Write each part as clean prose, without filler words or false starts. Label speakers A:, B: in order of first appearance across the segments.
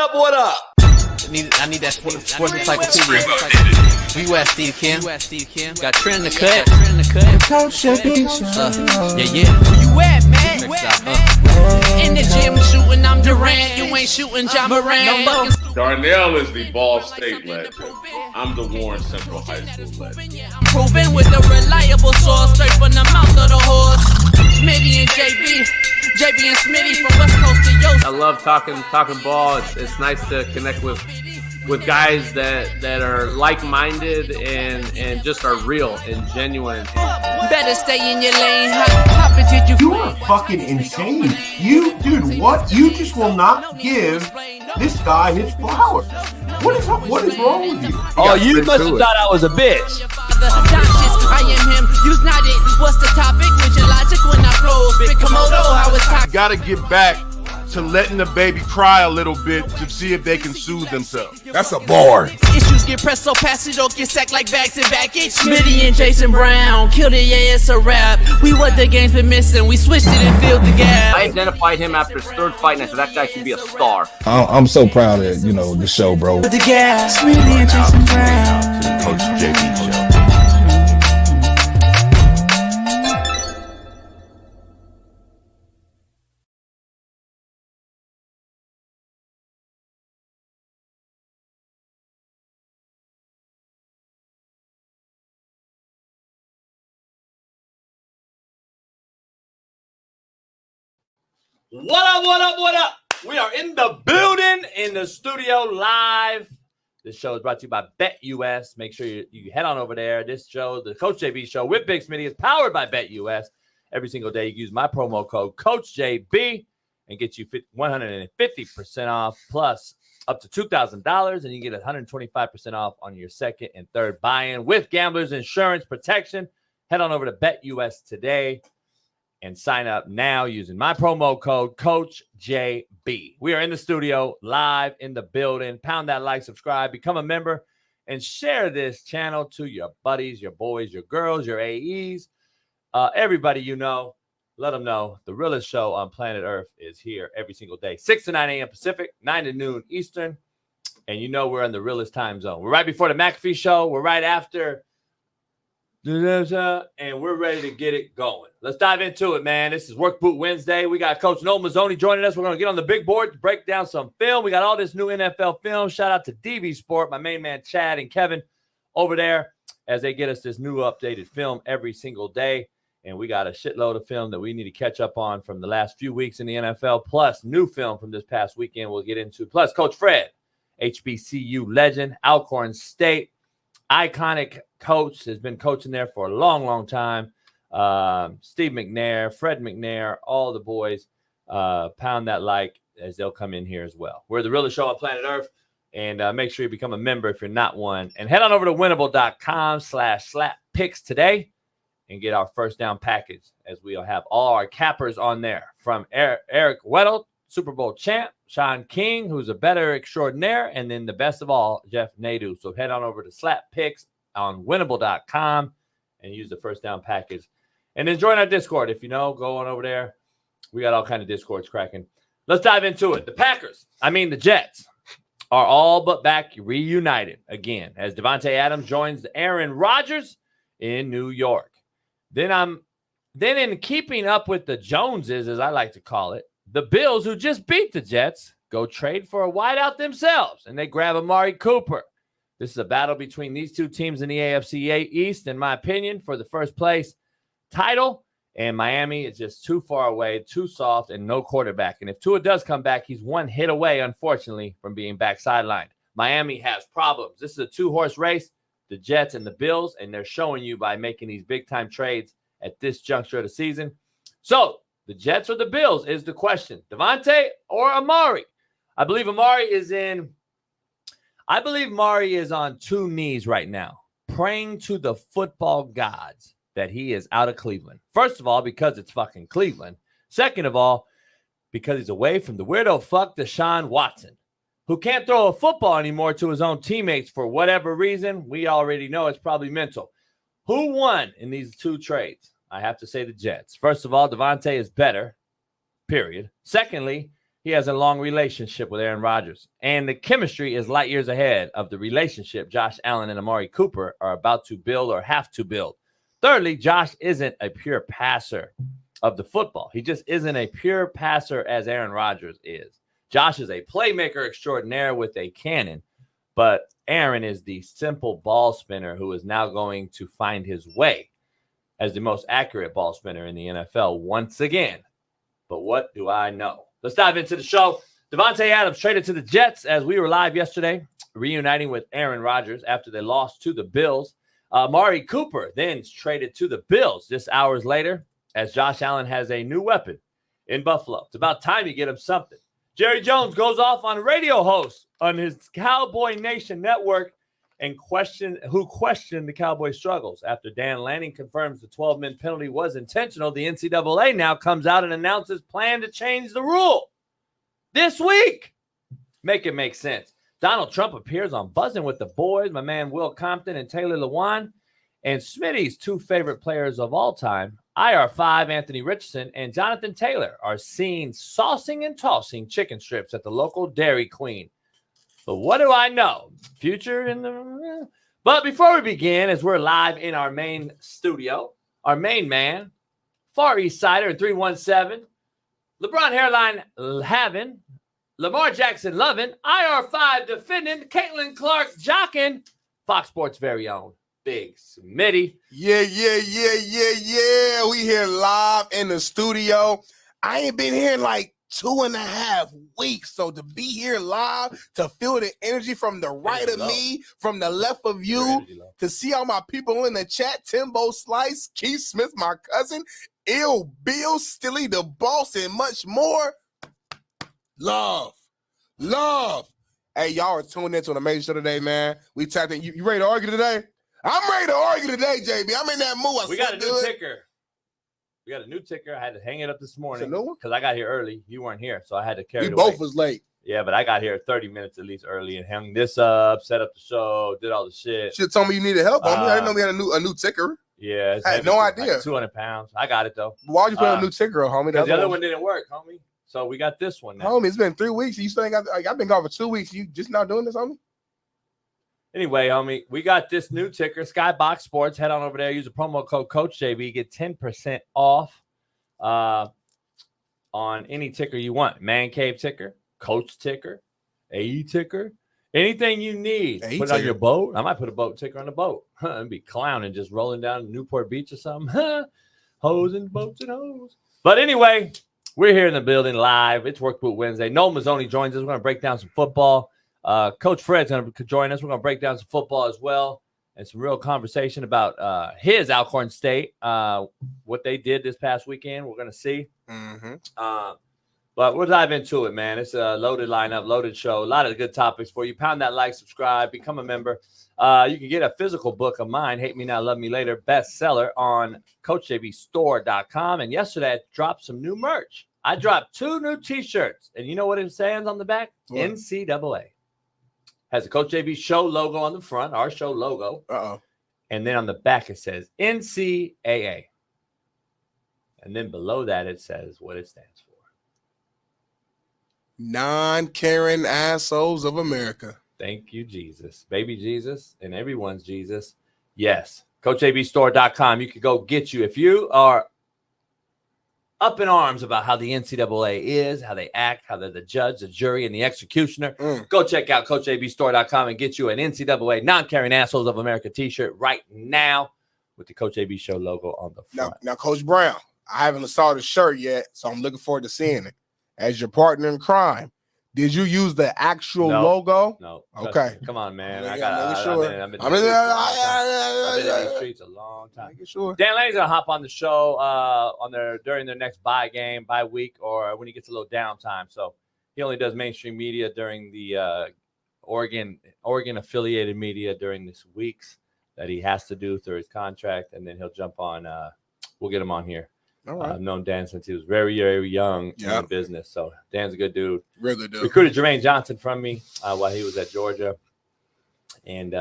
A: up, what up?
B: I need that sports encyclopedia. We West Steve Kim. Got Trent in the cut. Yeah.
C: Where you at, man? In the gym shooting, I'm Durant. You ain't shooting John Moran.
A: Darnell is the Ball State legend. I'm the Warren Central High School legend.
C: I'm proving with a reliable source, straight from the mouth of the horse. Smitty and JB and Smitty from West Coast to Yost.
D: I love talking ball. It's nice to connect with guys that are like-minded and just are real and genuine.
C: Better stay in your lane. Hop into
E: you are fucking insane. Dude, what? You just will not give this guy his flowers. What is wrong with you?
F: Oh, you must have thought I was a bitch.
C: I am him. You's not it. What's the topic? With your logic when I flow. Big Komodo, how it's talking.
G: Gotta get back to letting the baby cry a little bit to see if they can soothe themselves.
H: That's a bar.
C: Issues get pressed so fast it don't get sacked like bags and baggage. Smitty and Jason Brown killed it, yeah, it's a rap. We what the game's been missing, we switched it and filled the gap.
D: I identified him after his third fight and I said that guy should be a star.
H: I'm so proud of the show, bro.
C: The gap. Smitty and Jason Brown.
H: Coach JB show.
F: What up? We are in the building, in the studio live. This show is brought to you by BetUS. Make sure you head on over there. This show, the Coach JB show with Big Smitty, is powered by BetUS. Every single day you can use my promo code CoachJB and get you 150% off plus up to $2,000, and you get 125% off on your second and third buy-in with Gamblers Insurance Protection. Head on over to BetUS today and sign up now using my promo code CoachJB. We are in the studio, live in the building. Pound that like, subscribe, become a member, and share this channel to your buddies, your boys, your girls, your AEs, everybody you know. Let them know the realest show on planet Earth is here every single day, 6 to 9 a.m. Pacific, 9 to noon Eastern. And you know we're in the realest time zone. We're right before the McAfee show. We're right after, and we're ready to get it going. Let's dive into it, man. This is Work Boot Wednesday. We got Coach Noel Mazzoni joining us. We're going to get on the big board to break down some film. We got all this new NFL film. Shout out to DV Sport, my main man Chad and Kevin over there as they get us this new updated film every single day. And we got a shitload of film that we need to catch up on from the last few weeks in the NFL, plus new film from this past weekend we'll get into. Plus, Coach Fred, HBCU legend, Alcorn State, iconic coach, has been coaching there for a long, long time. Steve McNair, Fred McNair, all the boys, pound that like as they'll come in here as well. We're the realest show on planet Earth, and make sure you become a member if you're not one. And head on over to winnable.com/slap picks today and get our first down package, as we'll have all our cappers on there, from Eric Weddle, Super Bowl champ, Shaun King, who's a better extraordinaire, and then the best of all, Jeff Nadu. So head on over to Slap Picks on winnable.com and use the first down package. And then join our Discord. If you know, go on over there. We got all kind of Discords cracking. Let's dive into it. The Jets, are all but back reunited again as Devontae Adams joins Aaron Rodgers in New York. Then in keeping up with the Joneses, as I like to call it, the Bills, who just beat the Jets, go trade for a wideout themselves, and they grab Amari Cooper. This is a battle between these two teams in the AFC East, in my opinion, for the first place title. And Miami is just too far away, too soft, and no quarterback. And if Tua does come back, he's one hit away, unfortunately, from being back sidelined. Miami has problems. This is a two-horse race, the Jets and the Bills, and they're showing you by making these big-time trades at this juncture of the season. So, the Jets or the Bills is the question. Devontae or Amari? I believe Amari is on two knees right now, praying to the football gods that he is out of Cleveland. First of all, because it's fucking Cleveland. Second of all, because he's away from the weirdo fuck Deshaun Watson, who can't throw a football anymore to his own teammates for whatever reason. We already know it's probably mental. Who won in these two trades? I have to say the Jets. First of all, Devontae is better, period. Secondly, He has a long relationship with Aaron Rodgers, and the chemistry is light years ahead of the relationship Josh Allen and Amari Cooper are about to build or have to build. Thirdly, Josh isn't a pure passer of the football. He just isn't a pure passer as Aaron Rodgers is. Josh is a playmaker extraordinaire with a cannon, but Aaron is the simple ball spinner who is now going to find his way as the most accurate ball spinner in the NFL once again. But what do I know? Let's dive into the show. Devontae Adams traded to the Jets as we were live yesterday, reuniting with Aaron Rodgers after they lost to the Bills. Amari Cooper then traded to the Bills just hours later as Josh Allen has a new weapon in Buffalo. It's about time you get him something. Jerry Jones goes off on radio host on his Cowboy Nation network and questioned the Cowboy struggles. After Dan Lanning confirms the 12-minute penalty was intentional, the NCAA now comes out and announces plan to change the rule this week. Make it make sense. Donald Trump appears on Buzzing with the Boys, my man Will Compton and Taylor Lewan, and Smitty's two favorite players of all time, IR5 Anthony Richardson and Jonathan Taylor, are seen saucing and tossing chicken strips at the local Dairy Queen. But what do I know? Future in the... But before we begin, as we're live in our main studio, our main man, Far East Sider in 317, LeBron hairline having, Lamar Jackson loving, IR5 defending, Caitlin Clark jocking, Fox Sports' very own Big Smitty.
G: Yeah. We here live in the studio. I ain't been here in like 2.5 weeks. So to be here live, to feel the energy from the right of me, from the left of you, to see all my people in the chat, Timbo Slice, Keith Smith, my cousin, Ill Bill, Stilly the Boss, and much more. Love. Hey, y'all are tuned into an amazing show today, man. We tapped in. You ready to argue today? I'm ready to argue today, JB. I'm in that mood.
F: We got a new ticker. I had to hang it up this morning because I got here early. You weren't here, so I had to carry it away.
G: We both was late.
F: Yeah, but I got here 30 minutes at least early and hung this up, set up the show, did all the shit.
G: Should have told me you needed help, homie. I didn't know we had a new ticker.
F: Yeah.
G: I had no idea.
F: Like 200 pounds. I got it, though.
G: Why would you put a new ticker on, homie?
F: Because the other one didn't work, homie. So we got this one now.
G: Homie, it's been 3 weeks. You still ain't got. I've been gone for 2 weeks. You just not doing this, homie?
F: Anyway, homie, we got this new ticker, Skybox Sports. Head on over there. Use the promo code CoachJB. Get 10% off on any ticker you want. Man Cave ticker, Coach ticker, AE ticker, anything you need. Put it on your boat. I might put a boat ticker on the boat. It'd be clowning just rolling down Newport Beach or something. Hose and boats and hose. But anyway, we're here in the building live. It's Work Boot Wednesday. Noel Mazzoni joins us. We're going to break down some football. Coach Fred's going to join us. We're going to break down some football as well and some real conversation about his Alcorn State, what they did this past weekend. We're going to see. But we'll dive into it, man. It's a loaded lineup, loaded show. A lot of good topics for you. Pound that like, subscribe, become a member. You can get a physical book of mine, Hate Me Now, Love Me Later, bestseller on CoachJBStore.com. And yesterday I dropped some new merch. I dropped 2 new T-shirts. And you know what it says on the back? What? NCAA. Has a Coach JB show logo on the front, our show logo. And then on the back it says NCAA. And then below that it says what it stands for.
G: Non-caring assholes of America.
F: Thank you, Jesus. Baby Jesus and everyone's Jesus. Yes. CoachJBStore.com. You can go get you. If you are up in arms about how the NCAA is, how they act, how they're the judge, the jury, and the executioner, go check out CoachJBStore.com and get you an NCAA Non-Caring Assholes of America t-shirt right now with the Coach AB Show logo on the front.
G: Now, Coach Brown, I haven't saw the shirt yet, so I'm looking forward to seeing it. As your partner in crime, did you use the actual logo?
F: No.
G: Okay.
F: Come on, man.
G: I've been
F: in the streets a long time.
G: Sure.
F: Dan Lanning's going to hop on the show during their next bye week, or when he gets a little downtime. So he only does mainstream media during the Oregon affiliated media during this weeks that he has to do through his contract, and then he'll jump on. We'll get him on here.
G: All right.
F: I've known Dan since he was very, very young in the business. So Dan's a good dude.
G: Real good dude.
F: Recruited Jermaine Johnson from me while he was at Georgia. And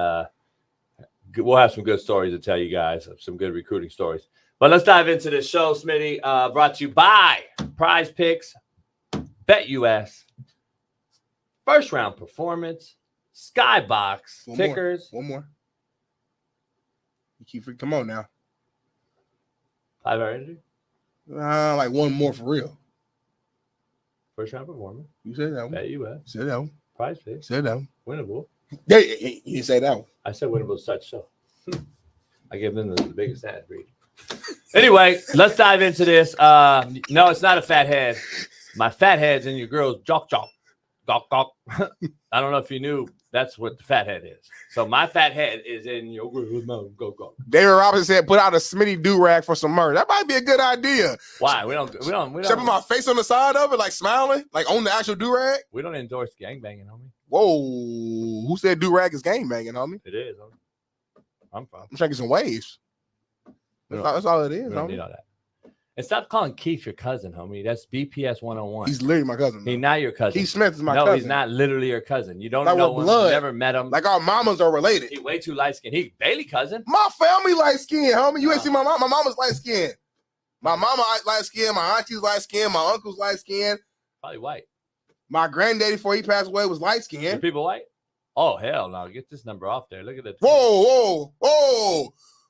F: we'll have some good stories to tell you guys, some good recruiting stories. But let's dive into this show, Smitty, brought to you by Prize Picks, BetUS, first round performance, Skybox, tickers.
G: One more. You keep come on now.
F: 5 already?
G: Like one more for real.
F: First round performance.
G: You said that one.
F: BetUS.
G: You said that one.
F: Prize pick.
G: Said that one.
F: Winnable.
G: Yeah, you said that one.
F: I said winnable such so. I give them the biggest ad read. Anyway, let's dive into this. No, it's not a fat head. My fat head's in your girl's jock. I don't know if you knew that's what the fat head is. So my fat head is in your girl's mouth. Go.
G: David Robinson said, "Put out a Smitty do-rag for some merch." That might be a good idea.
F: Why? We don't.
G: Should I put my face on the side of it, like smiling, like on the actual do-rag?
F: We don't endorse gangbanging, homie.
G: Whoa, who said do-rag is gangbanging, homie?
F: It is, homie. I'm
G: shaking some waves. That's all it is,
F: we don't
G: homie.
F: need all that. And stop calling Keith your cousin, homie. That's BPS 101.
G: He's literally my cousin.
F: He's not your cousin.
G: Keith Smith is my cousin.
F: No, he's not literally your cousin. You don't
G: like
F: know
G: with
F: him.
G: blood.
F: You never met him.
G: Like our mamas are related.
F: He's way too light skinned. He Bailey cousin.
G: My family light skinned, homie. You ain't see my mom. My mama's light skinned. My mama light skinned. My auntie's light skinned. My uncle's light skinned.
F: Probably white.
G: My granddaddy before he passed away was light skinned.
F: Are people white? Oh hell no! Get this number off there. Look at that.
G: Whoa!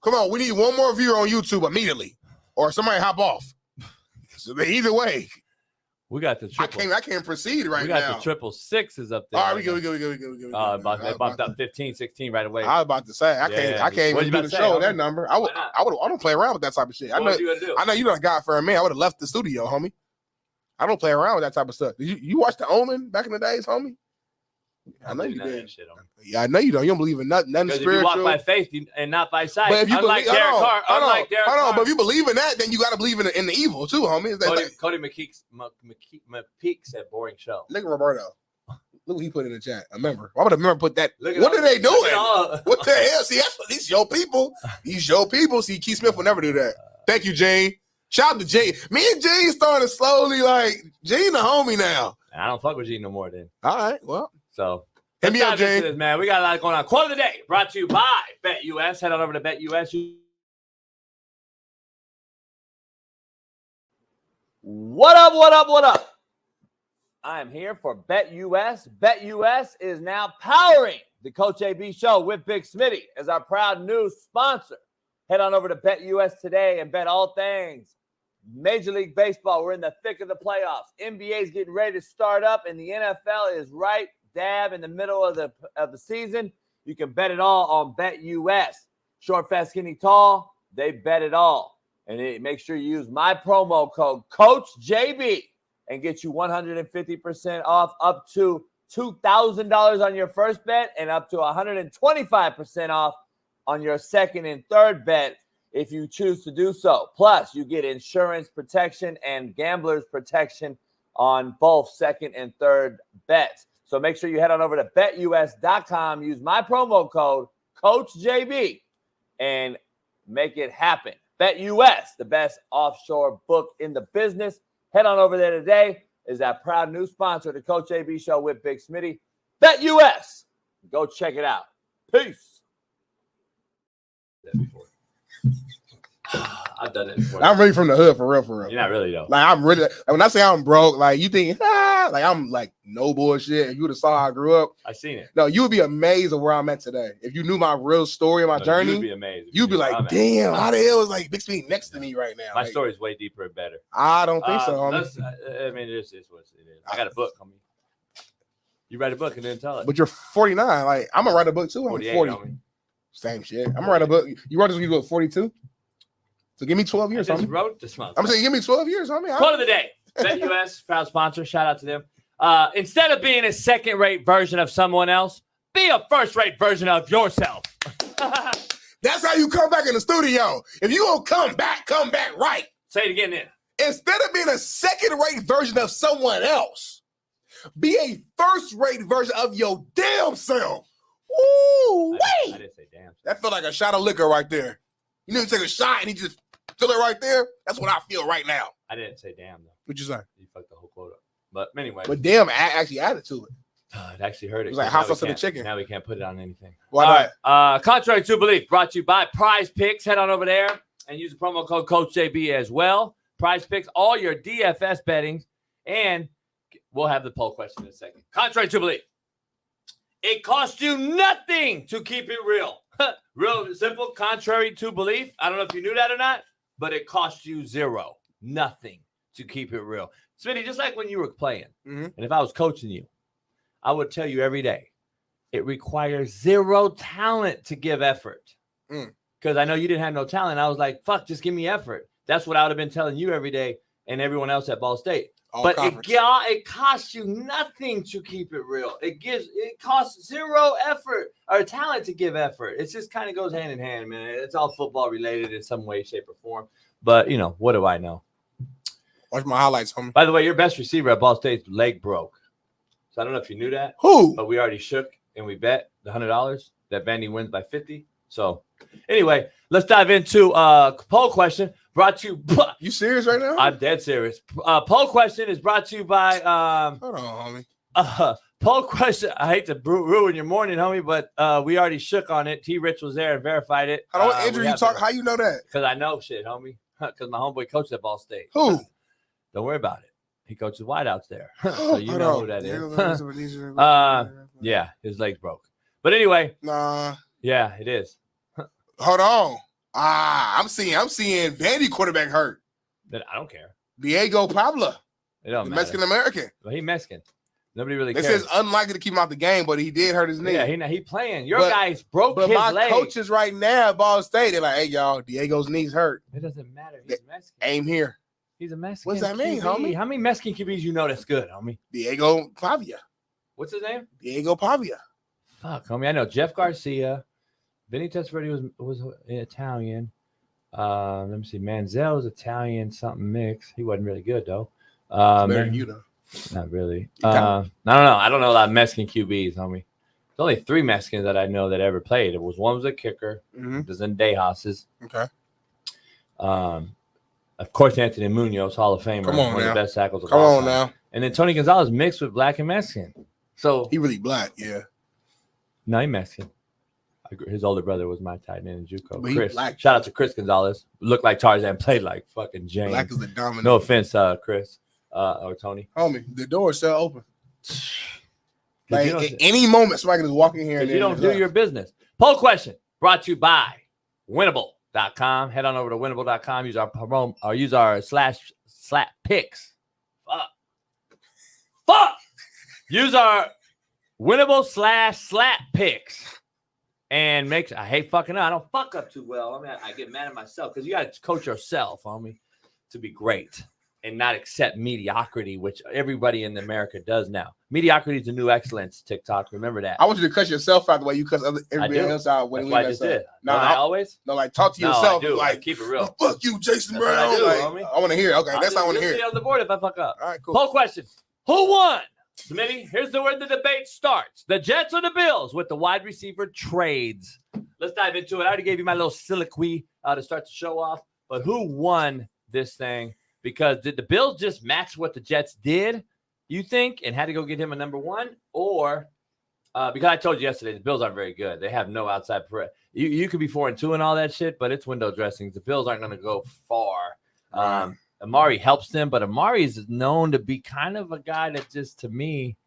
G: Come on, we need one more viewer on YouTube immediately, or somebody hop off. So either way,
F: we got the triple.
G: I can't proceed right now.
F: We got the 666s up there.
G: All right, we go.
F: They bumped up 15, 16 right away.
G: I was about to say I can't even do the show with that number. I don't play around with that type of shit. I know you're not God for a man. I would have left the studio, homie. I don't play around with that type of stuff. Did you watch The Omen back in the days, homie? I know you did. Yeah, I know you don't. You don't believe in nothing spiritual.
F: If you walk by faith and not by sight.
G: But if you
F: unlike
G: believe,
F: Derek Carr,
G: but if you believe in that, then you got to believe in the evil too, homie.
F: Cody McPeak said boring show.
G: Look at Roberto. Look what he put in the chat. A member. Why would a member put that? What are they doing? What the hell? See, that's what these your people. These your people. See, Keith Smith will never do that. Thank you, Jane. Shout out to Jane. Me and Jane started slowly, like, Jane the homie now.
F: I don't fuck with Gene no more, then.
G: All right, well.
F: So,
G: hit me up, Jane.
F: This, man. We got a lot going on. Quote of the day brought to you by BetUS. Head on over to BetUS. What up? I am here for BetUS. BetUS is now powering the Coach AB Show with Big Smitty as our proud new sponsor. Head on over to BetUS today and bet all things Major League Baseball. We're in the thick of the playoffs. NBA is getting ready to start up, and the NFL is right dab in the middle of the season. You can bet it all on BetUS. Short, fast, skinny, tall, they bet it all. And make sure you use my promo code CoachJB and get you 150% off, up to $2,000 on your first bet and up to 125% off on your second and third bet if you choose to do so. Plus, you get insurance protection and gambler's protection on both second and third bets. So make sure you head on over to betus.com, use my promo code CoachJB, and make it happen. BetUS, the best offshore book in the business. Head on over there today. Is that proud new sponsor of the Coach AB Show with Big Smitty. BetUS. Go check it out. Peace. I've done it before.
G: I'm really from the hood, for real.
F: You're not really, though.
G: Like, I'm really, when I say I'm broke, like, you think, like, I'm like, no bullshit. If you would have saw how I grew up.
F: I seen it.
G: No, you would be amazed at where I'm at today. If you knew my real story and my journey,
F: you'd be amazed.
G: You'd be like, damn, how the hell is like Big Smitty next to me right now?
F: My
G: like,
F: story is way deeper and better.
G: I don't think so, homie.
F: I mean, this is what it is. I got a book, homie. You write a book and then tell it.
G: But you're 49. Like, I'm going to write a book too. I'm 40.
F: Homie.
G: Same shit. I'm going to write a book. You wrote this when you were 42? So give me 12 years,
F: I just
G: homie.
F: wrote this month.
G: I'm saying give me 12 years, homie.
F: Quote of the day. BetUS, proud sponsor. Shout out to them. Instead of being a second-rate version of someone else, be a first-rate version of yourself.
G: That's how you come back in the studio. If you gonna come back right.
F: Say it again then.
G: Instead of being a second-rate version of someone else, be a first-rate version of your damn self. Woo!
F: I didn't say damn.
G: That felt like a shot of liquor right there. You know, you take a shot and you just feel it right there. That's what I feel right now.
F: I didn't say damn, though.
G: What'd you say?
F: You fucked the whole quote up. But anyway.
G: But damn, actually added to it.
F: It actually hurt it.
G: It was like hot sauce to the chicken.
F: Now we can't put it on anything.
G: Why
F: not? Contrary to belief, brought to you by Prize Picks. Head on over there and use the promo code CoachJB as well. Prize Picks, all your DFS bettings, and we'll have the poll question in a second. Contrary to belief, it costs you nothing to keep it real. Real simple, contrary to belief. I don't know if you knew that or not, but it costs you zero, nothing to keep it real. Smitty, just like when you were playing, and if I was coaching you, I would tell you every day, it requires zero talent to give effort. Because I know you didn't have no talent. I was like, fuck, just give me effort. That's what I would have been telling you every day and everyone else at Ball State. But it costs you nothing to keep it real. It costs zero effort or talent to give effort. It just kind of goes hand in hand, man. It's all football related in some way, shape, or form. But, you know, what do I know?
G: Watch my highlights, homie.
F: By the way, your best receiver at Ball State's leg broke. So I don't know if you knew that.
G: Who?
F: But we already shook and we bet the $100 that Vandy wins by 50. So anyway, let's dive into poll question brought to you.
G: You serious right now?
F: I'm dead serious. Poll question is brought to you by
G: Hold on, homie.
F: poll question. I hate to ruin your morning, homie, but we already shook on it. T Rich was there and verified it.
G: How you know that?
F: Because I know shit, homie. Because my homeboy coached at Ball State.
G: Who?
F: Don't worry about it. He coaches wideouts there. So you know who that is. Yeah, his legs broke. But anyway.
G: Nah.
F: Yeah, it is.
G: Hold on. I'm seeing Vandy quarterback hurt.
F: Then I don't care.
G: Diego Pablo.
F: It don't
G: the
F: matter.
G: Mexican American.
F: Well, he Mexican. Nobody really
G: They
F: cares.
G: says unlikely to keep him out the game, but he did hurt his knee.
F: Yeah, he playing. Your guys broke his
G: my
F: leg.
G: coaches right now at Ball State, they're like, hey, y'all, Diego's knee's hurt.
F: It doesn't matter. He's Mexican.
G: Aim here.
F: He's a Mexican.
G: What does that mean,
F: QB.
G: homie?
F: How many Mexican QBs you know that's good, homie?
G: Diego Pavia.
F: What's his name?
G: Diego Pavia.
F: Fuck, homie. I know Jeff Garcia. Vinny Testaverde was Italian. Let me see. Manziel was Italian, something mixed. He wasn't really good, though.
G: Better than you, though.
F: Not really. I don't know. I don't know a lot of Mexican QBs, homie. There's only 3 Mexicans that I know that ever played. One was a kicker. The Zendejas.
G: Okay.
F: Of course, Anthony Munoz, Hall of Famer.
G: Come on
F: one
G: now.
F: of the best tackles of
G: Come
F: all
G: on
F: time.
G: now.
F: And then Tony Gonzalez mixed with black and Mexican. So
G: he really black, yeah.
F: No, he Mexican. His older brother was my tight end in JUCO.
G: But
F: Chris.
G: black.
F: Shout out to Chris Gonzalez. Looked like Tarzan, played like fucking James.
G: Black is the dominant.
F: No offense, Chris or Tony.
G: Homie, the door is still open. Like
F: at
G: any moment, somebody can just walk in here. And
F: you don't do your business. Poll question brought to you by Winnable.com. Head on over to Winnable.com. Use our /slap picks. Fuck. Use our Winnable /slap picks. And I hate fucking up. I don't fuck up too well. I mean, I get mad at myself because you got to coach yourself, homie, to be great and not accept mediocrity, which everybody in America does now. Mediocrity is the new excellence, TikTok. Remember that.
G: I want you to cuss yourself out the way you cuss everybody else out.
F: That's what I just did.
G: No,
F: I always?
G: No, like talk to yourself.
F: I do.
G: Like,
F: I keep it real.
G: Fuck you, Jason
F: That's
G: Brown.
F: what I do,
G: like,
F: homie.
G: I want to hear. Okay, that's what I want to hear.
F: See on the board if I fuck up.
G: All right, cool.
F: Poll question. Who won? Smitty, here's where the debate starts. The Jets or the Bills with the wide receiver trades. Let's dive into it. I already gave you my little soliloquy to start the show off. But who won this thing? Because did the Bills just match what the Jets did, you think, and had to go get him a number 1? Or because I told you yesterday, the Bills aren't very good. They have no outside threat. You could be 4-2 and all that shit, but it's window dressings. The Bills aren't going to go far. Amari helps them, but Amari is known to be kind of a guy that just, to me,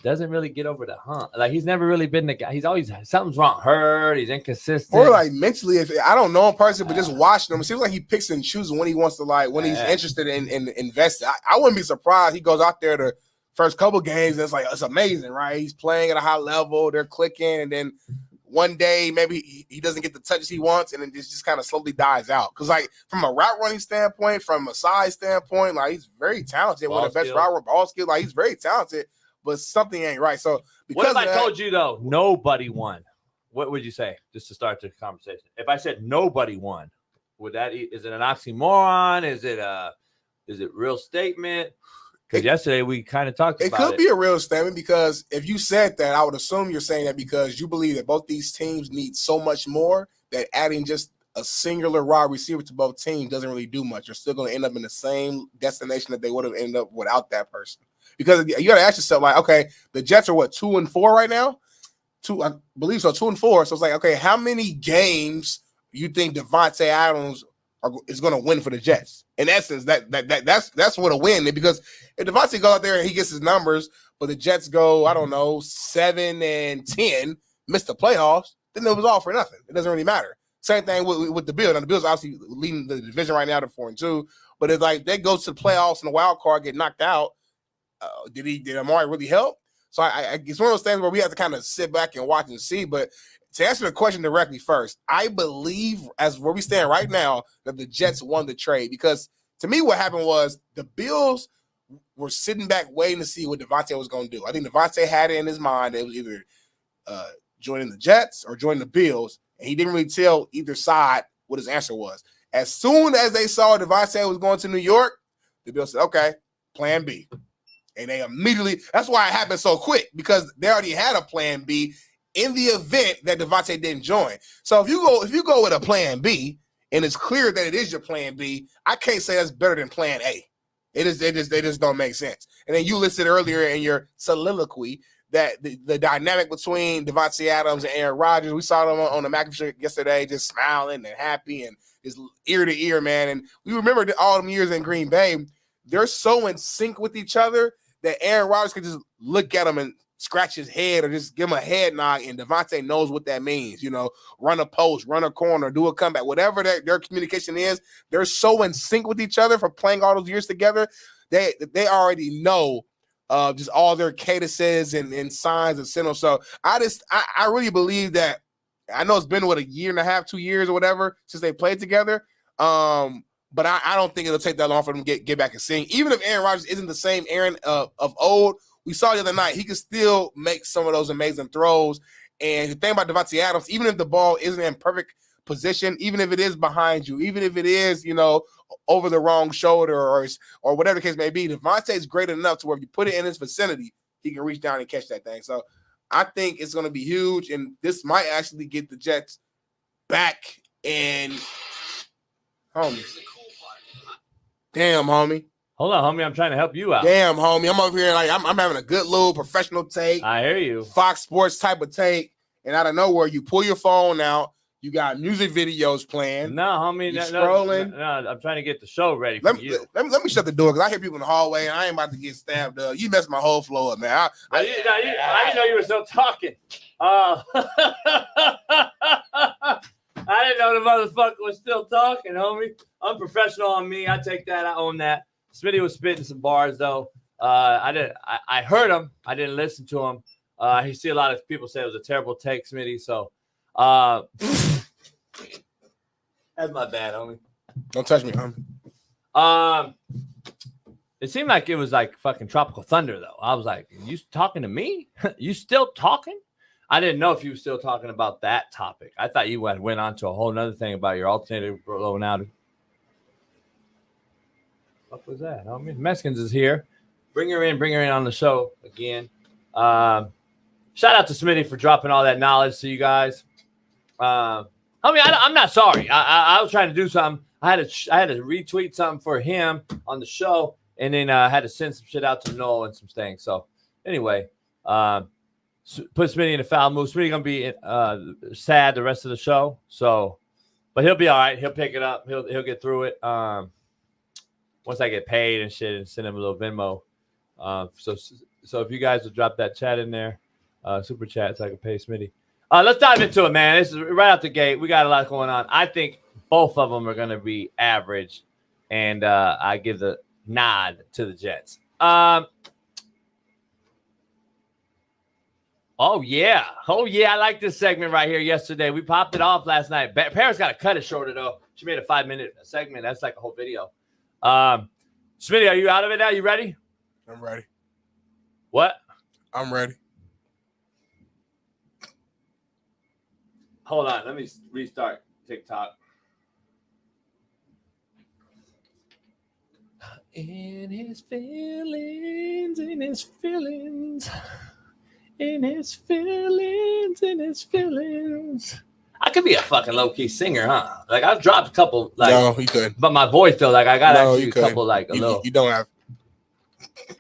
F: doesn't really get over the hump. Like, he's never really been the guy. He's always, something's wrong. Hurt. He's inconsistent.
G: Or like mentally, I don't know him personally, but just watching him, it seems like he picks and chooses when he wants to, like, when he's interested in investing. I wouldn't be surprised. He goes out there the first couple games, and it's like, it's amazing, right? He's playing at a high level. They're clicking, and then one day maybe he doesn't get the touches he wants, and it just kind of slowly dies out. Because, like, from a route running standpoint, from a size standpoint, like, he's very talented. One of the best route run ball skills. Like, he's very talented, but something ain't right. So because
F: what if I told you, though, nobody won? What would you say, just to start the conversation? If I said nobody won, is it an oxymoron? Is it real statement? Because yesterday we kind of talked about it.
G: It could be a real statement, because if you said that, I would assume you're saying that because you believe that both these teams need so much more that adding just a singular wide receiver to both teams doesn't really do much. You're still going to end up in the same destination that they would have ended up without that person. Because you got to ask yourself, like, okay, the Jets are what, 2-4 right now? I believe so, 2-4. So it's like, okay, how many games you think Devontae Adams is going to win for the Jets. In essence, that's what a win. Because if Devontae goes out there and he gets his numbers, but the Jets go, I don't know, 7-10, miss the playoffs, then it was all for nothing. It doesn't really matter. Same thing with the Bills. Now, the Bills obviously leading the division right now to 4-2, but it's like they go to the playoffs and the wild card get knocked out. Did Amari really help? So it's one of those things where we have to kind of sit back and watch and see. But to answer the question directly first, I believe, as where we stand right now, that the Jets won the trade. Because to me, what happened was the Bills were sitting back waiting to see what Devontae was going to do. I think Devontae had it in his mind that it was either joining the Jets or joining the Bills, and he didn't really tell either side what his answer was. As soon as they saw Devontae was going to New York, the Bills said, okay, plan B. And they immediately – that's why it happened so quick, because they already had a plan B in the event that Devontae didn't join. So if you go with a plan B and it's clear that it is your plan B, I can't say that's better than plan A. They just don't make sense. And then you listed earlier in your soliloquy that the dynamic between Devontae Adams and Aaron Rodgers, we saw them on the McAfee show yesterday, just smiling and happy and just ear to ear, man. And we remember all them years in Green Bay, they're so in sync with each other that Aaron Rodgers could just look at him and scratch his head or just give him a head nod, and Devontae knows what that means. Run a post, run a corner, do a comeback, whatever their communication is. They're so in sync with each other for playing all those years together. They already know just all their cadences and signs and signals. So I really believe that. I know it's been a year and a half, 2 years or whatever since they played together. But I don't think it'll take that long for them to get back and sing. Even if Aaron Rodgers isn't the same Aaron of old, we saw the other night, he can still make some of those amazing throws. And the thing about Devontae Adams, even if the ball isn't in perfect position, even if it is behind you, even if it is, over the wrong shoulder or whatever the case may be, Devontae's great enough to where if you put it in his vicinity, he can reach down and catch that thing. So I think it's going to be huge, and this might actually get the Jets back in homie. Damn, homie.
F: Hold on, homie. I'm trying to help you out.
G: Damn, homie. I'm over here like I'm having a good little professional take.
F: I hear you.
G: Fox Sports type of take, and out of nowhere, you pull your phone out. You got music videos playing.
F: No, homie.
G: You're scrolling.
F: No, I'm trying to get the show ready for you.
G: Let me shut the door because I hear people in the hallway, and I ain't about to get stabbed up. You messed my whole flow up, man.
F: I didn't know you were still talking. I didn't know the motherfucker was still talking, homie. Unprofessional on me. I take that. I own that. Smitty was spitting some bars, though. I heard him. I didn't listen to him. I see a lot of people say it was a terrible take, Smitty. So that's my bad, homie.
G: Don't touch me, homie.
F: It seemed like it was like fucking tropical thunder, though. I was like, you talking to me? You still talking? I didn't know if you were still talking about that topic. I thought you went on to a whole nother thing about your alternative blowing out. What was that? Homie? Mexicans is here. Bring her in on the show again. Shout out to Smitty for dropping all that knowledge to you guys. I'm not sorry. I was trying to do something. I had to retweet something for him on the show, and then I had to send some shit out to Noel and some things. So anyway, put Smitty in the foul move. Smitty gonna be sad the rest of the show. So, but he'll be all right. He'll pick it up. He'll get through it. Once I get paid and shit, and send him a little Venmo. So if you guys would drop that chat in there, super chat, so I can pay Smitty. Let's dive into it, man. This is right out the gate. We got a lot going on. I think both of them are going to be average, and I give the nod to the Jets. Oh yeah, I like this segment right here. Yesterday, we popped it off last night. Paris got to cut it shorter though. She made a 5-minute segment. That's like a whole video. Smitty, are you out of it now? You ready?
G: I'm ready.
F: What?
G: I'm ready.
F: Hold on. Let me restart TikTok. In his feelings, in his feelings, in his feelings, in his feelings. I could be a fucking low-key singer, huh? Like, I've dropped a couple, like...
G: No, you couldn't.
F: But my voice, though, like, I got actually a couple, like, a little...
G: You don't have...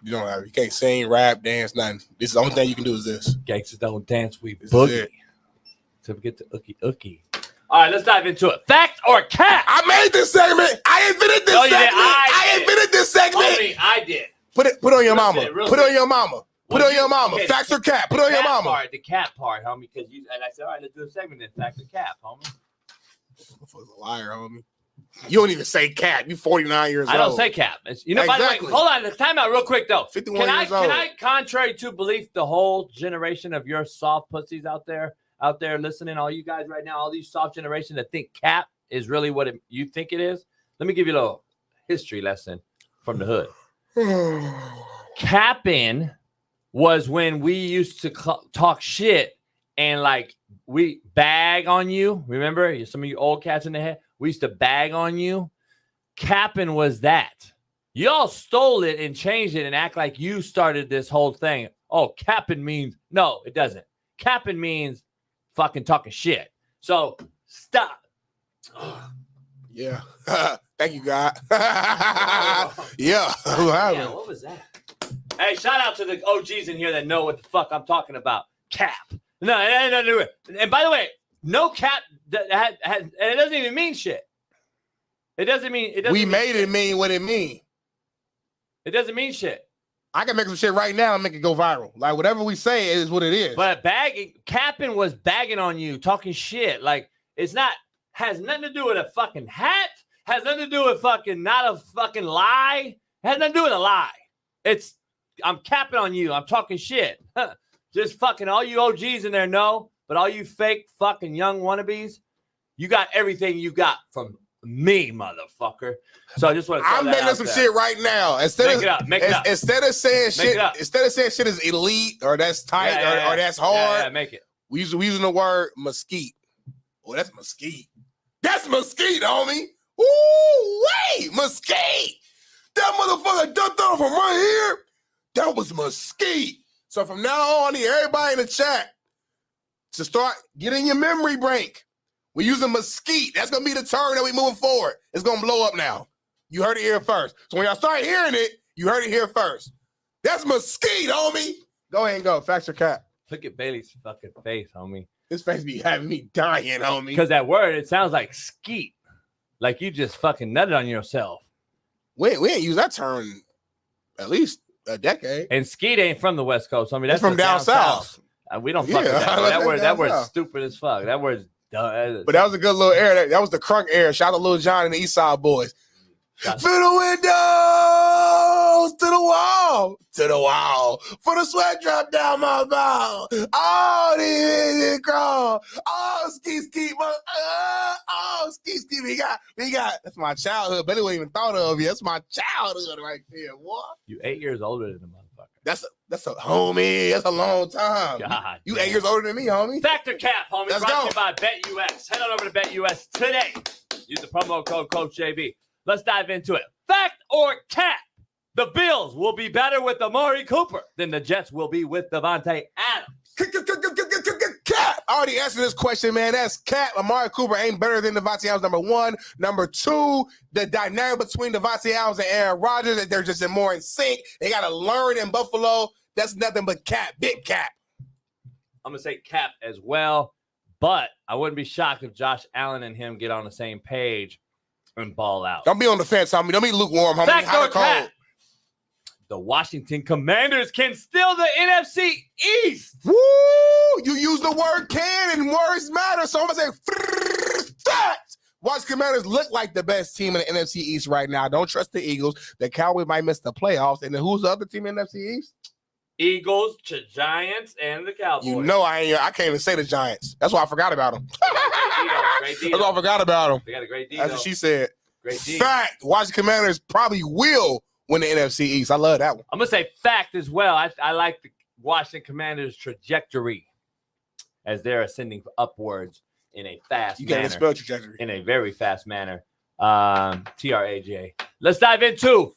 G: You can't sing, rap, dance, nothing. This is the only thing you can do is this.
F: Gangsters don't dance, we boogie. To get to ookie. All right, let's dive into it. Fact or cap?
G: I made this segment. I invented this segment. I invented this segment.
F: Homie, I did.
G: Put on your mama.
F: Real
G: Put on your mama. Put on your mama.
F: Okay,
G: Facts or cap? Put on your mama.
F: The cap part, homie. Because and I said, all right, let's do a segment then. Fact or cap, homie.
G: Motherfucker's a liar, homie. You don't even say cap. You 49 years old.
F: I don't say cap. It's, by the way, hold on. Time out real quick, though.
G: 51 years old.
F: Can I, contrary to belief, the whole generation of your soft pussies out there listening, all you guys right now, all these soft generation that think cap is really what you think it is? Let me give you a little history lesson from the hood. Capping was when we used to talk shit and like we bag on you. Remember, some of you old cats in the head, we used to bag on you. Capping was that. Y'all stole it and changed it and act like you started this whole thing. Oh, capping means no, it doesn't. Capping means fucking talking shit. So stop.
G: Yeah. Thank you, God. Yeah.
F: What was that? Hey, shout out to the OGs in here that know what the fuck I'm talking about. Cap. No, it ain't nothing to do with it. And by the way, no cap, it doesn't even mean shit. It doesn't mean.
G: We made it mean what it mean.
F: It doesn't mean shit.
G: I can make some shit right now and make it go viral. Like whatever we say is what it is.
F: But capping was bagging on you, talking shit. Like it's not, has nothing to do with a fucking hat. Has nothing to do with fucking not a fucking lie. Has nothing to do with a lie. It's I'm capping on you. I'm talking shit. Just fucking all you OGs in there know, but all you fake fucking young wannabes, you got everything you got from me, motherfucker. So I just want to.
G: I'm making some shit right now. Instead of saying shit is elite or that's tight or that's hard.
F: Make it.
G: We using the word mesquite. Oh, that's mesquite. That's mesquite, homie. Ooh, wait, mesquite. That motherfucker dumped on from right here. That was mesquite. So from now on, I need everybody in the chat to start getting your memory bank. We're using mesquite. That's going to be the term that we moving forward. It's going to blow up now. You heard it here first. So when y'all start hearing it, you heard it here first. That's mesquite, homie. Go ahead and go. Facts or cap?
F: Look at Bailey's fucking face, homie.
G: His face be having me dying, homie.
F: Because that word, it sounds like skeet. Like you just fucking nutted on yourself.
G: We ain't used that term at least a decade.
F: And skeet ain't from the West Coast. I mean, that's
G: from down south.
F: We don't fuck with that. That word's stupid as fuck. That word's dumb.
G: But that was a good little era. That was the crunk era. Shout out to Lil Jon and the East Side Boys. For the windows, to the wall, for the sweat drop down my mouth. Oh, the crawl. Oh, ski, we got. That's my childhood. Billy wouldn't even thought of you. That's my childhood right there. What?
F: You 8 years older than the motherfucker.
G: That's a homie. That's a long time.
F: God,
G: you 8 years older than me, homie.
F: Factor Cap, homie.
G: Let's
F: brought
G: go.
F: to you by BetUS. Head on over to BetUS today. Use the promo code Coach JB. Let's dive into it. Fact or cap? The Bills will be better with Amari Cooper than the Jets will be with Devontae Adams.
G: Cap. I already answered this question, man. That's cap. Amari Cooper ain't better than Devontae Adams, number one. Number two, the dynamic between Devontae Adams and Aaron Rodgers, that they're just more in sync. They got to learn in Buffalo. That's nothing but cap. Big cap.
F: I'm going to say cap as well, but I wouldn't be shocked if Josh Allen and him get on the same page and ball out.
G: Don't be on the fence, homie. Don't be lukewarm, homie.
F: Fact or cap? The Washington Commanders can steal the NFC East.
G: Woo! You use the word can and words matter. So I'm going to say fact. Washington Commanders look like the best team in the NFC East right now. Don't trust the Eagles. The Cowboys might miss the playoffs. And then who's the other team in the NFC East?
F: Eagles, Giants, and the Cowboys.
G: You know I can't even say the Giants. That's why I forgot about them.
F: Great deal.
G: That's why I forgot about them.
F: They got a great deal.
G: That's what she said.
F: Great deal.
G: Fact. Washington Commanders probably will win the NFC East. I love that one.
F: I'm going to say fact as well. I like the Washington Commanders' trajectory as they're ascending upwards in a fast manner.
G: You can't even spell trajectory.
F: In a very fast manner. TRAJ. Let's dive into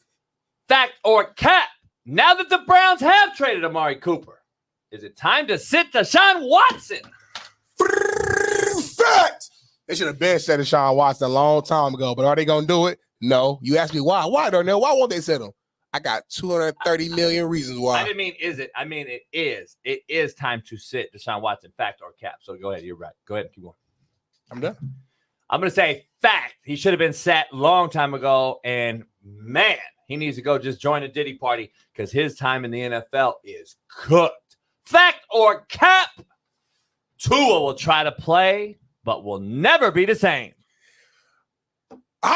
F: fact or cap. Now that the Browns have traded Amari Cooper, is it time to sit Deshaun Watson?
G: Fact. They should have been said Deshaun Watson a long time ago, but are they going to do it? No. You asked me why. Why, Darnell? Why won't they sit him? I got 230 million reasons why.
F: I didn't mean is it. I mean it is. It is time to sit Deshaun Watson, fact or cap. So go ahead. You're right. Go ahead and keep going.
G: I'm done.
F: I'm going to say fact. He should have been set long time ago. And, man, he needs to go just join a Diddy party because his time in the NFL is cooked. Fact or cap? Tua will try to play, but will never be the same. Yeah,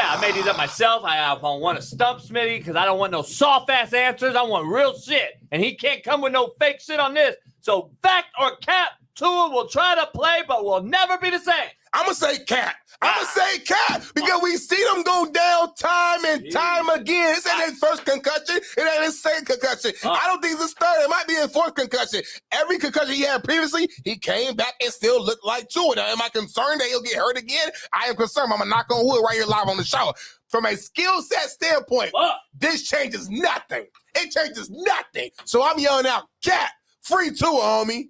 F: I made these up myself. I want to stump Smitty because I don't want no soft-ass answers. I want real shit. And he can't come with no fake shit on this. So fact or cap, Tua will try to play, but will never be the same.
G: I'm going to say cap. I'm going to say cap because we see them go down time and time again. This ain't his first concussion. It ain't his second concussion. I don't think it's his third. It might be his fourth concussion. Every concussion he had previously, he came back and still looked like Tua. Now, am I concerned that he'll get hurt again? I am concerned. I'm going to knock on wood right here live on the show. From a skill set standpoint, this changes nothing. It changes nothing. So I'm yelling out, cap, free Tua, homie.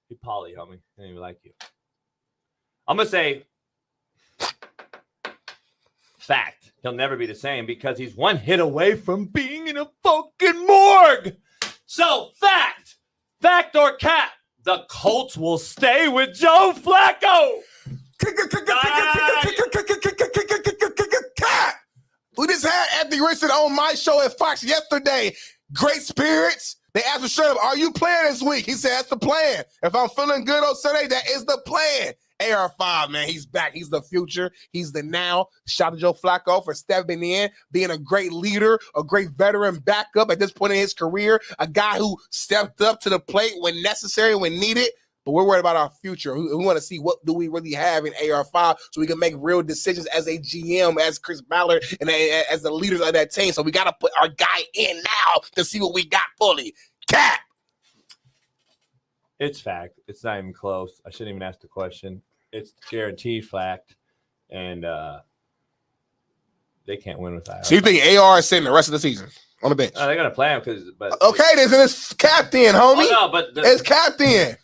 F: He poly, homie. I didn't even like you. I'm going to say fact. He'll never be the same because he's one hit away from being in a fucking morgue. So fact. Fact or cap, the Colts will stay with Joe Flacco.
G: Cap. We just had Anthony Richardson on my show at Fox yesterday. Great spirits. They asked him straight up, are you playing this week? He said, that's the plan. If I'm feeling good on Sunday, that is the plan. AR5, man, he's back. He's the future. He's the now. Shout out to Joe Flacco for stepping in, being a great leader, a great veteran backup at this point in his career, a guy who stepped up to the plate when necessary, when needed. But we're worried about our future. We want to see what do we really have in AR5 so we can make real decisions as a GM, as Chris Ballard, and as the leaders of that team. So we got to put our guy in now to see what we got fully. Cap.
F: It's fact. It's not even close. I shouldn't even ask the question. It's guaranteed fact. And they can't win with that.
G: So you think AR is sitting the rest of the season on the bench?
F: They're going to play him because.
G: Okay, then it's captain, homie.
F: Oh, no, but
G: it's captain.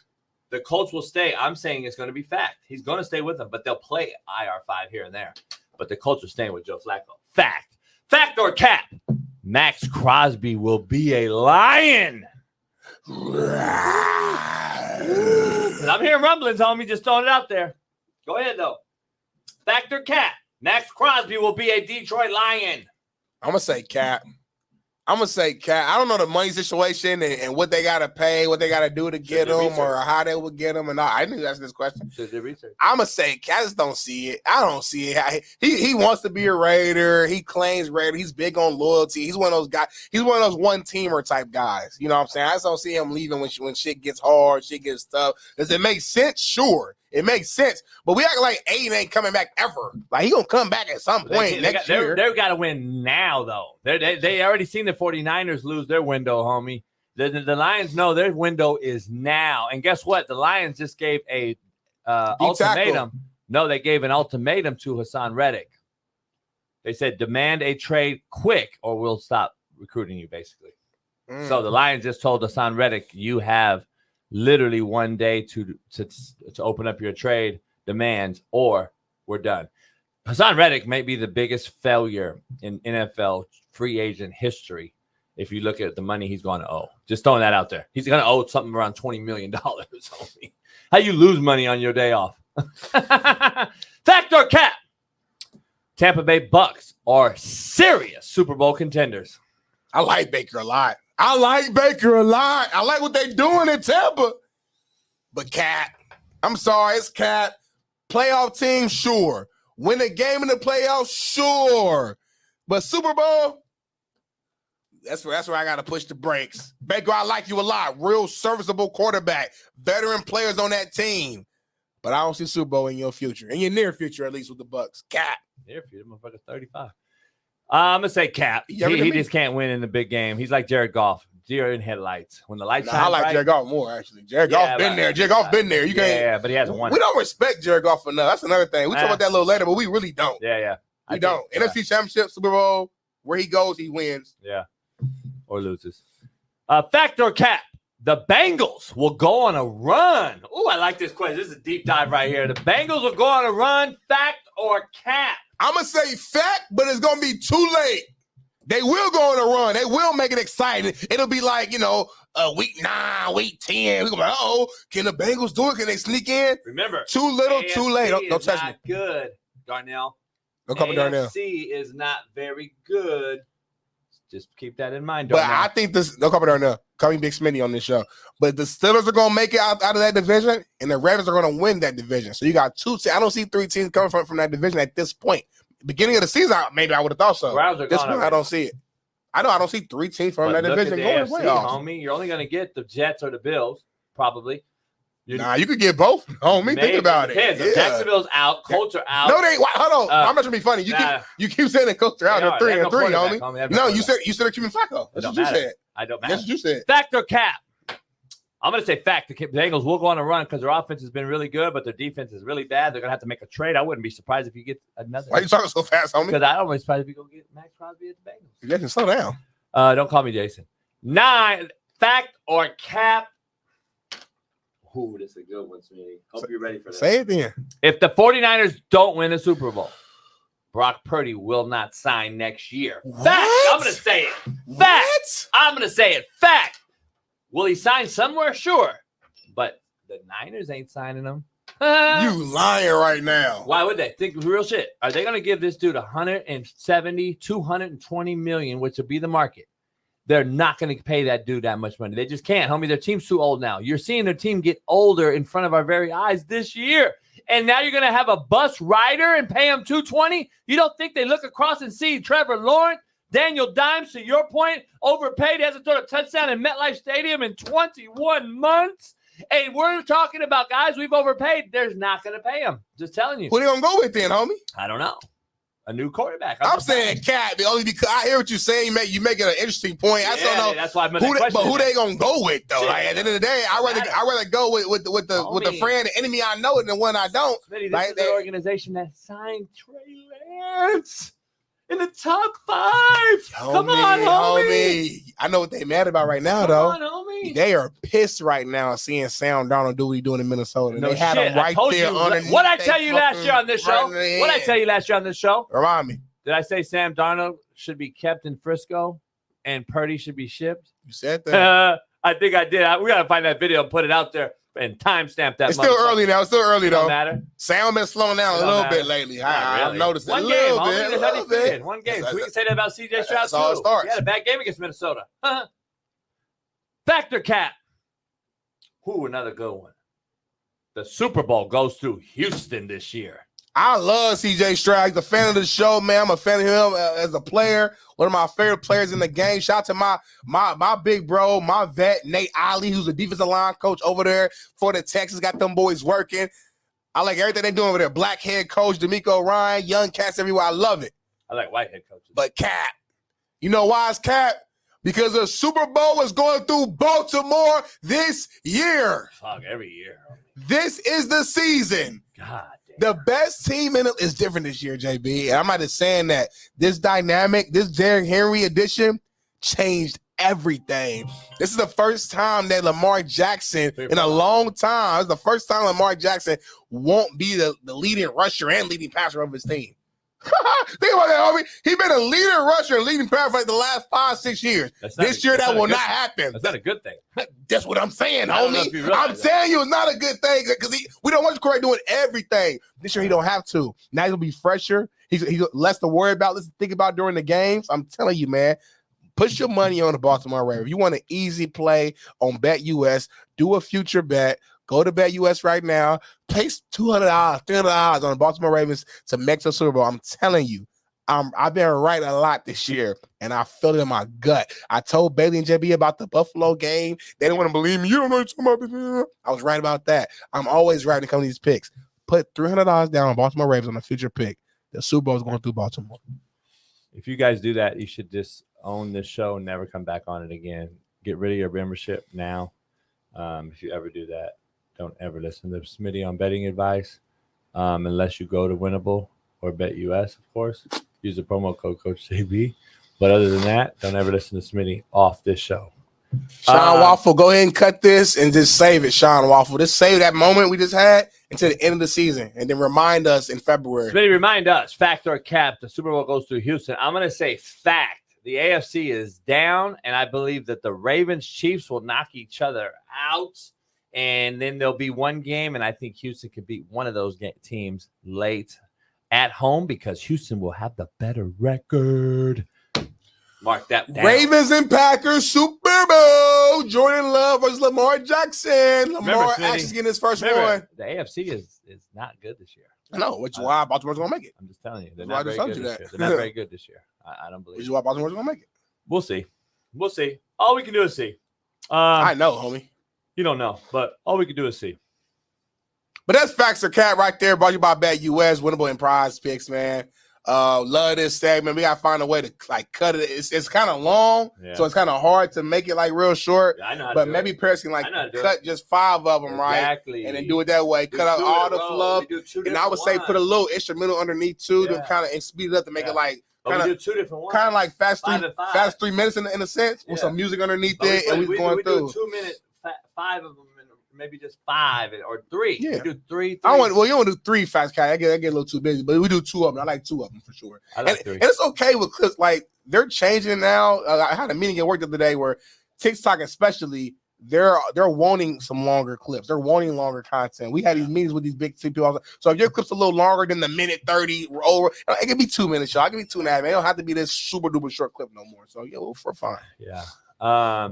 F: The Colts will stay. I'm saying it's going to be fact. He's going to stay with them, but they'll play IR5 here and there. But the Colts are staying with Joe Flacco. Fact. Fact or cap? Max Crosby will be a Lion. I'm hearing rumblings, homie. Just throwing it out there. Go ahead, though. Fact or cap? Max Crosby will be a Detroit Lion.
G: I'm going to say cap. I don't know the money situation and what they got to pay, what they got to do to get him or how they would get him. And I knew that's this question. I'm going to say cap. I just don't see it. I don't see it. He wants to be a Raider. He claims Raider. He's big on loyalty. He's one of those guys. He's one of those one-teamer type guys. You know what I'm saying? I just don't see him leaving when shit gets hard, shit gets tough. Does it make sense? Sure. It makes sense, but we act like Aiden ain't coming back ever. Like, he gonna come back at some point next year.
F: They've got to win now, though. They already seen the 49ers lose their window, homie. The Lions know their window is now. And guess what? The Lions just gave a ultimatum. No, they gave an ultimatum to Hassan Reddick. They said, demand a trade quick or we'll stop recruiting you, basically. So the Lions just told Hassan Reddick, you have literally 1 day to open up your trade demands or we're done. Hassan Reddick may be the biggest failure in NFL free agent history if you look at the money he's going to owe. Just throwing that out there. He's going to owe something around $20 million. How you lose money on your day off? Fact or cap? Tampa Bay Bucks are serious Super Bowl contenders.
G: I like Baker a lot. I like what they doing in Tampa. But cap. I'm sorry, it's cap. Playoff team, sure. Win a game in the playoffs, sure. But Super Bowl, that's where I got to push the brakes. Baker, I like you a lot. Real serviceable quarterback. Veteran players on that team. But I don't see Super Bowl in your future. In your near future, at least, with the Bucks. Cap.
F: Near future, motherfucker, 35. I'm going to say cap. He just can't win in the big game. He's like Jared Goff. Deer in headlights. When the lights shine
G: I like
F: bright,
G: Jared Goff more, actually. Jared Goff been there. Jared Goff been there. You can't.
F: Yeah, but he hasn't won.
G: We don't respect Jared Goff enough. That's another thing. We talk about that a little later, but we really don't.
F: Yeah.
G: We don't. NFC Championship, Super Bowl, where he goes, he wins.
F: Yeah. Or loses. Fact or cap? The Bengals will go on a run. Oh, I like this question. This is a deep dive right here. The Bengals will go on a run. Fact or cap?
G: I'm going to say fact, but it's going to be too late. They will go on a run. They will make it exciting. It'll be like, week 9, week 10. We're going to be like, can the Bengals do it? Can they sneak in?
F: Remember,
G: too little,
F: AFC
G: too late. Don't touch me.
F: Good, Darnell.
G: Don't come with Darnell.
F: AFC is not very good. Just keep that in mind, Darnell.
G: But I think this, don't come with Darnell. Call me Big Smitty on this show. But the Steelers are going to make it out of that division, and the Ravens are going to win that division. So you got 2 teams. I don't see 3 teams coming from that division at this point. Beginning of the season, maybe I would have thought so. This one, I don't see it. I don't see 3 teams from that division going
F: AFC, homie. You're only going to get the Jets or the Bills, probably.
G: You could get both, homie. Think about it.
F: Yeah. Jacksonville's out. Colts are out.
G: No, they. Hold on. I'm not trying to be funny. You keep saying the Colts are out. They're 3-3, homie. No, you said they're keeping Flacco. That's what you said.
F: I don't matter.
G: That's what you said.
F: Fact or cap? I'm going to say fact. The Bengals will go on a run because their offense has been really good, but their defense is really bad. They're going to have to make a trade. I wouldn't be surprised if you get another.
G: Why are you talking so fast, homie?
F: Because I don't be surprised if you go get Max Crosby at the Bengals.
G: You can slow down.
F: Don't call me Jason. 9, fact or cap? Ooh, this is a good one, Smitty. Hope you're ready for this.
G: Say it then.
F: If the 49ers don't win the Super Bowl, Brock Purdy will not sign next year.
G: What?
F: Fact. I'm going to say it. Fact.
G: What?
F: I'm going to say it. Fact. Will he sign somewhere? Sure. But the Niners ain't signing him.
G: You lying right now.
F: Why would they? Think real shit. Are they going to give this dude 170, 220 million, which will be the market? They're not going to pay that dude that much money. They just can't, homie. Their team's too old now. You're seeing their team get older in front of our very eyes this year. And now you're going to have a bus rider and pay him $220? You don't think they look across and see Trevor Lawrence, Daniel Dimes, to your point, overpaid, hasn't thrown a touchdown in MetLife Stadium in 21 months? And we're talking about guys we've overpaid. They're not going to pay him. Just telling you.
G: Who they going to go with then, homie?
F: I don't know. A new quarterback.
G: I'm saying cap, only because I hear what you're saying. You make it an interesting point. I don't know.
F: That's why I'm
G: who they gonna go with though? Like at the end of the day, I rather go with the friend, the enemy I know, than the one I don't.
F: Smitty, this is the organization that signed Trey Lance in the top 5. Come on, homie.
G: I know what they mad about right now,
F: Come on, homie.
G: They are pissed right now seeing Sam Darnold do what he's doing in Minnesota.
F: No
G: they had him right there underneath.
F: What I tell you last year on this show? What I tell you last year on this show?
G: Remind me.
F: Did I say Sam Darnold should be kept in Frisco and Purdy should be shipped?
G: You said that.
F: I think I did. We got to find that video and put it out there and timestamp that.
G: It's still early now. It's still early, though.
F: Don't matter.
G: Sam been slowing down a little bit lately. I've noticed it a little bit.
F: One game. We can say that about CJ Stroud,
G: that's all it starts.
F: He had a bad game against Minnesota. Factor cap. Ooh, another good one. The Super Bowl goes through Houston this year.
G: I love CJ Stroud. He's a fan of the show, man. I'm a fan of him as a player. One of my favorite players in the game. Shout out to my big bro, my vet, Nate Ollie, who's a defensive line coach over there for the Texans. Got them boys working. I like everything they're doing over there. Black head coach, D'Amico Ryan, young cats everywhere. I love it.
F: I like white head coaches.
G: But cap. You know why it's cap? Because the Super Bowl is going through Baltimore this year.
F: Fuck, every year.
G: This is the season.
F: God.
G: The best team in it is different this year, JB. And I'm not just saying that. This dynamic, this Derrick Henry edition changed everything. This is the first time that Lamar Jackson, in a long time, it's the first time Lamar Jackson won't be the leading rusher and leading passer of his team. Think about that, homie. He's been a leading rusher and leading passer for like the last 5-6 years. This year, that will not happen.
F: That's not a good thing.
G: That's what I'm saying, homie. I'm telling you, it's not a good thing because we don't want you correct doing everything. This year, he don't have to. Now he'll be fresher. He's less to worry about, less to think about during the games. I'm telling you, man. Put your money on the Baltimore Ravens. If you want an easy play on BetUS, do a future bet. Go to BetUS right now. Place $200, $300 on the Baltimore Ravens to make the Super Bowl. I'm telling you, I've been right a lot this year, and I feel it in my gut. I told Bailey and JB about the Buffalo game. They didn't want to believe me. You don't know what you're talking about. I was right about that. I'm always right when it comes to these picks. Put $300 down on Baltimore Ravens on a future pick. The Super Bowl is going through Baltimore.
F: If you guys do that, you should just own this show and never come back on it again. Get rid of your membership now. If you ever do that, don't ever listen to Smitty on betting advice unless you go to Winnable or BetUS, of course. Use the promo code Coach JB. But other than that, don't ever listen to Smitty off this show.
G: Shaun Waffle, go ahead and cut this and just save it, Shaun Waffle. Just save that moment we just had until the end of the season and then remind us in February.
F: Smitty, remind us, fact or cap, the Super Bowl goes through Houston. I'm going to say fact. the AFC is down, and I believe that the Ravens Chiefs will knock each other out, and then there'll be one game, and I think Houston could beat one of those teams late at home because Houston will have the better record. Mark that down.
G: Ravens and Packers Super Bowl. Jordan Love versus Lamar Jackson. Lamar actually getting his first one.
F: The AFC is not good this year.
G: I know, which is why Baltimore's going to make it.
F: I'm just telling you. They're not very good this year. They're not very good this year. I don't believe it.
G: Which is why Baltimore's going to make it.
F: We'll see. We'll see. All we can do is see.
G: I know, homie.
F: You don't know, but all we can do is see.
G: But that's Facts or Cat right there. Brought to you by Bet US, winnable in prize picks, man. Love this segment. We gotta find a way to like cut it. It's kind of long, so it's kind of hard to make it like real short.
F: Yeah, I know how to
G: but
F: do
G: maybe Paris can like cut just 5 of them,
F: exactly.
G: right? And then do it that way. Cut out all the fluff. And I would say put a little instrumental underneath too to kind of speed it up to make it like
F: kind of 2 different ones.
G: Kind of like fast 3 minutes in a sense with some music underneath it, and we going through.
F: Do 2 minutes, 5 of them. Maybe just 5 or 3.
G: Yeah.
F: We do 3.
G: I want. Well, you don't do 3 Facts, Cat. I get a little too busy, but we do 2 of them. I like 2 of them for sure.
F: I like 3.
G: And it's okay with clips. Like they're changing now. I had a meeting at work the other day where TikTok, especially, they're wanting some longer clips. They're wanting longer content. We had these meetings with these big people. So if your clip's a little longer than the minute 30 or over, it can be 2 minutes, y'all. It can be 2.5. It don't have to be this super duper short clip no more. So we're fine.
F: Yeah. I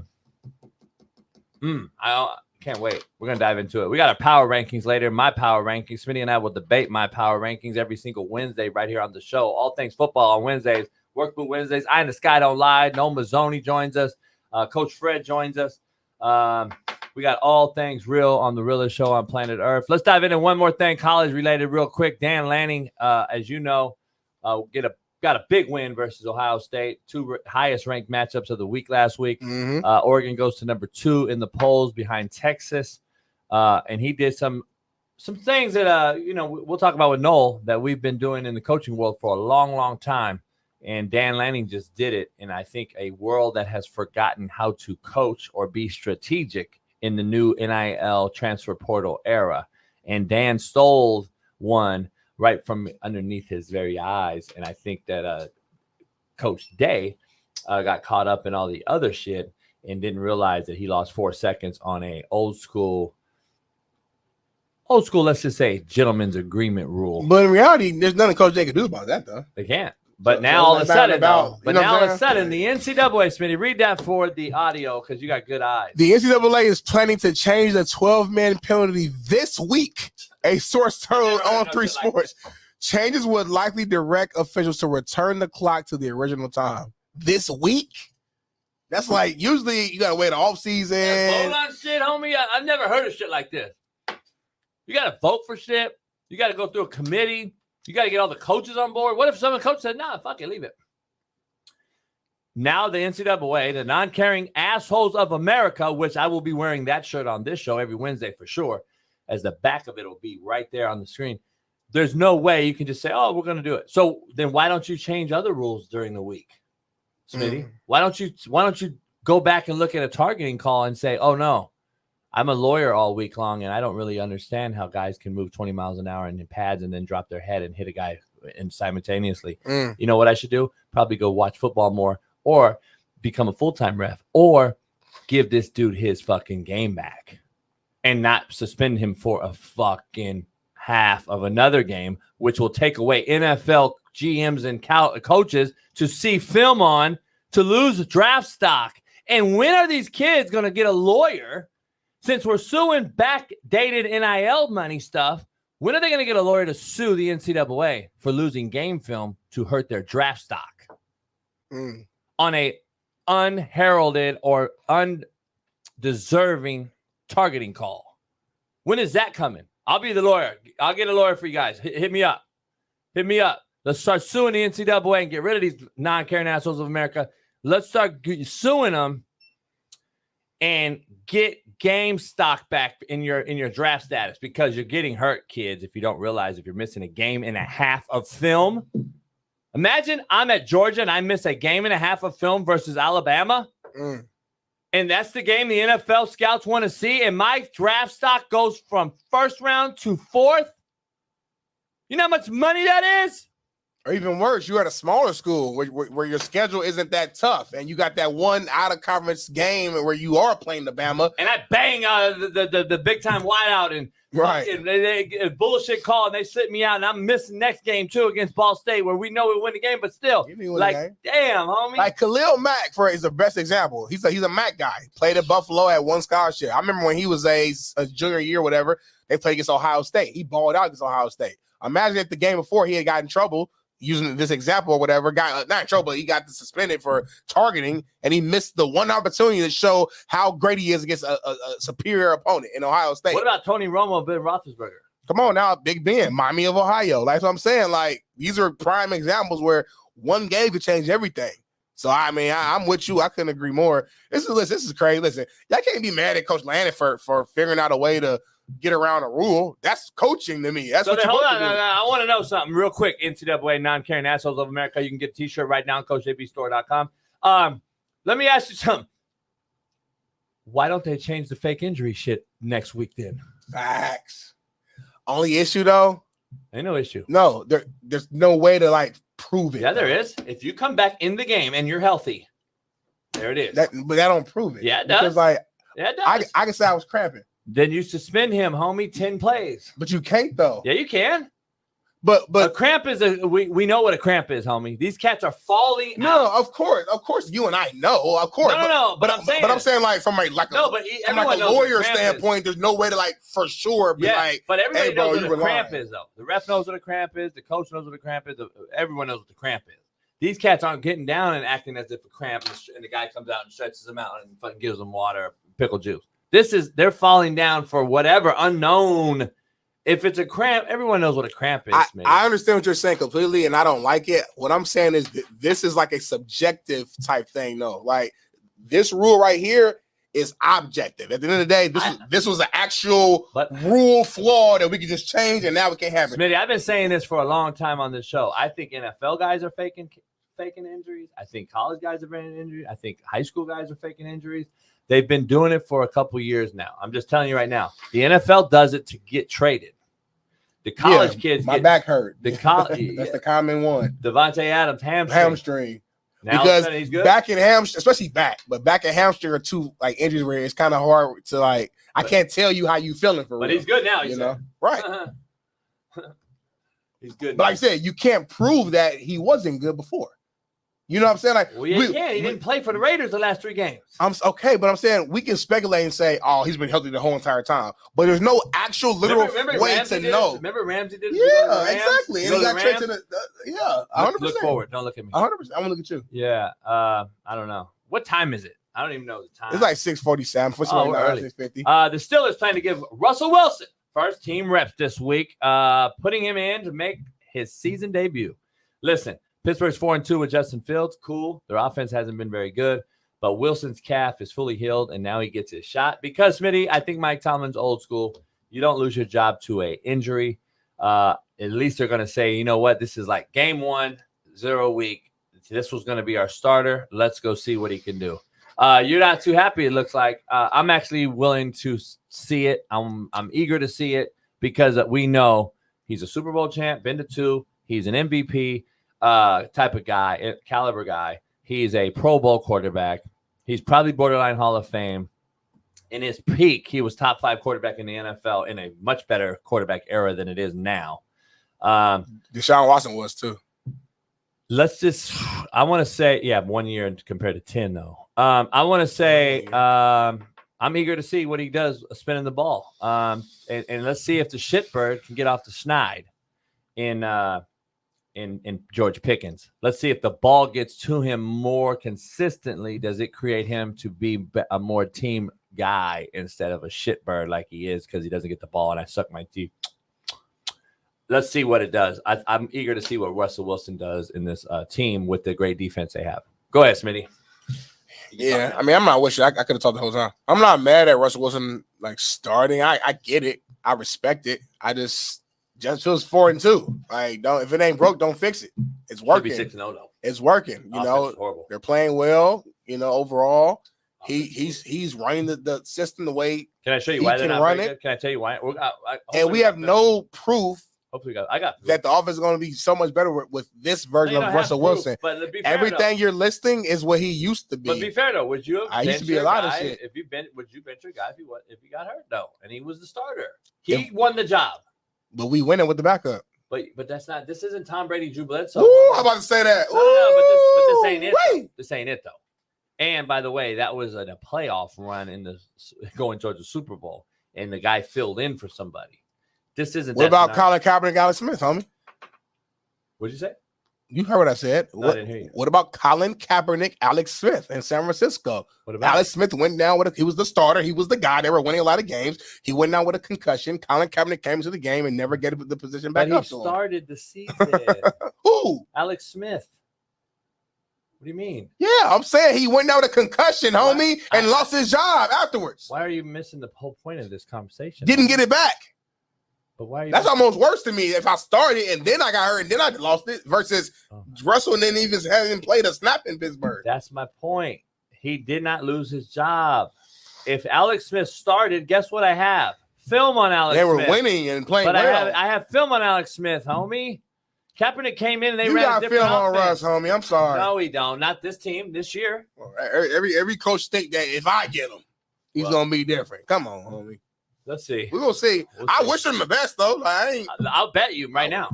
F: can't wait. We're going to dive into it. We got our power rankings later. My power rankings. Smitty and I will debate my power rankings every single Wednesday right here on the show. All things football on Wednesdays. Workboot Wednesdays. I and the Sky don't lie. No Mazzoni joins us. Coach Fred joins us. We got all things real on the realest show on planet Earth. Let's dive into one more thing, college related real quick. Dan Lanning, as you know, got a big win versus Ohio State. 2 highest ranked matchups of the week last week.
G: Mm-hmm.
F: Oregon goes to number 2 in the polls behind Texas. And he did some things that, we'll talk about with Noel that we've been doing in the coaching world for a long, long time. And Dan Lanning just did it. And I think a world that has forgotten how to coach or be strategic in the new NIL transfer portal era. And Dan stole one right from underneath his very eyes. And I think that Coach Day got caught up in all the other shit and didn't realize that he lost 4 seconds on a old school, let's just say, gentleman's agreement rule.
G: But in reality, there's nothing Coach Day can do about that, though.
F: They can't. But now all of a sudden, the NCAA, Smitty, read that for the audio because you got good eyes.
G: The NCAA is planning to change the 12-man penalty this week. A source told on 3 Sports. Changes would likely direct officials to return the clock to the original time. This week? That's like, usually you got to wait off season.
F: Vote on shit, homie. I've never heard of shit like this. You got to vote for shit. You got to go through a committee. You got to get all the coaches on board. What if some of the coaches said, nah, fuck it, leave it? Now the NCAA, the non-caring assholes of America, which I will be wearing that shirt on this show every Wednesday for sure, as the back of it will be right there on the screen. There's no way you can just say, oh, we're going to do it. So then why don't you change other rules during the week, Smitty? Why don't you go back and look at a targeting call and say, oh, no, I'm a lawyer all week long, and I don't really understand how guys can move 20 miles an hour in pads and then drop their head and hit a guy simultaneously. You know what I should do? Probably go watch football more or become a full-time ref or give this dude his fucking game back and not suspend him for a fucking half of another game, which will take away NFL GMs and coaches to see film on to lose draft stock. And when are these kids going to get a lawyer? Since we're suing backdated NIL money stuff, when are they going to get a lawyer to sue the NCAA for losing game film to hurt their draft stock on a unheralded or undeserving targeting call? When is that coming? I'll be the lawyer. I'll get a lawyer for you guys. Hit me up. Hit me up. Let's start suing the NCAA and get rid of these non-caring assholes of America. Let's start suing them and get game stock back in your draft status because you're getting hurt, kids, if you don't realize if you're missing a game and a half of film. Imagine I'm at Georgia and I miss a game and a half of film versus Alabama. And that's the game the NFL scouts want to see. And my draft stock goes from first round to 4th. You know how much money that is?
G: Or even worse, you're at a smaller school where your schedule isn't that tough, and you got that one out of conference game where you are playing the Bama,
F: and I bang the big time wideout and they bullshit call and they sit me out, and I'm missing next game too against Ball State where we know we win the game, but still, damn, homie.
G: Like Khalil Mack is the best example. He's a Mack guy. Played at Buffalo, at one scholarship. I remember when he was a junior year, whatever. They played against Ohio State. He balled out against Ohio State. Imagine if the game before he had gotten in trouble. Using this example or whatever, got not in trouble, he got suspended for targeting, and he missed the one opportunity to show how great he is against a superior opponent in Ohio State.
F: What about Tony Romo and Ben Roethlisberger?
G: Come on now, Big Ben, Miami of Ohio. That's what I'm saying. Like, these are prime examples where one game could change everything. So, I mean, I'm with you. I couldn't agree more. This is crazy. Listen, y'all can't be mad at Coach Landon for figuring out a way to get around a rule. That's coaching to me. That's
F: so
G: what you're
F: hold on.
G: supposed to do.
F: I want to know something real quick. NCAA non-caring assholes of America. You can get a t-shirt right now on CoachJBStore.com. Let me ask you something. Why don't they change the fake injury shit next week then?
G: Facts. Only issue though?
F: Ain't no issue.
G: No, there's no way to prove it.
F: Yeah, there is. If you come back in the game and you're healthy, there it is.
G: But that don't prove it.
F: Yeah, it does.
G: Because
F: it does.
G: I can say I was cramping.
F: Then you suspend him, homie, 10 plays.
G: But you can't though.
F: Yeah, you can.
G: But
F: a cramp is we know what a cramp is, homie. These cats are falling.
G: No,
F: out.
G: of course, you and I know, of course.
F: No. But I'm saying
G: from a lawyer standpoint, there's no way to for sure be
F: but everybody
G: hey,
F: knows
G: bro,
F: what a cramp is, though. The ref knows what a cramp is. The coach knows what a cramp is. Everyone knows what the cramp is. These cats aren't getting down and acting as if a cramp, and the guy comes out and stretches them out and fucking gives them water, pickle juice. They're falling down for whatever unknown. If it's a cramp, everyone knows what a cramp is.
G: I understand what you're saying completely, and I don't like it. What I'm saying is this is a subjective type thing, though. Like, this rule right here is objective. At the end of the day, this was an actual rule flaw that we could just change, and now we can't have it.
F: Smitty, I've been saying this for a long time on this show. I think NFL guys are faking injuries. I think college guys are faking injuries. I think high school guys are faking injuries. They've been doing it for a couple years now. I'm just telling you right now. The NFL does it to get traded. The college kids.
G: My back hurt.
F: That's
G: the common one.
F: Devontae Adams
G: hamstring.
F: Now
G: because
F: he's good.
G: Back in hamstring, especially back, but back in hamstring are two injuries where it's kind of hard to I can't tell you how you feeling for real.
F: But he's good now.
G: You know, right?
F: He's good.
G: But like I said, you can't prove that he wasn't good before. You know what I'm saying?
F: He didn't play for the Raiders the last 3 games.
G: Okay, but I'm saying we can speculate and say, "Oh, he's been healthy the whole entire time," but there's no actual literal way to know.
F: Remember Ramsey did?
G: Yeah, exactly. And he got Trent to the 100%.
F: Look forward. Don't look at me.
G: 100%. I'm gonna look at you.
F: Yeah. I don't know. What time is it? I don't even know the time.
G: It's like 6:47.
F: Early.
G: 6:50.
F: The Steelers plan to give Russell Wilson first team reps this week, putting him in to make his season debut. Listen. Pittsburgh's 4-2 with Justin Fields. Cool. Their offense hasn't been very good, but Wilson's calf is fully healed, and now he gets his shot. Because, Smitty, I think Mike Tomlin's old school. You don't lose your job to an injury. At least they're going to say, you know what? This is like game 1, 0 week. This was going to be our starter. Let's go see what he can do. You're not too happy, it looks like. I'm actually willing to see it. I'm eager to see it because we know he's a Super Bowl champ, been to 2. He's an MVP. Type of guy, caliber guy. He's a Pro Bowl quarterback. He's probably borderline Hall of Fame. In his peak, he was top 5 quarterback in the NFL in a much better quarterback era than it is now.
G: Deshaun Watson was too.
F: I want to say, 1 year compared to 10 though. I want to say, I'm eager to see what he does spinning the ball. And let's see if the shitbird can get off the schneid in George Pickens. Let's see if the ball gets to him more consistently. Does it create him to be a more team guy instead of a shitbird like he is because he doesn't get the ball and I suck my teeth? Let's see what it does. I'm eager to see what Russell Wilson does in this team with the great defense they have. Go ahead, Smitty.
G: Yeah, I mean, I'm not wishing. I could have talked the whole time. I'm not mad at Russell Wilson starting. I get it. I respect it. I just feels 4-2. If it ain't broke, don't fix it. It's working.
F: Should be 6-0 though.
G: It's working. They're playing well. Overall, he's running the system the way.
F: Can I show you why they're not
G: run
F: very
G: it?
F: Good? Can I tell you why?
G: And we have no proof
F: Hopefully, I got
G: that the offense is going to be so much better with this version
F: No, you
G: of
F: don't
G: Russell
F: have proof,
G: Wilson.
F: But to be fair,
G: Everything
F: though,
G: you're listing is what he used to be.
F: But be fair though, would you?
G: I used to be
F: bench
G: a lot
F: your
G: of
F: guy
G: shit.
F: Would you bench your guy if he got hurt? No, and he was the starter. He won the job.
G: But we winning with the backup.
F: But that's not. This isn't Tom Brady, Drew Bledsoe.
G: Ooh, I'm about to say that.
F: No, but this ain't it.
G: Wait.
F: Though. This ain't it though. And by the way, that was in a playoff run in the going towards the Super Bowl, and the guy filled in for somebody. This isn't.
G: What about Colin Kaepernick, Alex Smith, homie?
F: What'd you say?
G: You heard what I said.
F: No, I didn't hear you.
G: What about Colin Kaepernick, Alex Smith in San Francisco?
F: What about
G: Alex Smith went down he was the starter. He was the guy. They were winning a lot of games. He went down with a concussion. Colin Kaepernick came to the game and never get the position back
F: But
G: up
F: he
G: to him.
F: started the season.
G: Who?
F: Alex Smith. What do you mean?
G: Yeah, I'm saying he went down with a concussion, homie, and lost his job afterwards.
F: Why are you missing the whole point of this conversation?
G: Didn't get it back.
F: But why? Are you
G: That's almost worse to me if I started and then I got hurt and then I lost it versus Russell and then even hasn't played a snap in Pittsburgh.
F: That's my point. He did not lose his job. If Alex Smith started, guess what I have? Film on Alex
G: They were
F: Smith.
G: winning and playing
F: But
G: well.
F: I have film on Alex Smith, homie. Kaepernick came in and they
G: You
F: ran a
G: got
F: different
G: film on
F: offense.
G: Russ, homie. I'm sorry.
F: No, we don't. Not this team this year.
G: Every coach think that if I get him, he's gonna be different. Come on, homie.
F: Let's see.
G: We're gonna see. I wish him the best though. Like,
F: I'll bet you right now.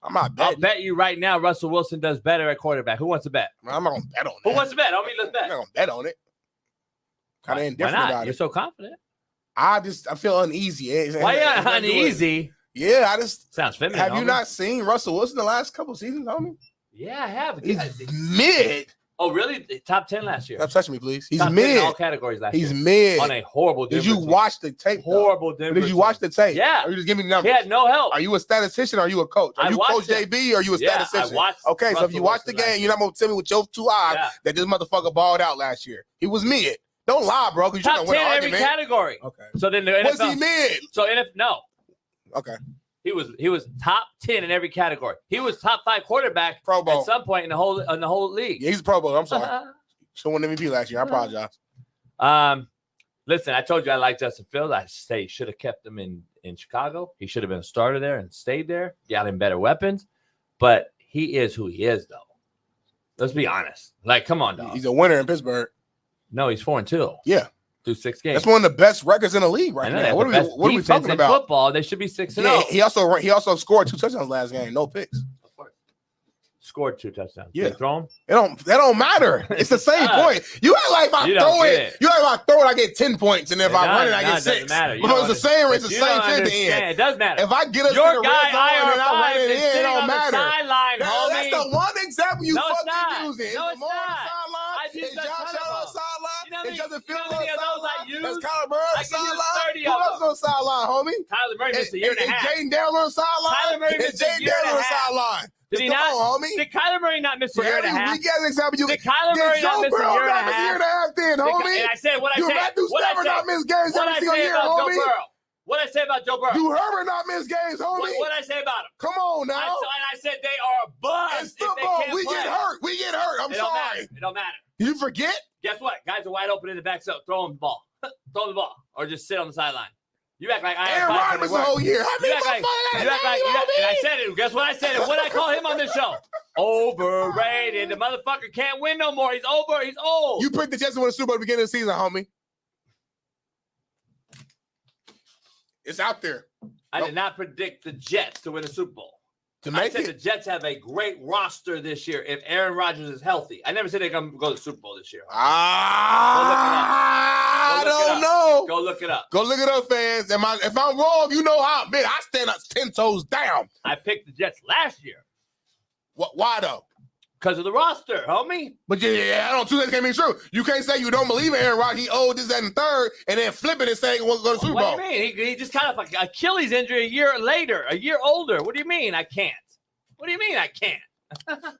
G: I'm not betting.
F: I'll bet you right now Russell Wilson does better at quarterback. Who wants to bet?
G: I'm not gonna bet on that.
F: Who wants to bet? I mean, let's bet.
G: I'm not gonna bet on it. Kind of
F: Why
G: indifferent
F: not?
G: about
F: You're
G: it.
F: so confident.
G: I feel uneasy.
F: Why you uneasy?
G: Yeah, I just
F: sounds feminine.
G: Have you
F: homie.
G: not seen Russell Wilson the last couple seasons, homie?
F: Yeah, I have.
G: He's mid.
F: Oh, really? Top 10 last year.
G: Stop touching me, please. He's
F: Top 10
G: mid.
F: in all categories last year.
G: He's mid.
F: On a horrible Denver
G: Did you
F: team.
G: watch the tape?
F: Horrible Denver
G: Did you watch the tape?
F: Yeah.
G: Or you just give me the numbers?
F: He had no help.
G: Are you a statistician or are you a coach? Are
F: I
G: you
F: watched
G: Coach
F: it.
G: JB or are you a
F: Yeah,
G: statistician?
F: I watched
G: Okay, so if
F: Russell
G: you watch the
F: Wilson last
G: game, you're not going to tell me with your 2 eyes that this motherfucker balled out last year. He was mid. Don't lie, bro, because you're
F: Top
G: going to
F: 10
G: win
F: in
G: an
F: every
G: argument.
F: category.
G: Okay.
F: So then the NFL.
G: Was he mid?
F: So no.
G: Okay.
F: He was top 10 in every category. He was top 5 quarterback
G: Pro Bowl
F: at some point in the whole league.
G: Yeah, he's a Pro Bowl. I'm sorry. Should win MVP last year. I apologize.
F: Listen, I told you I like Justin Fields. I say should have kept him in Chicago. He should have been a starter there and stayed there. Got him better weapons. But he is who he is, though. Let's be honest. Like, come on, dog.
G: He's a winner in Pittsburgh.
F: No, he's 4-2.
G: Yeah.
F: Through 6 games.
G: That's one of the best records in the league right now. What are we talking about?
F: Football, they should be 6-0.
G: Yeah, he also scored 2 touchdowns last game. No picks.
F: Scored 2 touchdowns.
G: Yeah.
F: Did he throw them?
G: That don't matter. It's the same point. You act like if I throw it, you act like if I throw it, I get 10 points, and if I run it, I get 6.
F: Matter.
G: Because it's the same. It's the same thing at the end.
F: It does matter.
G: If I get us
F: your
G: to the
F: guy
G: red zone and I run it in, it don't matter. That's the one example you fucking using.
F: No,
G: it's Morse on the sideline. It's Josh Allen on the sideline. It's Justin Fields on the sideline. That's Kyler Murray on the sideline. Who else on the sideline, homie?
F: Kyler Murray missed a year and a half.
G: Jaden Dale on the sideline.
F: Kyler Murray missed a year and a half. Did he not?
G: Homie.
F: Did Kyler Murray not miss a year and a half?
G: We get an example.
F: Did Kyler Murray not miss a year and a half?
G: Then, homie.
F: And I said what I said.
G: Matthew Stafford not miss games every single year, homie.
F: What I say about Joe Burrow?
G: Do Herbert not miss games, homie?
F: What I say about him?
G: Come on now.
F: I said they are a bust.
G: It's football. We get hurt. We get hurt. I'm sorry.
F: It don't matter.
G: You forget?
F: Guess what? Guys are wide open in the back, so throw them the ball. Throw the ball. Or just sit on the sideline. You act like I am.
G: Aaron Rodgers the whole year.
F: You act like and I said it. Guess what I said? And what I call him on this show? Overrated. The motherfucker can't win no more. He's over. He's old.
G: You picked the Jets to win the Super Bowl at the beginning of the season, homie. It's out there.
F: I did not predict the Jets to win the Super Bowl.
G: I
F: said the Jets have a great roster this year if Aaron Rodgers is healthy. I never said they're going to go to the Super Bowl this year.
G: I don't know.
F: Go look it up.
G: Go look it up, fans. If I'm wrong, you know how I stand up 10 toes down.
F: I picked the Jets last year.
G: Why though?
F: Because of the roster, homie.
G: But yeah, I don't. 2 things can't be true. You can't say you don't believe in Aaron Rodgers. He owed this, that, and third, and then flip it and say he wants to go to the Super Bowl.
F: What do you mean? He just kind of like Achilles injury a year later, a year older. What do you mean I can't? What do you mean I can't?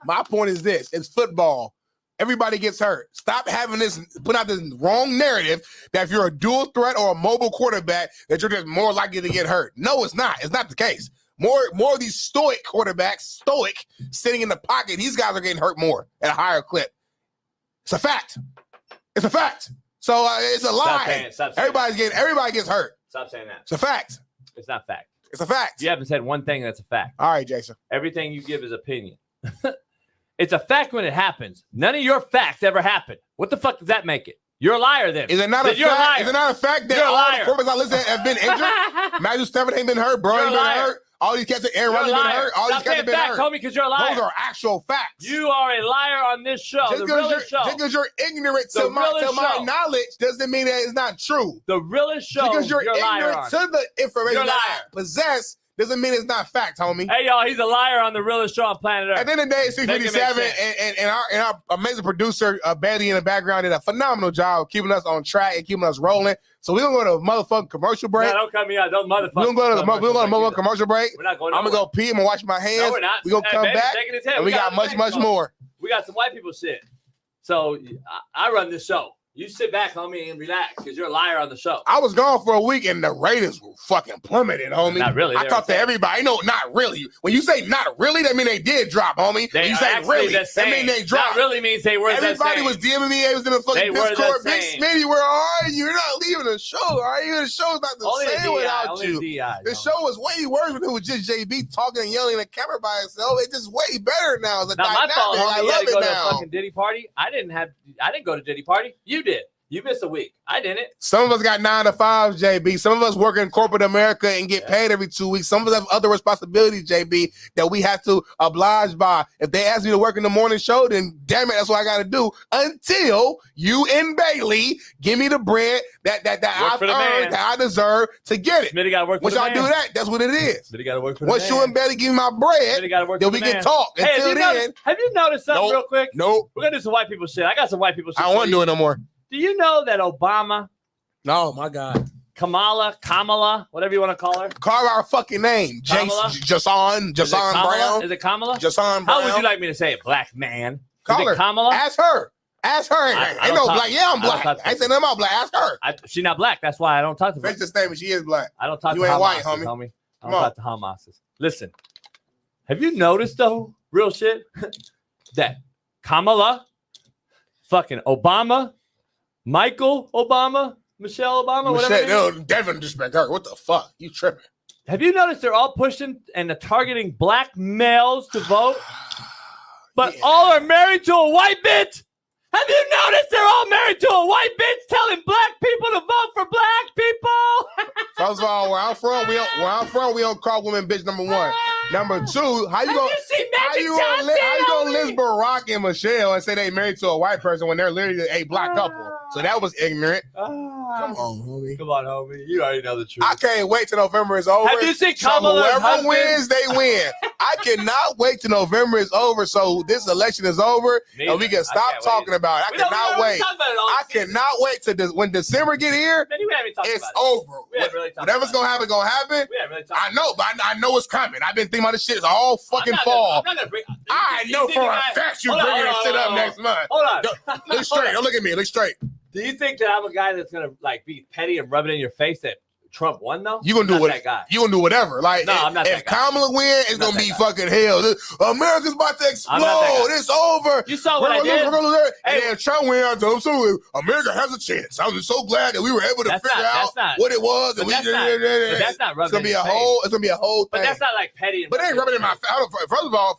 G: My point is this: it's football. Everybody gets hurt. Stop having put out this wrong narrative that if you're a dual threat or a mobile quarterback, that you're just more likely to get hurt. No, it's not. It's not the case. More of these stoic quarterbacks, sitting in the pocket, these guys are getting hurt more at a higher clip. It's a fact. It's a fact. So it's a lie.
F: Stop saying
G: everybody gets hurt.
F: Stop saying that.
G: It's a fact.
F: It's not fact.
G: It's a fact.
F: You haven't said one thing that's a fact.
G: All right, Jason.
F: Everything you give is opinion. It's a fact when it happens. None of your facts ever happen. What the fuck does that make it? You're a liar then.
G: Is it not a fact? Is it not a fact that all the quarterbacks I listen have been injured? Matthew Stafford ain't been hurt. Bro ain't been hurt. All these cats, Aaron Rodgers been hurt. All these cats have been hurt.
F: Homie, because you're a liar.
G: Those are actual facts.
F: You are a liar on this show.
G: Just because you're ignorant to my knowledge doesn't mean that it's not true.
F: The realest show.
G: Because you're
F: ignorant
G: to the information that I possess doesn't mean it's not fact, homie.
F: Hey, y'all, he's a liar on the realest show on planet Earth.
G: At the end of the day, C57 and our amazing producer, Betty, in the background, did a phenomenal job keeping us on track and keeping us rolling. So we're going to go to a motherfucking commercial break.
F: No, don't cut me out. Don't motherfucker.
G: We're going to go to a motherfucking commercial break.
F: We're not going
G: I'm going to go pee. I'm going to wash my hands.
F: No, we're not.
G: We're going to come back. And we got much more.
F: We got some white people shit. So I run this show. You sit back, homie, and relax because you're a liar on the show.
G: I was gone for a week and the ratings were fucking plummeted, homie.
F: Not really.
G: I talked to everybody. No, not really. When you say not really, that mean they did drop, homie. When you say really, that mean they dropped.
F: Not really means they were
G: Everybody was DMing me. They was in the fucking Discord. Big Smitty, where are you? You're not leaving the show, are you? The show's not the same without you. The show was way worse when it was just JB talking and yelling at the camera by himself. It's just way better now. It's a dynamic.
F: My fault, homie.
G: I love it now.
F: Fucking Diddy party. I didn't go to Diddy party. You did. You missed a week. I didn't.
G: Some of us got 9 to 5, JB. Some of us work in corporate America and get paid every 2 weeks. Some of us have other responsibilities, JB, that we have to oblige by. If they ask me to work in the morning show, then damn it, that's what I got to do until you and Bailey give me the bread that I've earned, that I deserve to get it.
F: Smitty got to work for
G: Once
F: the
G: y'all
F: man.
G: do that, that's what it is.
F: Smitty got to work for the
G: Once
F: man.
G: you and Bailey give me my bread, then we can talk.
F: Hey,
G: Until then,
F: have you noticed something real quick?
G: Nope.
F: We're going to do some white people shit. I got some white people shit.
G: I don't want to do it no more.
F: Do you know that Obama,
G: Oh, my God.
F: Kamala, whatever you want to call her?
G: Carve our fucking name. Jason Brown.
F: Is it Kamala?
G: Jason Brown.
F: How would you like me to say it? Black man.
G: Call
F: Is
G: her.
F: it Kamala?
G: Ask her. Ain't no black. Yeah, I'm black. I ain't saying nothing about black. Ask her.
F: She's not black. That's why I don't talk to her.
G: Fix the statement. She is black.
F: I don't talk
G: You
F: to
G: ain't
F: Hamases,
G: white, homie.
F: I don't talk to Hamases. Listen, have you noticed, though, real shit, that Kamala, fucking Obama, Michael Obama, Michelle Obama, whatever.
G: No, Devin disrespect her. What the fuck? You tripping?
F: Have you noticed they're all pushing and targeting black males to vote, but all are married to a white bitch? Have you noticed they're all married to a white bitch telling black people to vote for black people?
G: First of all, where I'm from, we don't call women bitch, number one. Number two, how you gonna list Barack and Michelle and say they married to a white person when they're literally a black couple? So that was ignorant. Come on, homie.
F: Come on, homie. You already know the truth.
G: I can't wait till November is over.
F: Have you seen Kamala's
G: whoever
F: husband?
G: wins, they win. I cannot wait till November is over, so this election is over and we can stop talking about it. I cannot wait. I cannot wait till when December get here. It's over. Whatever's gonna happen, gonna happen. I know, but I know it's coming. I've been thinking about this shit all fucking fall. I know for a fact you're bringing this shit up next month.
F: Hold on.
G: Look straight. Don't look at me. Look straight.
F: Do you think that I'm a guy that's gonna like be petty and rub it in your face that Trump won though?
G: You gonna do what? You gonna do whatever? Like,
F: no, I'm not
G: if
F: that guy.
G: Kamala win, it's gonna be fucking hell. America's about to explode. It's over.
F: You saw what I did.
G: And then Trump went out to him, so America has a chance. I'm just so glad that we were able to figure out what it was. And
F: that's not rubbing.
G: It's gonna be a whole. It's gonna be a whole thing.
F: But that's not like petty.
G: But they ain't rubbing in my face. First of all,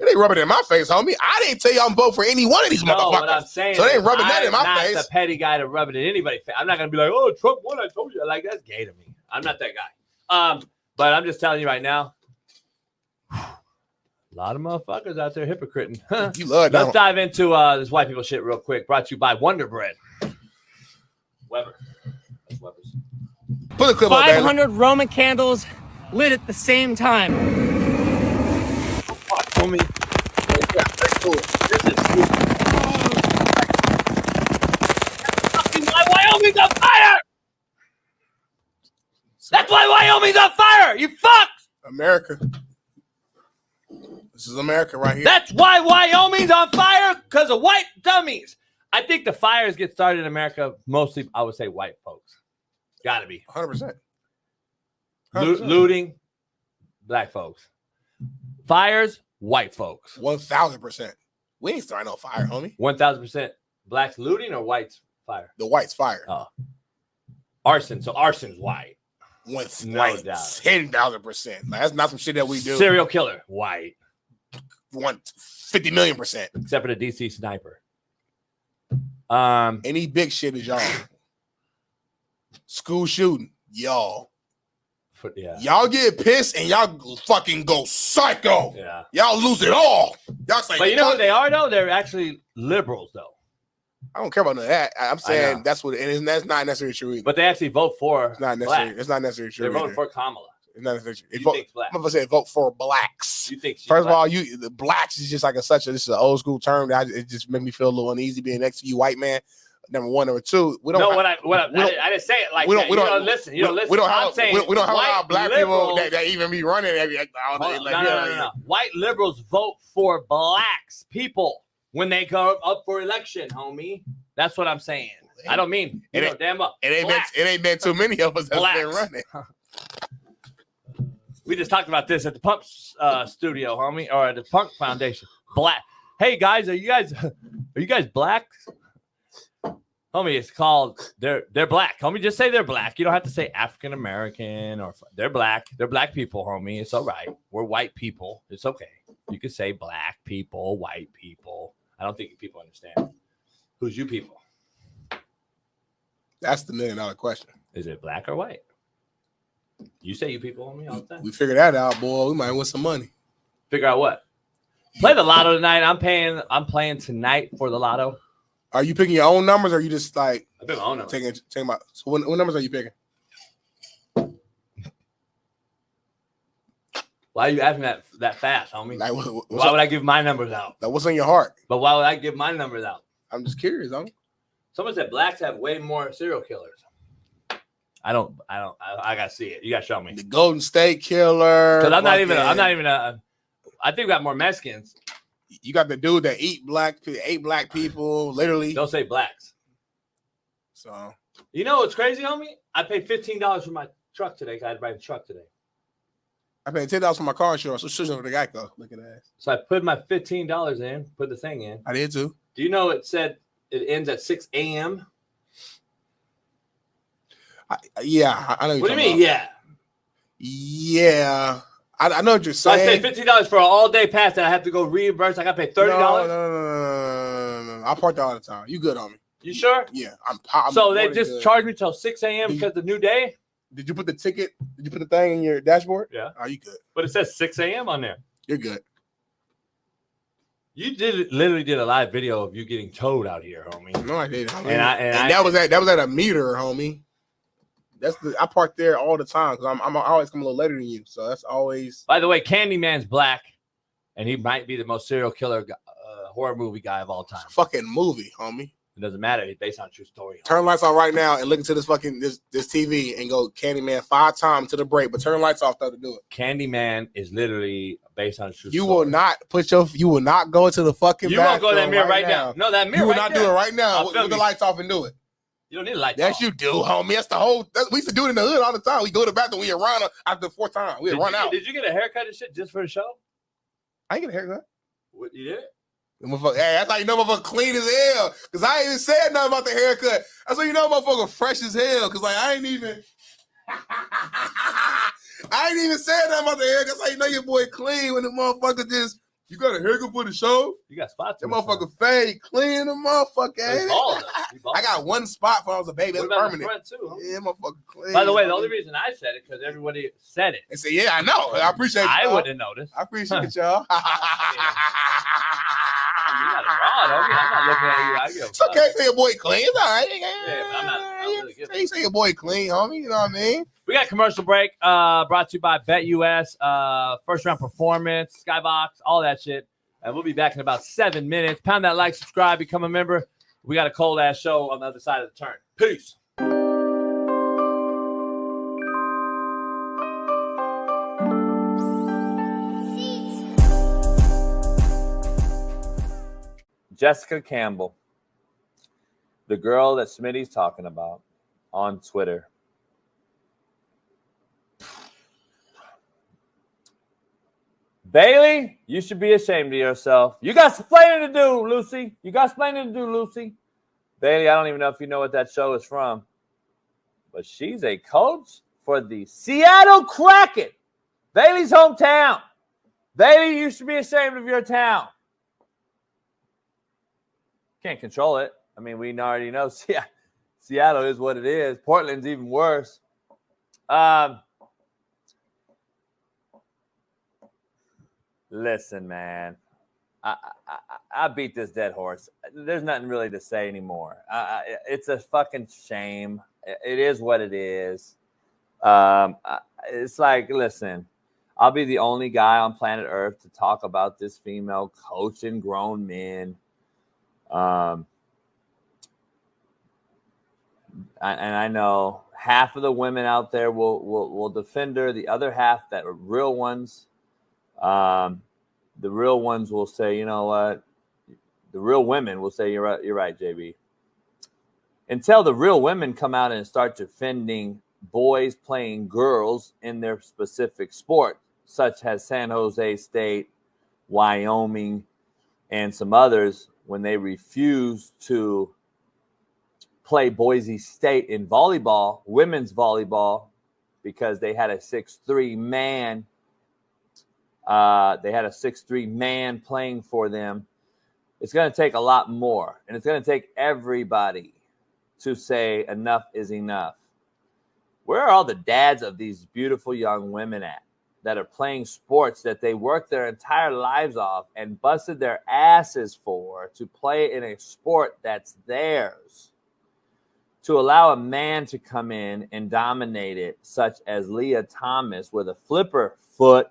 G: it ain't rubbing in my face, homie. I didn't tell you I'm voting for any one of these motherfuckers.
F: What I'm saying,
G: so they ain't rubbing that in my face.
F: I'm not the petty guy to rub it in anybody's face. I'm not gonna be like, oh, Trump won. I told you. Like, that's gay to me. I'm not that guy. But I'm just telling you right now, a lot of motherfuckers out there hypocriting.
G: You love that.
F: Let's dive into this white people shit real quick. Brought to you by Wonder Bread. Weber. That's Weber's.
G: Put a clip up,
I: 500 Roman candles lit at the same time.
F: Homie. Fucking Wyoming's on fire! That's why Wyoming's on fire! You fucks!
G: America. This is America right here.
F: That's why Wyoming's on fire, because of white dummies. I think the fires get started in America mostly, I would say, white folks. Gotta be.
G: 100%.
F: Looting, black folks. Fires, white folks.
G: 1,000%. We ain't starting no fire, homie.
F: 1,000%. Blacks looting or whites fire?
G: The whites fire.
F: Oh. Arson. So arson's white.
G: With
F: No
G: like
F: doubt.
G: 10,000%. Like, that's not some shit that we do.
F: Serial killer, white.
G: 50 million%.
F: Except for the DC sniper.
G: Any big shit is y'all. School shooting, y'all.
F: Yeah.
G: Y'all get pissed and y'all fucking go psycho.
F: Yeah.
G: Y'all lose it all. Y'all say,
F: But you know what they are, though? They're actually liberals, though.
G: I don't care about none of that. I'm saying that's what it is. And that's not necessarily true either.
F: But they actually vote for
G: It's not necessarily.
F: black.
G: It's not necessarily true.
F: They're voting
G: either.
F: for Kamala.
G: It's not necessarily.
F: You
G: Vote,
F: think black.
G: I'm gonna say vote for blacks.
F: You think she's
G: First
F: black?
G: of all, the blacks is just like this is an old school term that it just made me feel a little uneasy being next to you, white man. Number one, number two, we don't.
F: No,
G: have,
F: I didn't say it like
G: we
F: that.
G: don't.
F: You don't listen. You don't listen.
G: We don't have.
F: I'm saying
G: We don't have a lot of black people
F: liberals,
G: that even be running every.
F: No. White liberals vote for blacks people when they go up for election, homie. That's what I'm saying. I don't mean damn up.
G: It ain't been too many of us that's been running.
F: We just talked about this at the Pump studio, homie, or at the Punk Foundation. Black. Hey guys, are you guys black? Homie, it's called they're black. Homie, just say they're black. You don't have to say African American or they're black. They're black people, homie. It's all right. We're white people. It's okay. You can say black people, white people. I don't think people understand. Who's you people?
G: That's the $1 million question.
F: Is it black or white? You say you people, homie, all the time.
G: We figured that out, boy. We might win some money.
F: Figure out what? Play the lotto tonight. I'm playing tonight for the lotto.
G: Are you picking your own numbers, or are you just like
F: I pick my own numbers.
G: taking my? So what numbers are you picking?
F: Why are you asking that fast, homie?
G: Like,
F: why would I give my numbers out?
G: Like, what's on your heart?
F: But why would I give my numbers out?
G: I'm just curious, homie.
F: Someone said blacks have way more serial killers. I gotta see it. You gotta show me.
G: The Golden State Killer.
F: Because I'm not even I think we got more Mexicans.
G: You got the dude that ate black people, literally.
F: Don't say blacks.
G: So
F: you know what's crazy, homie? I paid $15 for my truck today. I had to buy the truck today.
G: I paid $10 for my car insurance. So shit over the Geico. Look at that.
F: So I put my $15 in, put the thing in.
G: I did too.
F: Do you know it said it ends at 6 a.m.?
G: Yeah, I know.
F: What do you mean? Yeah.
G: Yeah. I know what you're
F: So I
G: saying.
F: paid $15 for an all-day pass that I have to go reimburse. I got to pay $30.
G: No. I park there all the time. You good on me?
F: You sure?
G: Yeah.
F: So they just charged me till 6 a.m. because the new day?
G: Did you put the ticket? Did you put the thing in your dashboard?
F: Yeah.
G: Oh, you good.
F: But it says 6 a.m. on there.
G: You're good.
F: You literally did a live video of you getting towed out here, homie.
G: No, I didn't. Homie.
F: And
G: that was at a meter, homie. I park there all the time because I always come a little later than you. So that's always.
F: By the way, Candyman's black, and he might be the most serial killer horror movie guy of all time.
G: It's a fucking movie, homie.
F: It doesn't matter. It's based on a true story.
G: Turn the lights on right now and look into this TV and go Candyman 5 times to the break, but turn the lights off though to do it.
F: Candyman is literally based on a true story.
G: You will not go into the fucking.
F: You won't go to that mirror right now. No, that mirror.
G: You will not do it right now with the lights off and do it.
F: You don't need lights.
G: Yes, you do, homie. That's the whole. We used to do it in the hood all the time. We go to the bathroom. We run after the 4th time. We run out.
F: Did you get a haircut and shit just for the show?
G: I ain't get a haircut.
F: What you did?
G: Hey, that's how you know motherfucker clean as hell. Cause I ain't even said nothing about the haircut. That's how you know motherfucker fresh as hell. Cause like I ain't even said nothing about the haircut. That's how you know your boy clean when the motherfucker just. You got a haircut for the show?
F: You got spots.
G: That motherfucker fade clean the motherfucker.
F: Ain't it?
G: I got one spot when I was a baby. That's permanent.
F: Front too, huh?
G: Yeah, motherfucker clean.
F: By the way, the only reason I said it because everybody said it.
G: And say, yeah, I know. I appreciate.
F: I
G: y'all.
F: wouldn't notice.
G: I appreciate y'all.
F: You're not abroad, homie. I'm not looking at you.
G: It's okay. Say your boy clean. It's all right.
F: Yeah, but I'm not really giving
G: You say your boy clean, homie. You know what I mean?
F: We got commercial break brought to you by BetUS, first round performance, Skybox, all that shit. And we'll be back in about 7 minutes. Pound that like, subscribe, become a member. We got a cold ass show on the other side of the turn. Peace. Jessica Campbell, the girl that Smitty's talking about on Twitter. Bailey, you should be ashamed of yourself. You got explaining to do, Lucy. You got explaining to do, Lucy. Bailey, I don't even know if you know what that show is from. but she's a coach for the Seattle Kraken, Bailey's hometown. Bailey, you should be ashamed of your town. Can't control it. I mean, we already know Seattle is what it is. Portland's even worse. Listen, man. I beat this dead horse. There's nothing really to say anymore. It's a fucking shame. It is what it is. It's like, listen, I'll be the only guy on planet Earth to talk about this female coaching grown men. And I know half of the women out there will defend her. The other half, that are real ones, the real ones will say, you know what? The real women will say, you're right, JB. Until the real women come out and start defending boys playing girls in their specific sport, such as San Jose State, Wyoming, and some others, when they refuse to play Boise State in volleyball, women's volleyball, because they had a 6'3" man. They had a 6'3" man playing for them. It's going to take a lot more, and it's going to take everybody to say enough is enough. Where are all the dads of these beautiful young women at that are playing sports that they worked their entire lives off and busted their asses for to play in a sport that's theirs? To allow a man to come in and dominate it, such as Leah Thomas with a flipper foot,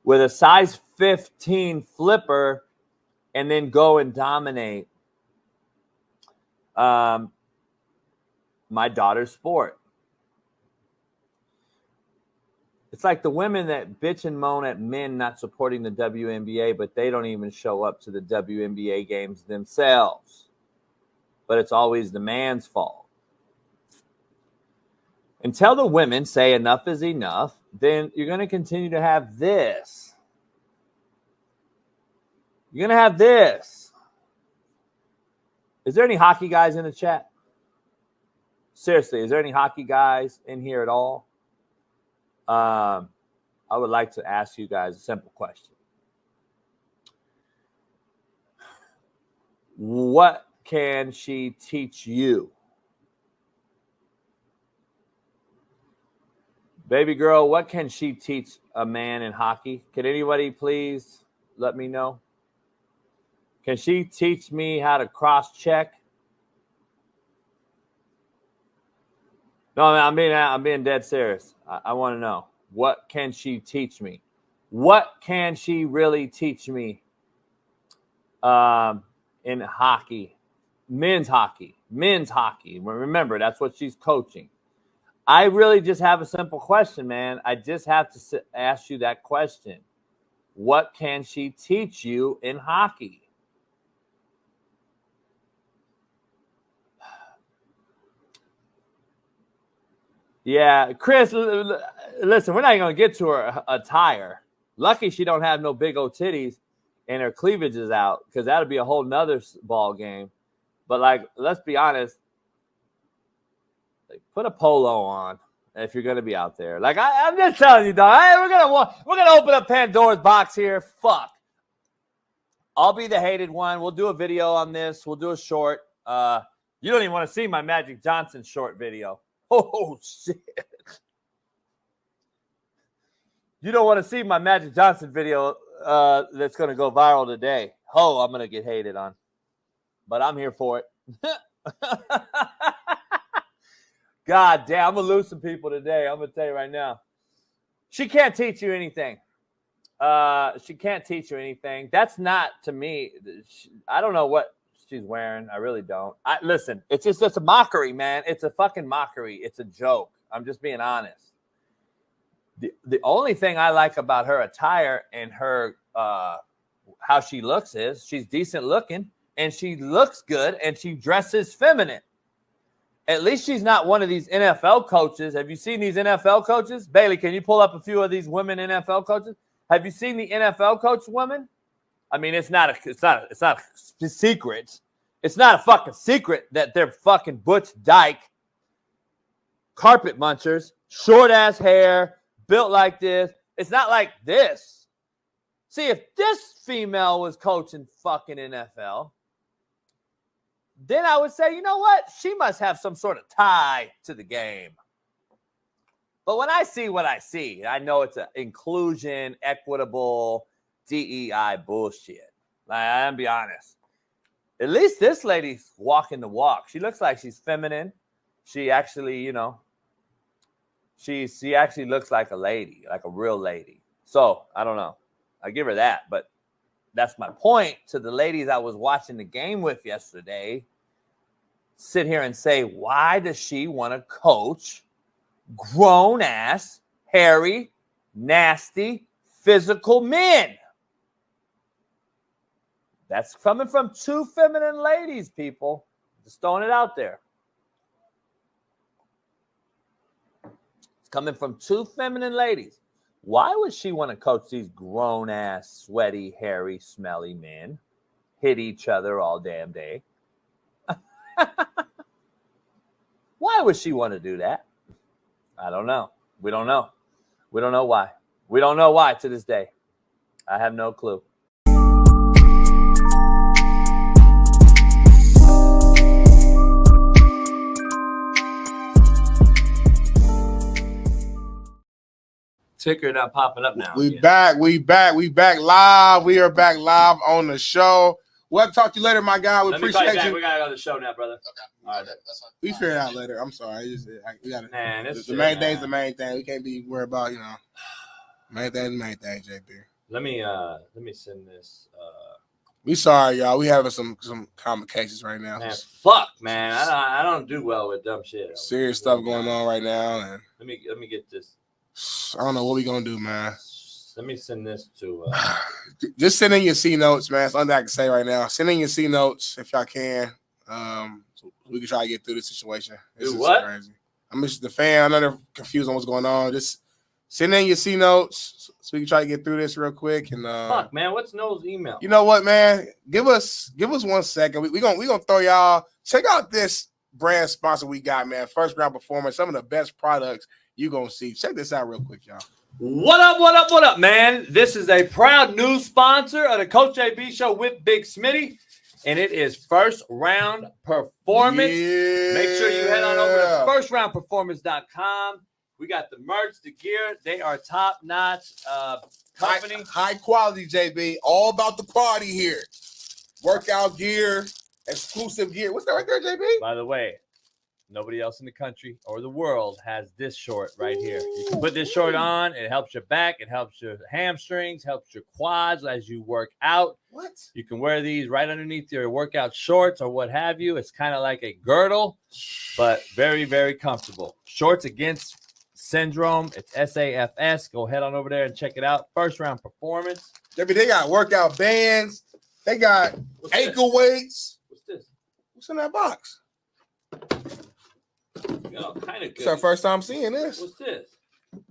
F: with a size 15 flipper, and then go and dominate my daughter's sport. It's like the women that bitch and moan at men not supporting the WNBA, but they don't even show up to the WNBA games themselves. But it's always the man's fault. Until the women say enough is enough, then you're going to continue to have this. You're going to have this. Is there any hockey guys in the chat? Seriously, is there any hockey guys in here at all? I would like to ask you guys a simple question. What can she teach you? Baby girl, what can she teach a man in hockey? Can anybody please let me know? Can she teach me how to cross-check? No, I'm being dead serious. I want to know. What can she teach me? What can she really teach me in hockey? Men's hockey. Remember, that's what she's coaching. I really just have a simple question, man. I just have to ask you that question. What can she teach you in hockey? Yeah, Chris, listen, we're not even going to get to her attire. Lucky she don't have no big old titties and her cleavage is out, because that would be a whole nother ball game. But, like, let's be honest. Like, put a polo on if you're going to be out there. Like, I'm just telling you, dog. We're gonna open up Pandora's box here. Fuck. I'll be the hated one. We'll do a video on this. We'll do a short. You don't even want to see my Magic Johnson short video. Oh, shit. You don't want to see my Magic Johnson video that's going to go viral today. Oh, I'm going to get hated on. But I'm here for it. God damn, I'm going to lose some people today. I'm going to tell you right now. She can't teach you anything. She can't teach you anything. That's not, to me, I don't know what she's wearing. I really don't. Listen, it's a mockery, man. It's a fucking mockery. It's a joke. I'm just being honest. The only thing I like about her attire and her how she looks is she's decent looking and she looks good and she dresses feminine. At least she's not one of these NFL coaches. Have you seen these NFL coaches? Bailey, can you pull up a few of these women NFL coaches? Have you seen the NFL coach women? I mean, it's not a secret. It's not a fucking secret that they're fucking Butch Dyke carpet munchers, short ass hair, built like this. It's not like this. See, if this female was coaching fucking NFL, then I would say, you know what? She must have some sort of tie to the game. But when I see what I see, I know it's an inclusion, equitable, DEI bullshit. Like, I'm gonna be honest. At least this lady's walking the walk. She looks like she's feminine. She actually, you know, she actually looks like a lady, like a real lady. So I don't know. I give her that, but that's my point to the ladies I was watching the game with yesterday. Sit here and say, why does she want to coach grown ass, hairy, nasty, physical men? That's coming from two feminine ladies, people. Just throwing it out there. It's coming from two feminine ladies. Why would she want to coach these grown-ass, sweaty, hairy, smelly men? Hit each other all damn day. Why would she want to do that? I don't know. We don't know. We don't know why. We don't know why to this day. I have no clue. Ticker not popping up now.
G: We back live. We are back live on the show. We'll talk to you later, my guy. We appreciate you.
F: We gotta go to the show now, brother.
G: Okay. All right, we figure it out later. I'm sorry. We gotta.
F: Man,
G: the main thing's the main thing. We can't be worried about, you know. Main thing, JB.
F: Let me send this.
G: We sorry, y'all. We having some complications right now.
F: Man, fuck, man. I don't do well with dumb shit.
G: Serious stuff going on right now, and
F: let me get this.
G: I don't know what we gonna do, man.
F: Let me send this to.
G: Just send in your C notes, man. That's all I can say right now. Send in your C notes if y'all can. So we can try to get through this situation. This is
F: what?
G: Crazy. I'm just the fan. I know they're confused on what's going on. Just send in your C notes so we can try to get through this real quick. And
F: fuck, man, what's No's email?
G: You know what, man? Give us 1 second. We gonna throw y'all. Check out this brand sponsor we got, man. First Round Performance. Some of the best products you gonna see. Check this out real quick, y'all.
F: What up, man? This is a proud new sponsor of the Coach JB Show with Big Smitty, and it is First Round Performance.
G: Yeah.
F: Make sure you head on over to firstroundperformance.com. We got the merch, the gear. They are top-notch company.
G: High quality, JB. All about the quality here. Workout gear, exclusive gear. What's that right there, JB?
F: By the way, nobody else in the country or the world has this short right here. You can put this short on. It helps your back. It helps your hamstrings, helps your quads as you work out.
G: What?
F: You can wear these right underneath your workout shorts or what have you. It's kind of like a girdle, but very, very comfortable. Shorts Against Syndrome. It's SAFS. Go head on over there and check it out. First Round Performance.
G: JB, they got workout bands. They got ankle weights.
F: What's this?
G: What's in that box?
F: Kind of good.
G: It's our first time seeing this.
F: What's this?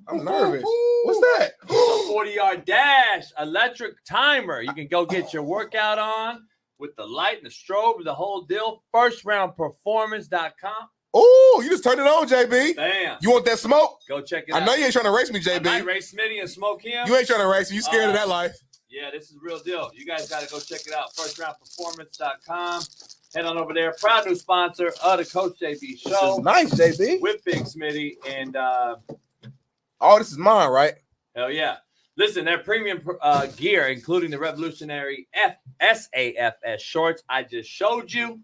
G: I'm nervous. What's that?
F: It's a 40-yard dash electric timer. You can go get your workout on with the light and the strobe, the whole deal. Firstroundperformance.com.
G: Oh, you just turned it on, JB.
F: Bam.
G: You want that smoke?
F: Go check it out.
G: I know you ain't trying to race me,
F: I might
G: JB.
F: race Smitty and smoke him.
G: You ain't trying to race me. You scared of that life.
F: Yeah, this is the real deal. You guys got to go check it out. Firstroundperformance.com. Head on over there. Proud new sponsor of the Coach JB Show.
G: This is nice, JB.
F: With Big Smitty. And
G: all this is mine, right?
F: hell yeah. Listen, their premium gear, including the revolutionary SAFS shorts I just showed you,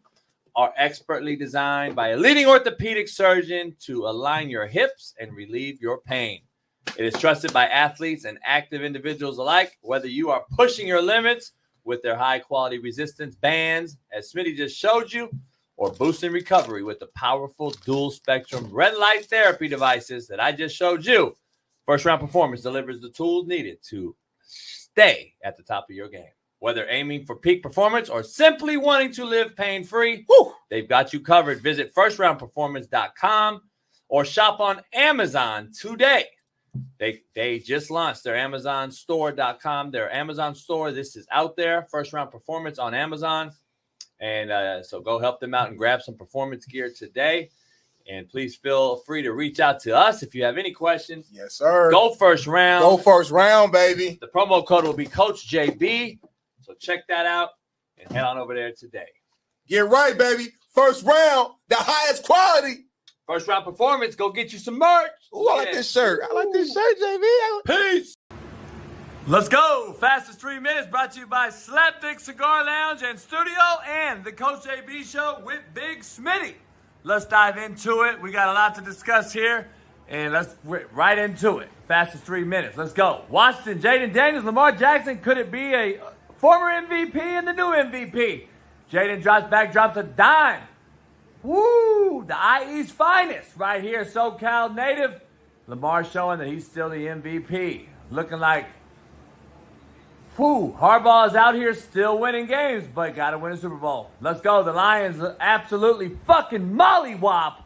F: are expertly designed by a leading orthopedic surgeon to align your hips and relieve your pain. It is trusted by athletes and active individuals alike, whether you are pushing your limits with their high-quality resistance bands, as Smitty just showed you, or boosting recovery with the powerful dual-spectrum red light therapy devices that I just showed you. First Round Performance delivers the tools needed to stay at the top of your game. Whether aiming for peak performance or simply wanting to live pain-free, they've got you covered. Visit firstroundperformance.com or shop on Amazon today. They just launched their Amazon store.com, their Amazon store. This is out there, First Round Performance on Amazon. And so go help them out and grab some performance gear today. And please feel free to reach out to us if you have any questions.
G: Yes, sir.
F: Go first round.
G: Go first round, baby.
F: The promo code will be Coach JB. So check that out and head on over there today.
G: Get right, baby. First round, the highest quality.
F: First round performance. Go get you some merch.
G: Ooh, I like this shirt. I like this shirt, JB.
F: Peace. Let's go. Fastest 3 minutes brought to you by Slapdick Cigar Lounge and Studio and the Coach JB Show with Big Smitty. Let's dive into it. We got a lot to discuss here, and let's right into it. Fastest 3 minutes. Let's go. Washington, Jaden Daniels, Lamar Jackson. Could it be a former MVP and the new MVP? Jaden drops a dime. Woo! The IE's finest right here, SoCal native. Lamar showing that he's still the MVP. Looking like, Harbaugh is out here still winning games, but got to win a Super Bowl. Let's go. The Lions absolutely fucking mollywop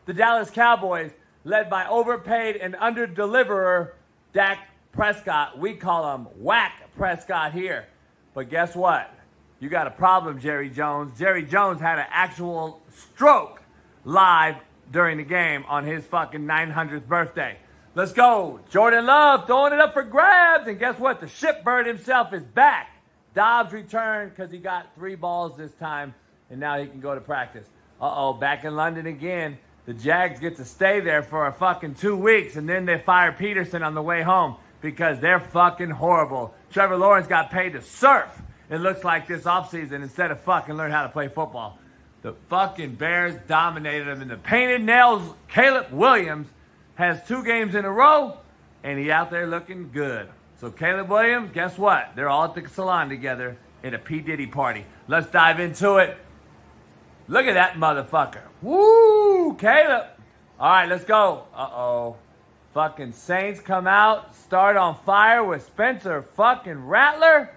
F: the Dallas Cowboys, led by overpaid and under-deliverer Dak Prescott. We call him Whack Prescott here. But guess what? You got a problem, Jerry Jones. Jerry Jones had an actual stroke live during the game on his fucking 900th birthday. Let's go. Jordan Love throwing it up for grabs. And guess what? The shipbird himself is back. Dobbs returned because he got 3 balls this time, and now he can go to practice. Back in London again. The Jags get to stay there for a fucking 2 weeks, and then they fire Peterson on the way home because they're fucking horrible. Trevor Lawrence got paid to surf, it looks like, this offseason instead of fucking learn how to play football. The fucking Bears dominated them in the painted nails. Caleb Williams has 2 games in a row, and he out there looking good. So Caleb Williams, guess what? They're all at the salon together at a P. Diddy party. Let's dive into it. Look at that motherfucker. Woo, Caleb. All right, let's go. Fucking Saints come out, start on fire with Spencer fucking Rattler.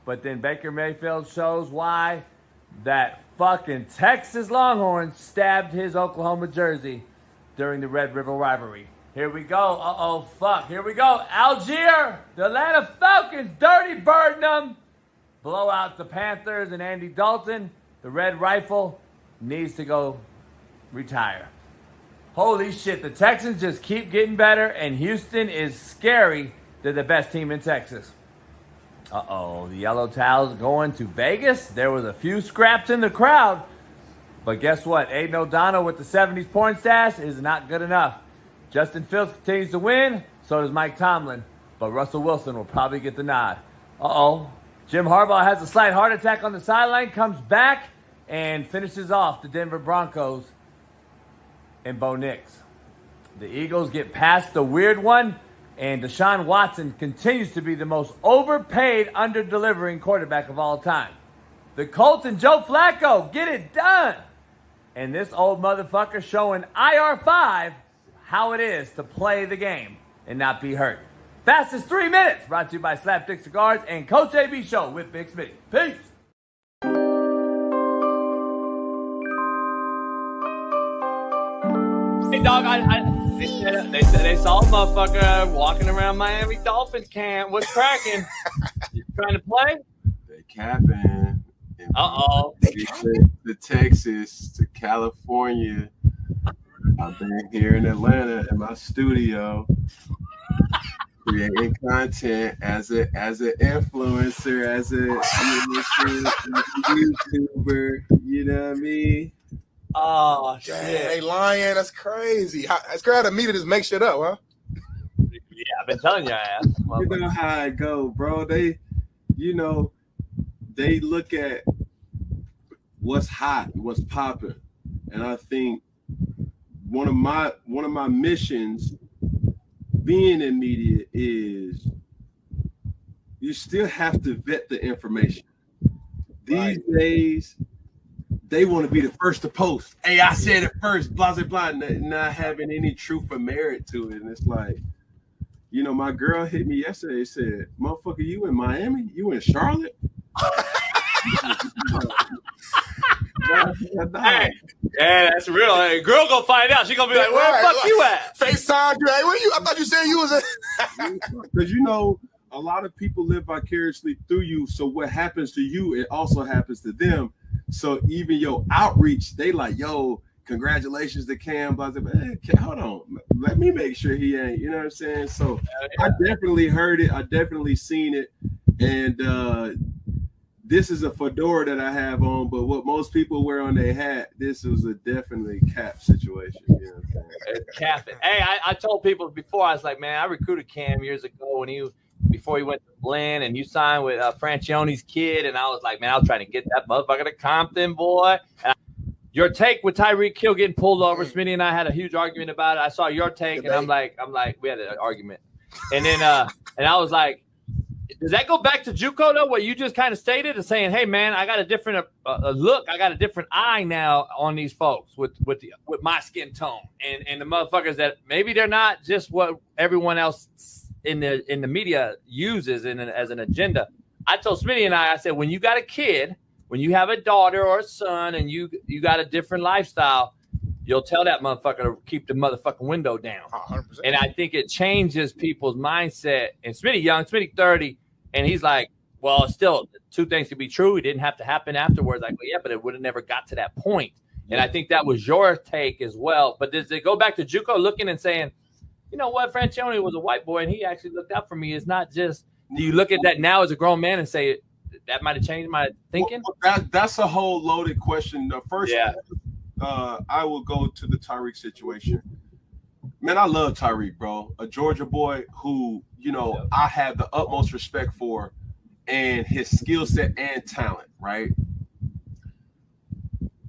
F: But then Baker Mayfield shows why that fucking Texas Longhorns stabbed his Oklahoma jersey during the Red River rivalry. Here we go. Here we go. Algier, the Atlanta Falcons, dirty birding them. Blow out the Panthers and Andy Dalton. The Red Rifle needs to go retire. Holy shit, the Texans just keep getting better, and Houston is scary. They're the best team in Texas. The Yellow Towels going to Vegas. There was a few scraps in the crowd. But guess what? Aiden O'Donnell with the 70s porn stash is not good enough. Justin Fields continues to win. So does Mike Tomlin. But Russell Wilson will probably get the nod. Jim Harbaugh has a slight heart attack on the sideline. Comes back and finishes off the Denver Broncos and Bo Nix. The Eagles get past the weird one. And Deshaun Watson continues to be the most overpaid, under-delivering quarterback of all time. The Colts and Joe Flacco get it done. And this old motherfucker showing IR5 how it is to play the game and not be hurt. Fastest 3 minutes brought to you by Slapdick Cigars and Coach AB Show with Big Smitty. Peace. Hey, dog, they saw a motherfucker walking around Miami Dolphins camp. What's cracking? You trying to play?
J: They capping. To Texas, to California. I've been here in Atlanta in my studio creating content as an influencer, as a YouTuber. You know what I mean?
G: Oh, shit. Hey, Lion, that's crazy. It's crazy to me to just make shit up, huh?
F: Yeah, I've been telling your ass.
J: You know how it go, bro. They look at what's hot, what's popping. And I think one of my missions being in media is you still have to vet the information. These days, they want to be the first to post. Hey, I said it first, blah, blah, blah, not having any truth or merit to it. And it's like, my girl hit me yesterday, said, motherfucker, you in Miami? You in Charlotte?
F: Hey, yeah, that's real. Hey, girl gonna find out. She gonna be like, where the fuck you at?
G: FaceTime you. Hey, where you? I thought you said you was at.
J: Because a lot of people live vicariously through you. So what happens to you, it also happens to them. So even your outreach, they like, yo, congratulations to Cam. But I was like, man, hold on, let me make sure he ain't. You know what I'm saying? So I definitely heard it. I definitely seen it, and this is a fedora that I have on, but what most people wear on their hat, this was a definitely cap situation. You know what I'm saying?
F: Cap it. Hey, I told people before, I was like, man, I recruited Cam years ago when before he went to Blinn, and you signed with Franchione's kid, and I was like, man, I was trying to get that motherfucker to Compton, boy. Your take with Tyreek Hill getting pulled over, Smitty and I had a huge argument about it. I saw your take, and I'm like, we had an argument, and then and I was like, does that go back to JUCO though? What you just kind of stated is saying, hey man, I got a different look, I got a different eye now on these folks with my skin tone, and the motherfuckers that maybe they're not just what everyone else in the media uses as an agenda. I told Smitty and I said, when you got a kid, when you have a daughter or a son, and you got a different lifestyle, you'll tell that motherfucker to keep the motherfucking window down. 100%. And I think it changes people's mindset. And Smitty young, Smitty 30, and he's like, well, still, two things could be true. It didn't have to happen afterwards. Like, well, yeah, but it would have never got to that point. And I think that was your take as well. But does it go back to JUCO looking and saying, you know what, Franchione was a white boy, and he actually looked out for me. It's not just, do you look at that now as a grown man and say, that might have changed my thinking?
J: Well, that's a whole loaded question. The first, I will go to the Tyreek situation. Man, I love Tyreek, bro. A Georgia boy who, I have the utmost respect for, and his skill set and talent, right?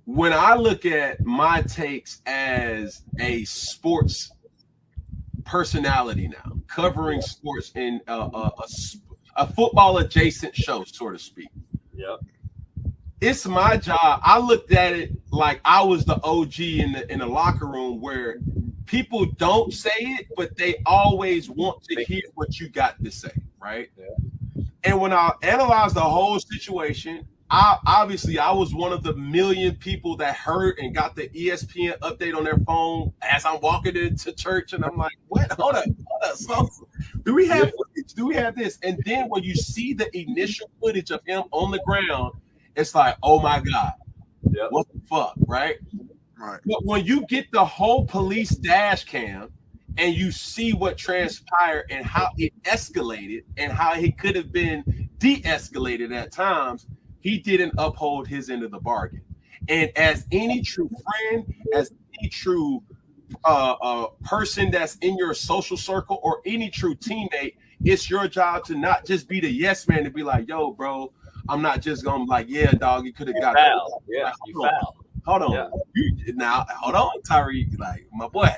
J: When I look at my takes as a sports personality now, covering sports in a football adjacent show, so to speak.
F: Yep.
J: It's my job. I looked at it like I was the OG in the locker room, where people don't say it, but they always want to hear what you got to say, right? Yeah. And when I analyzed the whole situation, I was one of the million people that heard and got the ESPN update on their phone as I'm walking into church, and I'm like, what? Hold up. So, do we have footage? Do we have this? And then when you see the initial footage of him on the ground, it's like, oh my God, what the fuck, right? Right. But when you get the whole police dash cam and you see what transpired and how it escalated and how it could have been de-escalated at times, he didn't uphold his end of the bargain. And as any true friend, as any true person that's in your social circle or any true teammate, it's your job to not just be the yes man, to be like, yo, bro, I'm not just going to be like, yeah, dog, you could have got
F: foul. Yeah, like, you foul.
J: Hold on. Yeah. Hold on, Tyreek. Like, my boy.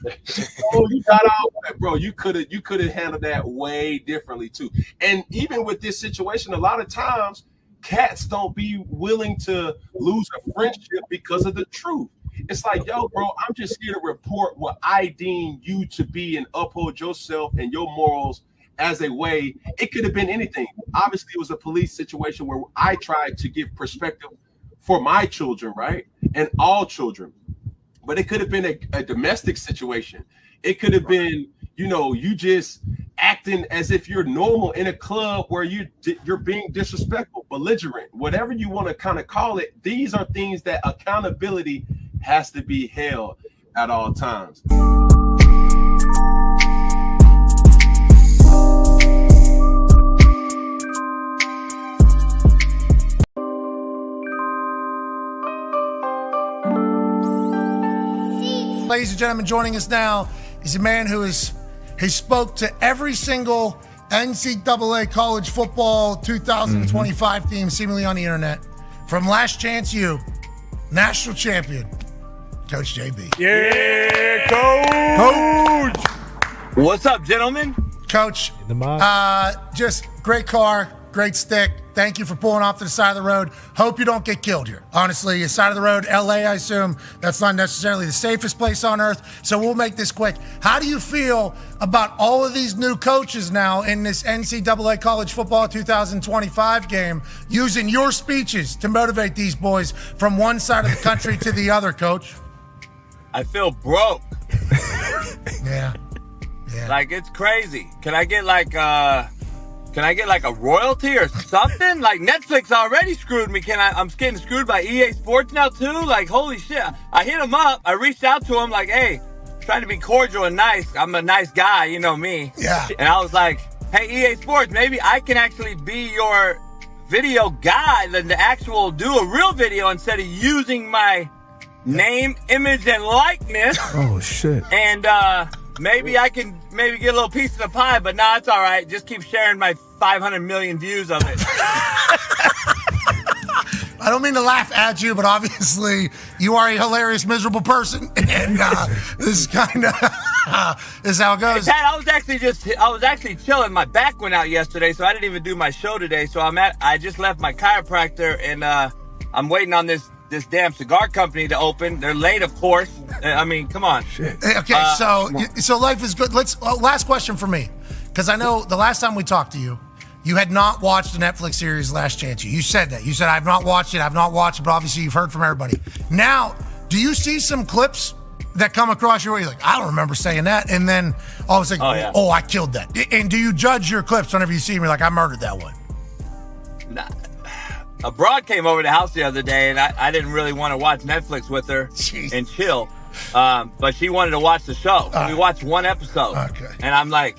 J: You got out, bro. You could have handled that way differently too. And even with this situation, a lot of times cats don't be willing to lose a friendship because of the truth. It's like, yo, bro, I'm just here to report what I deem you to be and uphold yourself and your morals as a way. It could have been anything. Obviously, it was a police situation where I tried to give perspective for my children, right? And all children. But it could have been a domestic situation. It could have been, you just acting as if you're normal in a club where you're being disrespectful, belligerent, whatever you want to kind of call it. These are things that accountability has to be held at all times.
K: Ladies and gentlemen, joining us now is a man who he spoke to every single NCAA college football 2025 team seemingly on the internet. From Last Chance U, national champion, Coach JB.
L: Yeah, Coach!
M: What's up, gentlemen?
K: Coach, just great car, great stick. Thank you for pulling off to the side of the road. Hope you don't get killed here. Honestly, side of the road, LA, I assume that's not necessarily the safest place on earth. So we'll make this quick. How do you feel about all of these new coaches now in this NCAA college football 2025 game using your speeches to motivate these boys from one side of the country to the other, Coach?
M: I feel broke.
K: Yeah.
M: Like, it's crazy. Can I get Can I get like a royalty or something? Like Netflix already screwed me. I'm getting screwed by EA Sports now too? Like, holy shit. I hit him up. I reached out to him like, hey, trying to be cordial and nice. I'm a nice guy, you know me.
K: Yeah.
M: And I was like, hey, EA Sports, maybe I can actually be your video guy, the actual do a real video instead of using my name, image, and likeness.
H: Oh, shit.
M: And maybe I can get a little piece of the pie, but nah, it's all right. Just keep sharing my 500 million views of it.
K: I don't mean to laugh at you, but obviously you are a hilarious, miserable person, and this is kind of is how it goes.
M: Hey, Pat, I was actually chilling. My back went out yesterday, so I didn't even do my show today. So I just left my chiropractor, and I'm waiting on this damn cigar company to open. They're late, of course. I mean, come on.
K: Shit. Okay, so life is good. Last question for me, because I know the last time we talked to you, you had not watched the Netflix series Last Chance U. You said that. You said, I've not watched it, but obviously you've heard from everybody. Now, do you see some clips that come across your way? You're like, I don't remember saying that. And then all of a sudden, oh, I killed that. And do you judge your clips whenever you see them? You're like, I murdered that one.
M: Nah. A broad came over to the house the other day, and I didn't really want to watch Netflix with her and chill. But she wanted to watch the show. We watched one episode.
K: Okay.
M: And I'm like,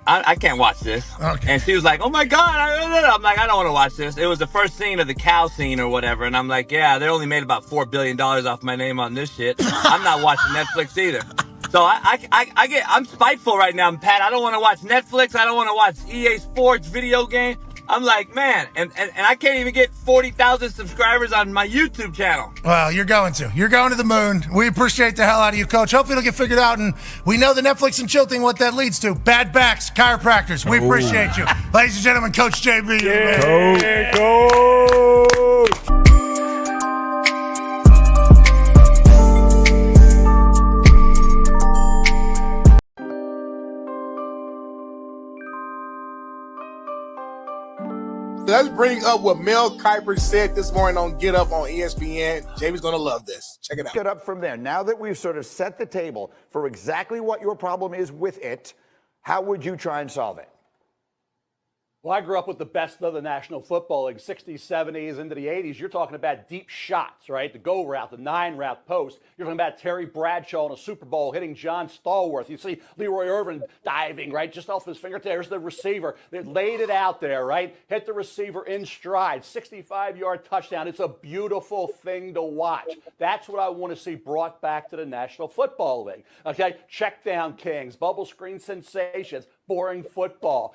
M: I can't watch this.
K: Okay.
M: And she was like, oh my God. I'm like, I don't want to watch this. It was the first scene of the cow scene or whatever. And I'm like, yeah, they only made about $4 billion off my name on this shit. I'm not watching Netflix either. So I'm spiteful right now, Pat. I don't want to watch Netflix. I don't want to watch EA Sports video game. I'm like, man, and I can't even get 40,000 subscribers on my YouTube channel.
K: Well, you're going to the moon. We appreciate the hell out of you, Coach. Hopefully it'll get figured out, and we know the Netflix and chill thing, what that leads to. Bad backs, chiropractors. We appreciate you. Ladies and gentlemen, Coach JB.
L: Yeah, Coach.
G: Let's bring up what Mel Kiper said this morning on Get Up on ESPN. Jamie's going to love this. Check it out.
N: Get up from there. Now that we've sort of set the table for exactly what your problem is with it, how would you try and solve it?
O: Well, I grew up with the best of the National Football League, 60s, 70s, into the 80s. You're talking about deep shots, right? The go route, the 9-route post. You're talking about Terry Bradshaw in a Super Bowl hitting John Stallworth. You see Leroy Irvin diving, right, just off his fingertips. There's the receiver. They laid it out there, right? Hit the receiver in stride, 65-yard touchdown. It's a beautiful thing to watch. That's what I want to see brought back to the National Football League, okay? Check down kings, bubble screen sensations, boring football.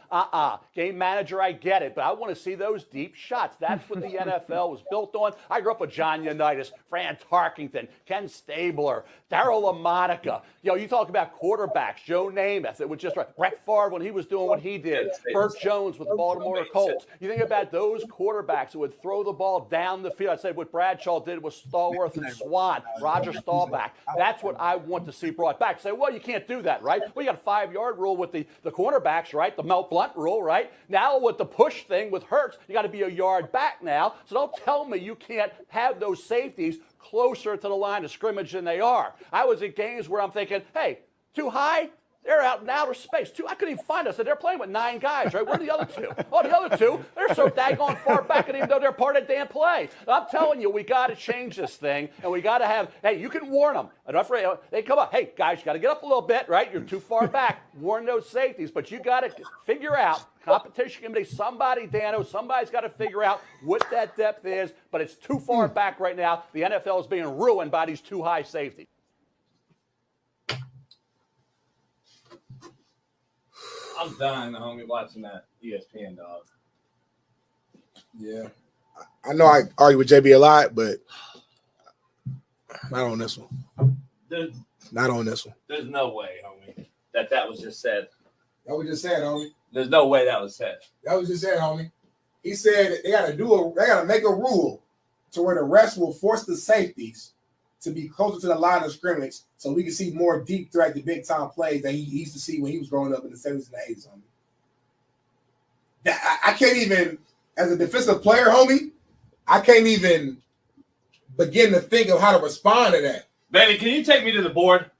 O: Game manager, I get it, but I want to see those deep shots. That's what the NFL was built on. I grew up with John Unitas, Fran Tarkington, Ken Stabler, Darryl LaMonica. You know, you talk about quarterbacks, Joe Namath. It was just right. Brett Favre when he was doing what he did. Burt Jones with the Baltimore Colts. You think about those quarterbacks who would throw the ball down the field. I said what Bradshaw did with Stallworth and Swan, Roger Staubach. That's what I want to see brought back. Say, well, you can't do that, right? Well, you got a 5-yard rule with the cornerbacks, right? The Mel Blount rule, right? Now with the push thing with Hurts, you got to be a yard back now. So don't tell me you can't have those safeties closer to the line of scrimmage than they are. I was at games where I'm thinking, hey, too high? They're out in outer space. I couldn't even find us. They're playing with 9 guys, right? Where are the other 2? Oh, the other 2, they're so daggone far back, I didn't even know they're part of the damn play. I'm telling you, we got to change this thing, and we got to have, hey, you can warn them. They come up, hey, guys, you got to get up a little bit, right? You're too far back. Warn those safeties, but you got to figure out, competition committee, somebody, Dano, somebody's got to figure out what that depth is, but it's too far back right now. The NFL is being ruined by these too high safeties.
F: I'm done, homie, watching that ESPN, dog.
G: Yeah. I know I argue with JB a lot, but not on this one. Not on this one.
F: There's no way, homie, that was just said.
E: That was just said, homie.
F: There's no way that was said.
E: That was just said, homie. He said they got to make a rule to where the refs will force the safeties to be closer to the line of scrimmage so we can see more deep threat, the big time plays that he used to see when he was growing up in the 70s and the 80s, homie. I can't even, as a defensive player, homie, I can't even begin to think of how to respond to that.
F: Baby, can you take me to the board?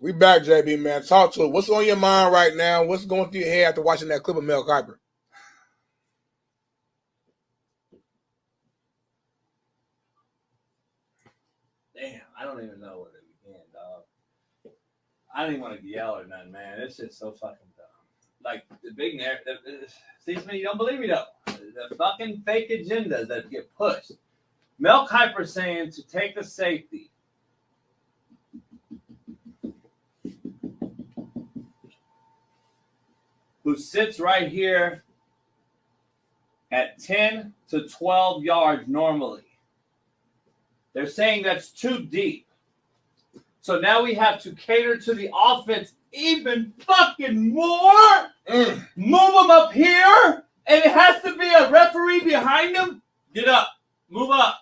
G: We back, JB, man. Talk to it. What's on your mind right now? What's going through your head after watching that clip of Mel Kiper?
F: Damn, I don't even know where to begin, dog. I don't even want to yell or nothing, man. It's just so fucking dumb. Like, the big narrative. See, you don't believe me, though. The fucking fake agendas that get pushed. Mel Kiper saying to take the safety. Who sits right here at 10 to 12 yards normally. They're saying that's too deep. So now we have to cater to the offense even fucking more. Move them up here, and it has to be a referee behind them. Get up. Move up.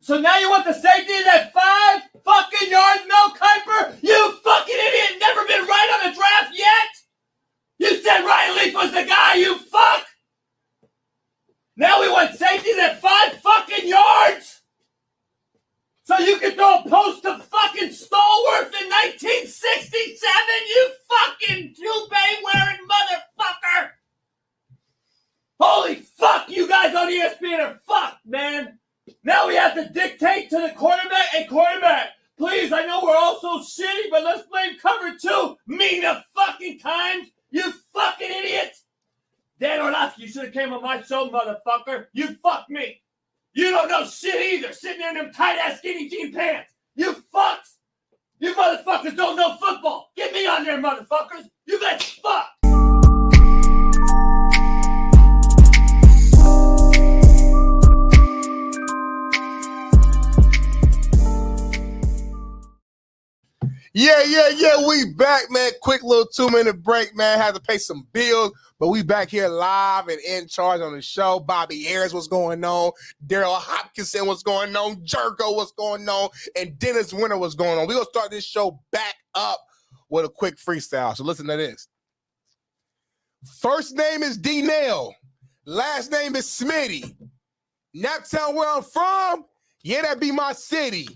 F: So now you want the safeties at 5 fucking yards, Mel Kiper? You fucking idiot. Never been right on a draft yet? You said Ryan Leaf was the guy, you fuck! Now we want safeties at 5 fucking yards? So you can throw a post to fucking Stallworth in 1967, you fucking toupee-wearing motherfucker! Holy fuck, you guys on ESPN are fucked, man! Now we have to dictate to the quarterback and quarterback. Please, I know we're all so shitty, but let's blame cover 2. Mina fucking Kimes! You fucking idiot! Dan Orlovsky, you should have came on my show, motherfucker. You fucked me. You don't know shit either, sitting there in them tight-ass skinny jean pants. You fucks. You motherfuckers don't know football. Get me on there, motherfuckers. You guys fuck.
G: Yeah. We back, man. Quick little 2-minute break, man. Had to pay some bills, but we back here live and in charge on the show. Bobby Harris, what's going on? Daryl Hopkinson, what's going on? JUCO, what's going on? And Dennis Winter, what's going on? We're going to start this show back up with a quick freestyle. So listen to this. First name is D-Nail. Last name is Smitty. Naptown, where I'm from? Yeah, that be my city.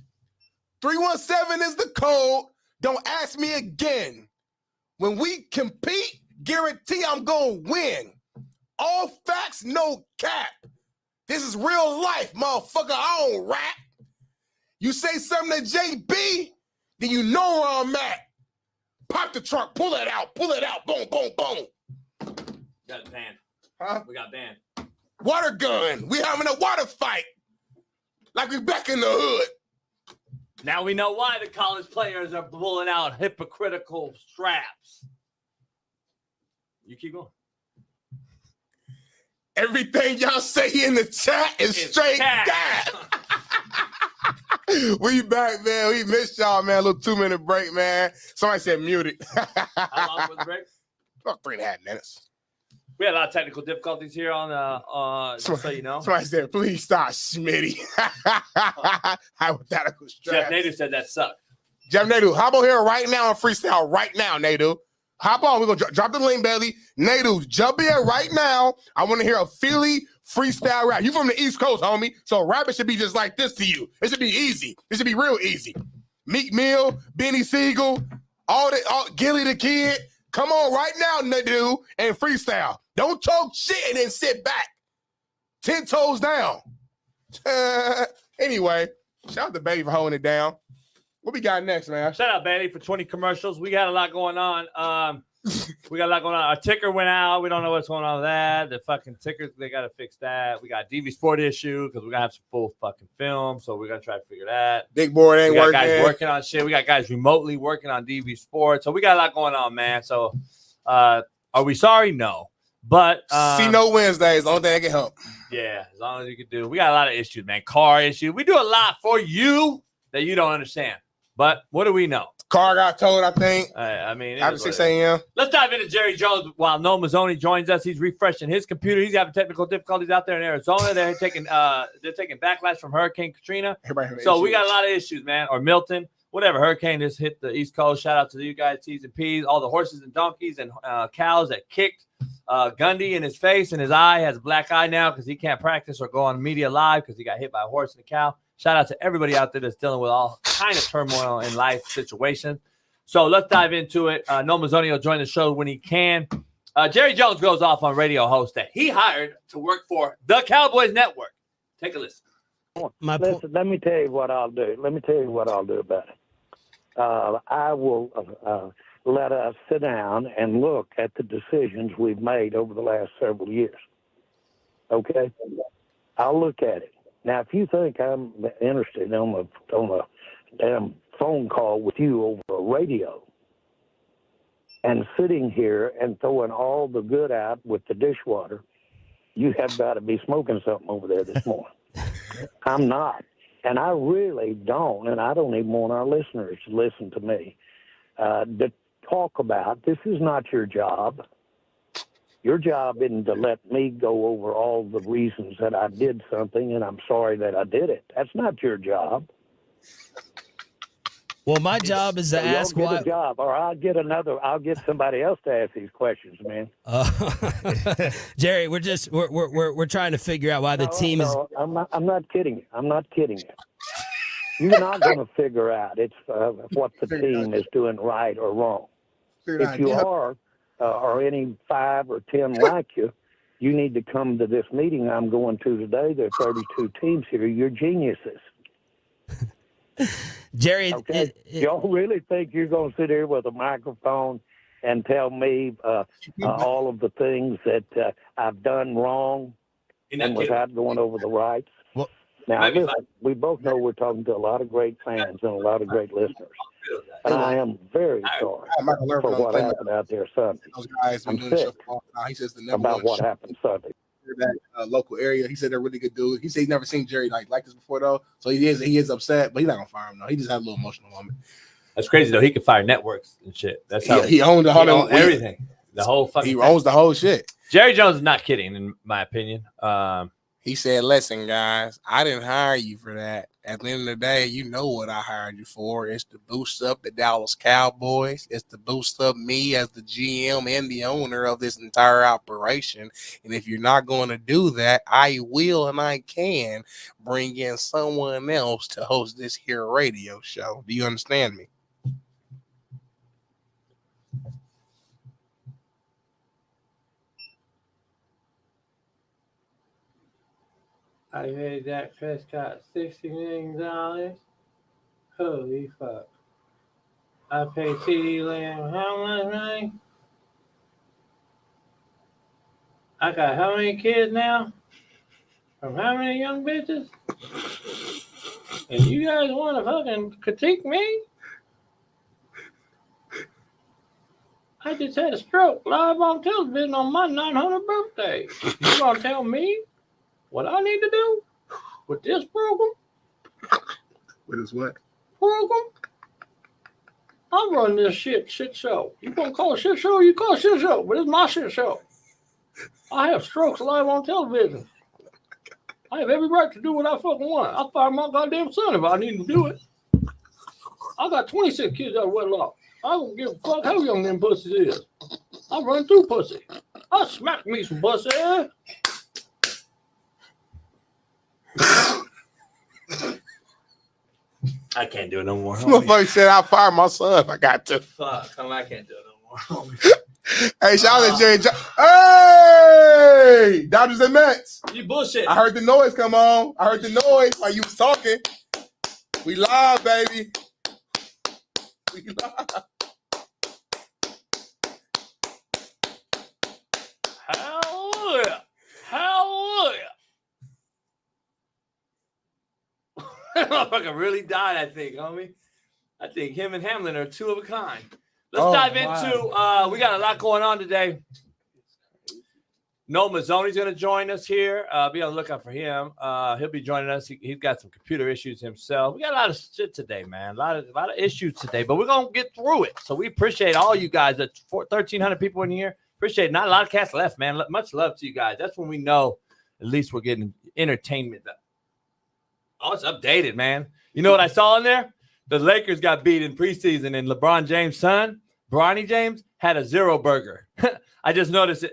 G: 317 is the code. Don't ask me again. When we compete, guarantee I'm going to win. All facts, no cap. This is real life, motherfucker. I don't rap. You say something to JB, then you know where I'm at. Pop the trunk. Pull it out. Pull it out. Boom, boom, boom.
F: Got banned.
G: Huh?
F: We got banned.
G: Water gun. We having a water fight. Like we back in the hood.
F: Now we know why the college players are pulling out hypocritical straps. You keep going.
G: Everything y'all say in the chat is straight gas. We back, man. We missed y'all, man. A little 2-minute break, man. Somebody said muted.
F: How long was the break?
G: About 3.5 minutes.
F: We had a lot of technical difficulties here on just so you know.
G: Somebody said, please stop, Smitty. Hypothetical straps.
F: Jeff Nadu said that sucked.
G: Jeff Nadu, hop on here right now and freestyle right now, Nadu. Hop on. We're going to drop the link, Bailey. Nadu, jump in right now. I want to hear a Philly freestyle rap. You from the East Coast, homie. So rapping should be just like this to you. It should be easy. It should be real easy. Meek Mill, Benny Siegel, all Gilly the Kid. Come on right now, Nadu, and freestyle. Don't talk shit and then sit back. 10 toes down. Anyway, shout out to Bailey for holding it down. What we got next, man?
F: Shout out Bailey for 20 commercials. We got a lot going on. Our ticker went out. We don't know what's going on with that. The fucking tickers, they got to fix that. We got a DV Sport issue because we're going to have some full fucking film. So we're going to try to figure that.
G: Big board ain't working.
F: We got guys working on shit. We got guys remotely working on DV Sport. So we got a lot going on, man. So are we sorry? No. But
G: see no Wednesdays. Only thing I can help.
F: Yeah, as long as you can do. We got a lot of issues, man. Car issues. We do a lot for you that you don't understand. But what do we know?
G: Car got towed, I think.
F: I mean,
G: after 6 a.m.
F: Let's dive into Jerry Jones while Noah Mazzoni joins us. He's refreshing his computer. He's having technical difficulties out there in Arizona. They're taking backlash from Hurricane Katrina. So we got a lot of issues, man. Or Milton, whatever. Hurricane just hit the East Coast. Shout out to you guys, T's and P's, all the horses and donkeys and cows that kicked Gundy in his face and his eye. Has a black eye now because he can't practice or go on media live because he got hit by a horse and a cow. Shout out to everybody out there that's dealing with all kind of turmoil in life situations. So let's dive into it. No Mazzoni will join the show when he can. Jerry Jones goes off on radio host that he hired to work for the Cowboys Network. Take a listen.
P: Listen, let me tell you what I'll do. Let me tell you what I'll do about it. I will let us sit down and look at the decisions we've made over the last several years. Okay? I'll look at it. Now, if you think I'm interested on a damn phone call with you over a radio and sitting here and throwing all the good out with the dishwater, you have got to be smoking something over there this morning. I'm not. And I really don't, and I don't even want our listeners to listen to me, to talk about, this is not your job. Your job isn't to let me go over all the reasons that I did something and I'm sorry that I did it. That's not your job.
Q: Well, my job is to ask
P: why.
Q: why.
P: A job, or I'll get somebody else to ask these questions, man.
Q: Jerry, we're trying to figure out why the team is.
P: I'm not kidding you. I'm not kidding you. You're not going to figure out what the team is doing right or wrong. If you are, or any 5 or 10 like you, you need to come to this meeting I'm going to today. There are 32 teams here. You're geniuses.
Q: Jerry,
P: okay. Y'all really think you're going to sit here with a microphone and tell me all of the things that I've done wrong and without going over the rights?
Q: Well,
P: now, listen, we both know we're talking to a lot of great fans and a lot of great listeners. And I am very sorry for what happened out there Sunday.
E: Those guys been
P: I'm
E: doing the show
P: sick
E: for a long time. He says the number
P: about
E: one
P: what
E: show
P: happened Sunday.
E: in that local area. He said they're really good dudes. He said he's never seen Jerry like this before though. So he is upset, but he's not gonna fire him though. He just had a little emotional moment.
F: That's crazy though. He could fire networks and shit. That's how
E: he owned
F: everything. The whole fucking
E: he
F: thing.
E: owns the whole shit.
F: Jerry Jones is not kidding, in my opinion.
R: He said, listen, guys, I didn't hire you for that. At the end of the day, you know what I hired you for. It's to boost up the Dallas Cowboys. It's to boost up me as the GM and the owner of this entire operation. And if you're not going to do that, I will and I can bring in someone else to host this here radio show. Do you understand me?
F: I paid Dak Prescott $60 million. Holy fuck. I paid CeeDee Lamb how much money? I got how many kids now? From how many young bitches? And you guys want to fucking critique me? I just had a stroke live on television on my 900th birthday. You gonna tell me what I need to do with this program?
E: With his what?
F: Program? I'm running this shit show. You gonna call it shit show? You call it shit show, but it's my shit show. I have strokes live on television. I have every right to do what I fucking want. I'll fire my goddamn son if I need to do it. I got 26 kids out of wedlock. I don't give a fuck how young them pussies is. I run through pussy. I smack me some pussy. I can't do it no more.
R: Motherfucker said I'll fire my son if I got to.
F: Fuck, I can't do it no more.
R: Hey, shout out to Jerry Jones.
E: Hey, Dodgers and Mets.
F: You bullshit.
E: I heard the noise come on. I heard the noise while you was talking. We live, baby. We live.
F: Hallelujah. Hallelujah. That motherfucker really died, I think, homie. I think him and Hamlin are two of a kind. Let's dive into, we got a lot going on today. No Mazzoni's going to join us here. Be on the lookout for him. He'll be joining us. He's got some computer issues himself. We got a lot of shit today, man. A lot of issues today, but we're going to get through it. So we appreciate all you guys. That's 1,300 people in here. Appreciate it. Not a lot of cats left, man. Much love to you guys. That's when we know at least we're getting entertainment. Oh, it's updated, man. You know what I saw in there? The Lakers got beat in preseason, and LeBron James' son, Bronny James, had a 0 burger. I just noticed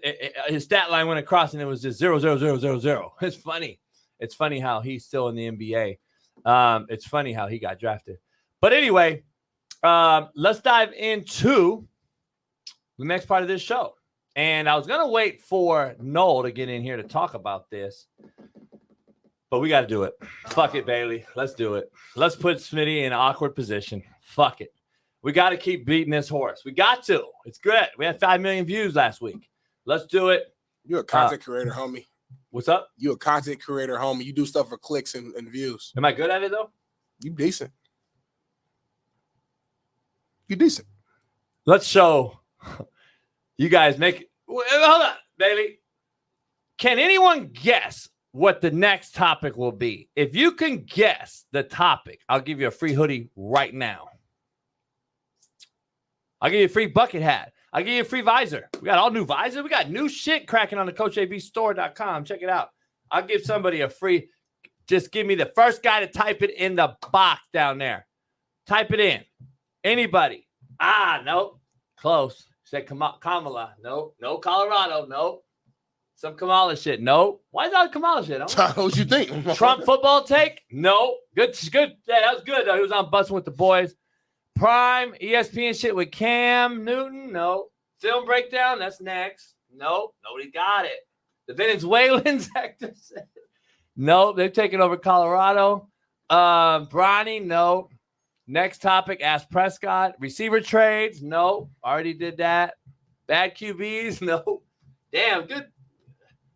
F: his stat line went across, and it was just 0, 0, 0, 0, 0. It's funny. It's funny how he's still in the NBA. It's funny how he got drafted. But anyway, let's dive into the next part of this show. And I was going to wait for Noel to get in here to talk about this, but we got to do it. Fuck it, Bailey. Let's do it. Let's put Smitty in an awkward position. Fuck it. We got to keep beating this horse. We got to. It's good. We had 5 million views last week. Let's do it.
G: You're a content creator, homie.
F: What's up?
G: You a content creator, homie. You do stuff for clicks and views.
F: Am I good at it, though?
G: You decent. You decent.
F: Let's show you guys make – hold on, Bailey. Can anyone guess what the next topic will be? If you can guess the topic, I'll give you a free hoodie right now. I'll give you a free bucket hat. I'll give you a free visor. We got all new visors. We got new shit cracking on the CoachABstore.com. Check it out. I'll give somebody a free. Just give me the first guy to type it in the box down there. Type it in. Anybody. Nope. Close. Said Kamala. Nope. No Colorado. Nope. Some Kamala shit. Nope. Why is that Kamala shit?
G: What you think?
F: Trump football take? Nope. Good. Yeah, that was good, though. He was on Busting with the Boys. Prime, ESPN shit with Cam Newton? No. Film breakdown? That's next. Nope. Nobody got it. The Venezuelans, Hector said. Nope. They're taking over Colorado. Bronny? No. Next topic, Ask Prescott. Receiver trades? Nope. Already did that. Bad QBs? Nope. Damn, good.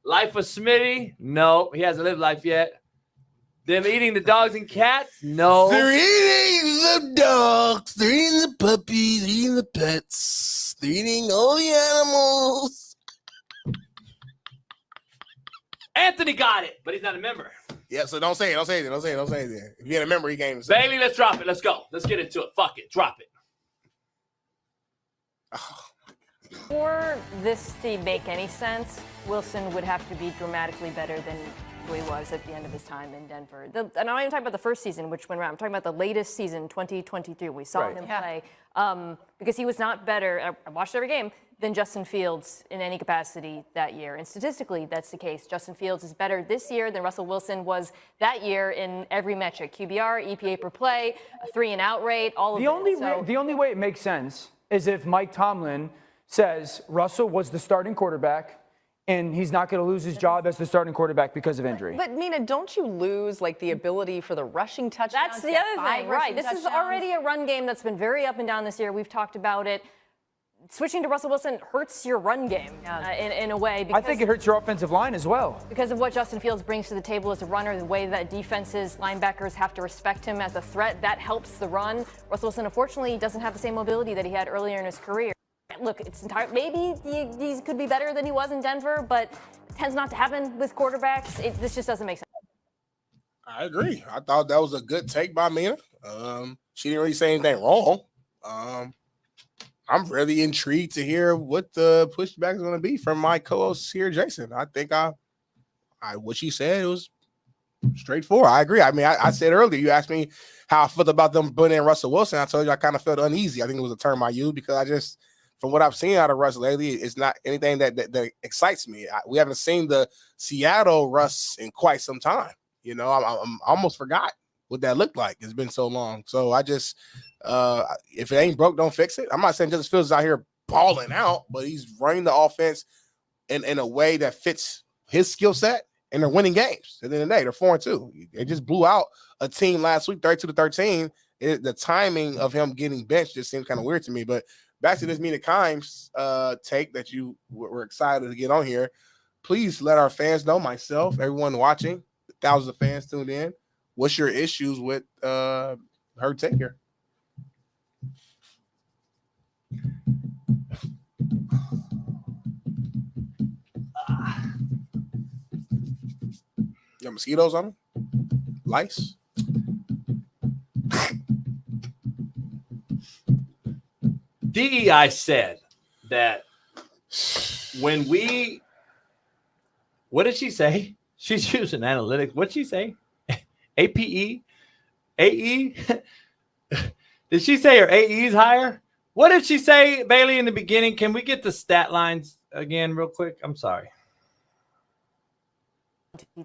F: Life of Smitty? No. He hasn't lived life yet. Them eating the dogs and cats? No.
G: They're eating the dogs. They're eating the puppies. They're eating the pets. They're eating all the animals.
F: Anthony got it, but he's not a member.
G: Yeah, so don't say it. If you're a member, he can't even say
F: Bailey, let's drop it. Let's go. Let's get into it. Fuck it. Drop it.
S: For this to make any sense, Wilson would have to be dramatically better than who he was at the end of his time in Denver. And I'm not even talking about the first season, which went around. I'm talking about the latest season, 2022. We saw him play because he was not better. I watched every game than Justin Fields in any capacity that year. And statistically, that's the case. Justin Fields is better this year than Russell Wilson was that year in every metric: QBR, EPA per play, a 3-and-out rate, all of it.
T: The only way it makes sense is if Mike Tomlin says Russell was the starting quarterback and he's not going to lose his job as the starting quarterback because of injury.
U: But, Mina, don't you lose, the ability for the rushing touchdowns?
S: That's the other thing, right? This is already a run game that's been very up and down this year. We've talked about it. Switching to Russell Wilson hurts your run game in a way.
T: I think it hurts your offensive line as well.
S: Because of what Justin Fields brings to the table as a runner, the way that defenses, linebackers have to respect him as a threat, that helps the run. Russell Wilson, unfortunately, doesn't have the same mobility that he had earlier in his career. Look, maybe he could be better than he was in Denver, but it tends not to happen with quarterbacks. This just doesn't make sense.
G: I agree. I thought that was a good take by Mina. She didn't really say anything wrong. I'm really intrigued to hear what the pushback is going to be from my co-host here, Jason. I think what she said was straightforward. I agree. I mean, I said earlier, you asked me how I felt about them putting in Russell Wilson. I told you I kind of felt uneasy. I think it was a term I used because from what I've seen out of Russ lately, it's not anything that excites me. We haven't seen the Seattle Russ in quite some time. You know, I'm almost forgot what that looked like. It's been so long. So I just, if it ain't broke, don't fix it. I'm not saying Justin Fields is out here balling out, but he's running the offense in a way that fits his skill set, and they're winning games. At the end of the day, they're 4-2. They just blew out a team last week, 32-13. The timing of him getting benched just seems kind of weird to me, but back to this Mina Kimes take that you were excited to get on here. Please let our fans know, myself, everyone watching, thousands of fans tuned in, what's your issues with her take here? You got mosquitoes on them? Lice?
F: DEI said that when what did she say? She's using analytics. What'd she say? APE? AE? Did she say her AE is higher? What did she say, Bailey, in the beginning? Can we get the stat lines again real quick? I'm sorry.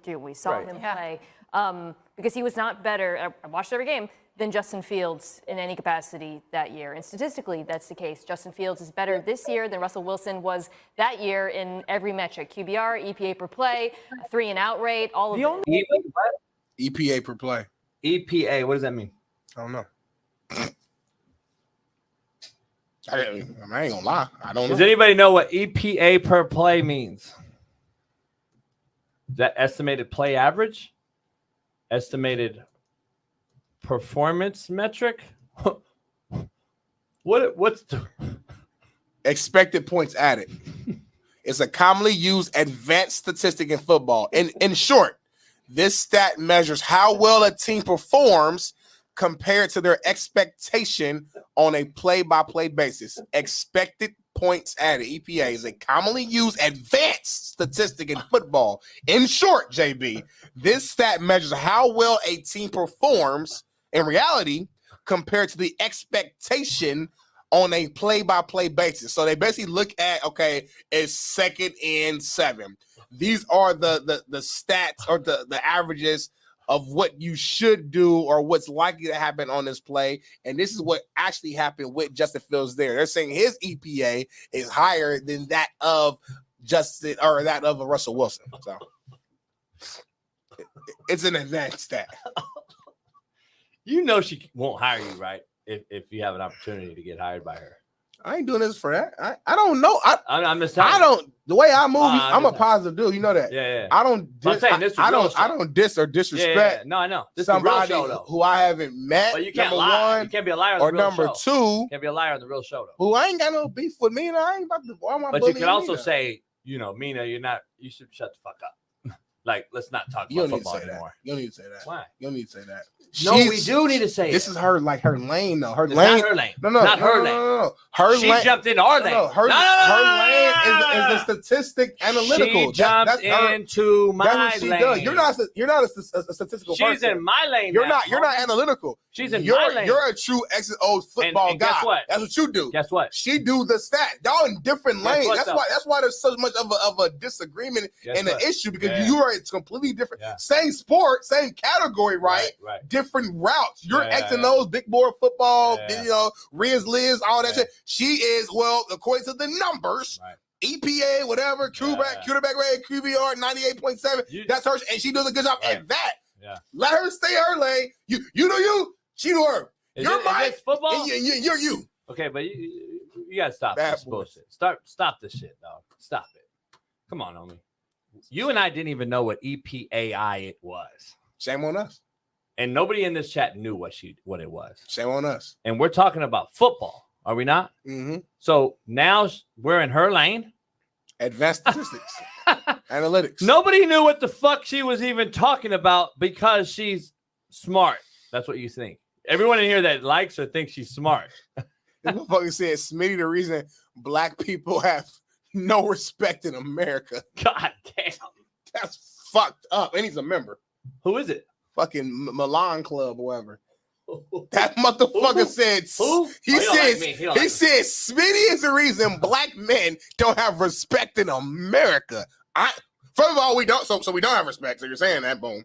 S: We saw him play because he was not better. I watched every game than Justin Fields in any capacity that year. And statistically, that's the case. Justin Fields is better this year than Russell Wilson was that year in every metric: QBR, EPA per play, 3-and-out rate, all of it.
G: EPA per play.
F: EPA, what does that mean?
G: I don't know. I ain't gonna lie. I don't know.
F: Does anybody know what EPA per play means? Is that estimated play average? Estimated performance metric? What's the
G: expected points added? It's a commonly used advanced statistic in football. In short, this stat measures how well a team performs compared to their expectation on a play-by-play basis. Expected points added, EPA, is a commonly used advanced statistic in football. In short, JB, this stat measures how well a team performs in reality compared to the expectation on a play-by-play basis. So they basically look at, okay, it's 2nd and 7. These are the stats or the averages of what you should do or what's likely to happen on this play. And this is what actually happened with Justin Fields there. They're saying his EPA is higher than that of Justin or that of a Russell Wilson. So it's an advanced stat.
F: You know she won't hire you, right? If you have an opportunity to get hired by her.
G: I ain't doing this for that. I don't know.
F: I'm just telling
G: I don't. The way I move, I'm a
F: just
G: positive dude. You know that.
F: Yeah.
G: I don't.
F: I'm saying this is real show.
G: I don't diss or disrespect.
F: Yeah. No, I know. This
G: somebody
F: is a real show,
G: who I haven't met.
F: But you can't
G: number
F: lie.
G: one,
F: You can't be a liar on
G: or
F: the real
G: number
F: show.
G: two.
F: You can't be a liar on the real show, though.
G: Who I ain't got no beef with Mina. I ain't about to. Why am I
F: But you can
G: bullying
F: also
G: Mina?
F: say, Mina, you're not. You should shut the fuck up. Like, let's not talk
G: You
F: about
G: don't need to
F: football
G: say that.
F: anymore.
G: You don't need to say that.
F: Why?
G: You don't need to say that.
F: No, we do need to say
G: this
F: it.
G: is her lane though. Her
F: It's
G: lane.
F: not her lane.
G: No,
F: Not her lane.
G: No. Her
F: She
G: lane.
F: jumped into our lane.
G: Her lane is the statistic analytical.
F: She jumped into my
G: that's what she
F: lane.
G: does. You're not a statistical person.
F: She's in my lane.
G: You're
F: now,
G: not
F: homie.
G: analytical.
F: She's in
G: you're,
F: my lane.
G: You're a true X and O football
F: and
G: guy.
F: guess what?
G: That's what you do.
F: Guess what?
G: She do the stat. Y'all in different
F: Guess
G: lanes.
F: what,
G: That's why there's so much of a disagreement
F: Guess
G: and an
F: what?
G: issue because
F: Yeah.
G: you are it's completely different.
F: Yeah.
G: Same sport, same category, right?
F: Right.
G: Different routes. You're
F: Yeah,
G: X and O's, big board football,
F: Yeah.
G: Riz, Liz, all that shit. She is, well, according to the numbers, EPA, whatever, quarterback rate, QBR 98.7. That's her, and she does a good job at that.
F: Yeah.
G: Let her stay her lane. You know you. She do her.
F: Is this football?
G: You're you.
F: Okay, but you gotta stop
G: Bad
F: this bullshit. Stop this shit, dog. Stop it. Come on, homie. You and I didn't even know what EPAI it was.
G: Shame on us.
F: And nobody in this chat knew what it was.
G: Shame on us.
F: And we're talking about football, are we not?
G: Mm-hmm.
F: So now we're in her lane.
G: Advanced statistics, analytics.
F: Nobody knew what the fuck she was even talking about because she's smart. That's what you think. Everyone in here that likes her thinks she's smart.
G: This motherfucker said, Smitty, the reason black people have no respect in America.
F: God damn.
G: That's fucked up. And he's a member.
F: Who is it?
G: Fucking Milan Club or whatever. That motherfucker said,
F: Who?
G: He said
F: Smitty
G: is the reason black men don't have respect in America. First of all, we don't, so we don't have respect. So you're saying that, boom.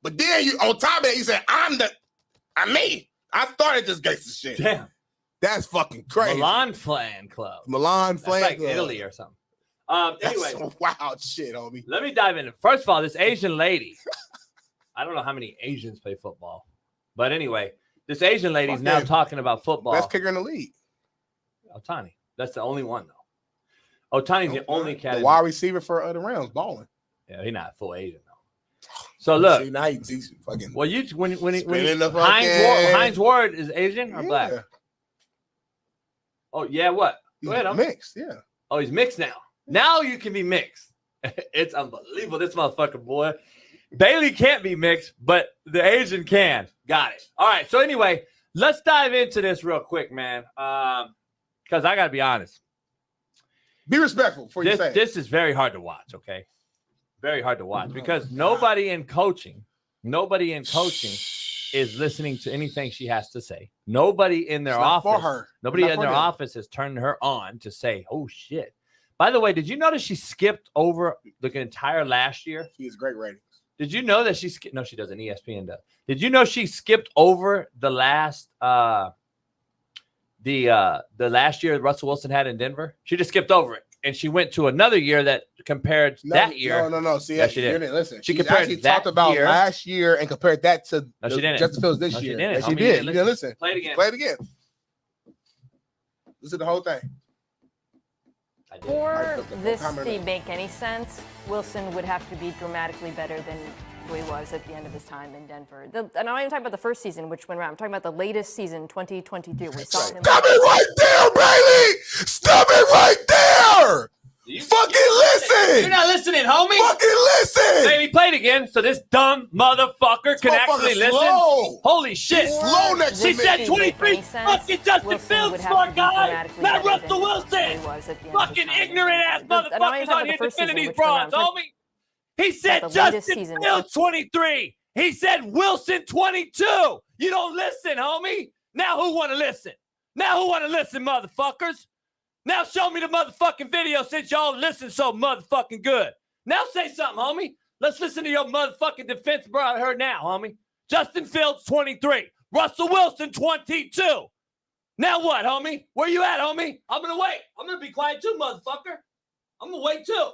G: But then you on top of that, you said, I'm me. I started this gangster shit.
F: Damn.
G: That's fucking crazy.
F: Milan Flan Club.
G: Milan
F: That's
G: Flan
F: like
G: Club.
F: Italy or something. Anyway,
G: That's some wild shit, homie.
F: let me dive in. First of all, this Asian lady. I don't know how many Asians play football, but anyway, this Asian lady's now talking about football.
G: Best kicker in the league.
F: Otani. That's the only one though. Otani's the only cat.
G: The wide receiver for the Rams, balling.
F: Yeah, he's not full Asian though. So look,
G: See, now he's fucking.
F: well, you when
G: Spinning the
F: Hines Ward is Asian or black?
G: Yeah.
F: Oh yeah, what?
G: He's
F: Go ahead, homie.
G: mixed, yeah.
F: Oh, he's mixed now. Now you can be mixed. It's unbelievable. This motherfucker, boy. Bailey can't be mixed, but the Asian can. Got it. All right. So anyway, let's dive into this real quick, man. Because I gotta be honest.
G: Be respectful before you say it.
F: This is very hard to watch, okay? Very hard to watch because nobody in coaching is listening to anything she has to say. Nobody in their
G: It's not
F: office,
G: for her.
F: nobody
G: Not
F: in
G: for
F: their
G: them.
F: office has turned her on to say, oh shit. By the way, did you notice she skipped over the entire last year?
G: She has great ratings.
F: Did you know that she skipped? No, she doesn't. ESPN does. Did you know she skipped over the last the last year Russell Wilson had in Denver? She just skipped over it, and she went to another year that compared that year.
G: No. See,
F: yes, she
G: you
F: did.
G: didn't listen.
F: She
G: She
F: compared
G: actually
F: that
G: talked about
F: year.
G: last year and compared that to
F: No, she didn't.
G: Justin Fields this
F: No, she
G: year.
F: didn't.
G: Yes, she
F: Homie,
G: did. You didn't listen.
F: Play it again.
G: Play it again. Listen to the whole thing.
S: For this to make any sense, Wilson would have to be dramatically better than he was at the end of his time in Denver. And I'm not even talking about the first season, which went around. I'm talking about the latest season, 2022. We saw him.
G: Stop it right there, Bailey! Stop it right there! Fucking listen!
F: You're not listening, homie.
G: Fucking listen!
F: Baby, play it again so this dumb motherfucker can actually listen.
G: Slow.
F: Holy shit.
G: Slow next
F: She
G: to me.
F: said 23 fucking Justin Fields, smart guy. Not Russell Wilson. Fucking ignorant ass motherfuckers on here defending these broads, homie. He said Justin Fields 23. He said Wilson 22. You don't listen, homie. Now who want to listen? Now who want to listen, motherfuckers? Now show me the motherfucking video since y'all listen so motherfucking good. Now say something, homie. Let's listen to your motherfucking defense, bro. I heard now, homie. Justin Fields, 23. Russell Wilson, 22. Now what, homie? Where you at, homie? I'm going to wait. I'm going to be quiet too, motherfucker. I'm going to wait too.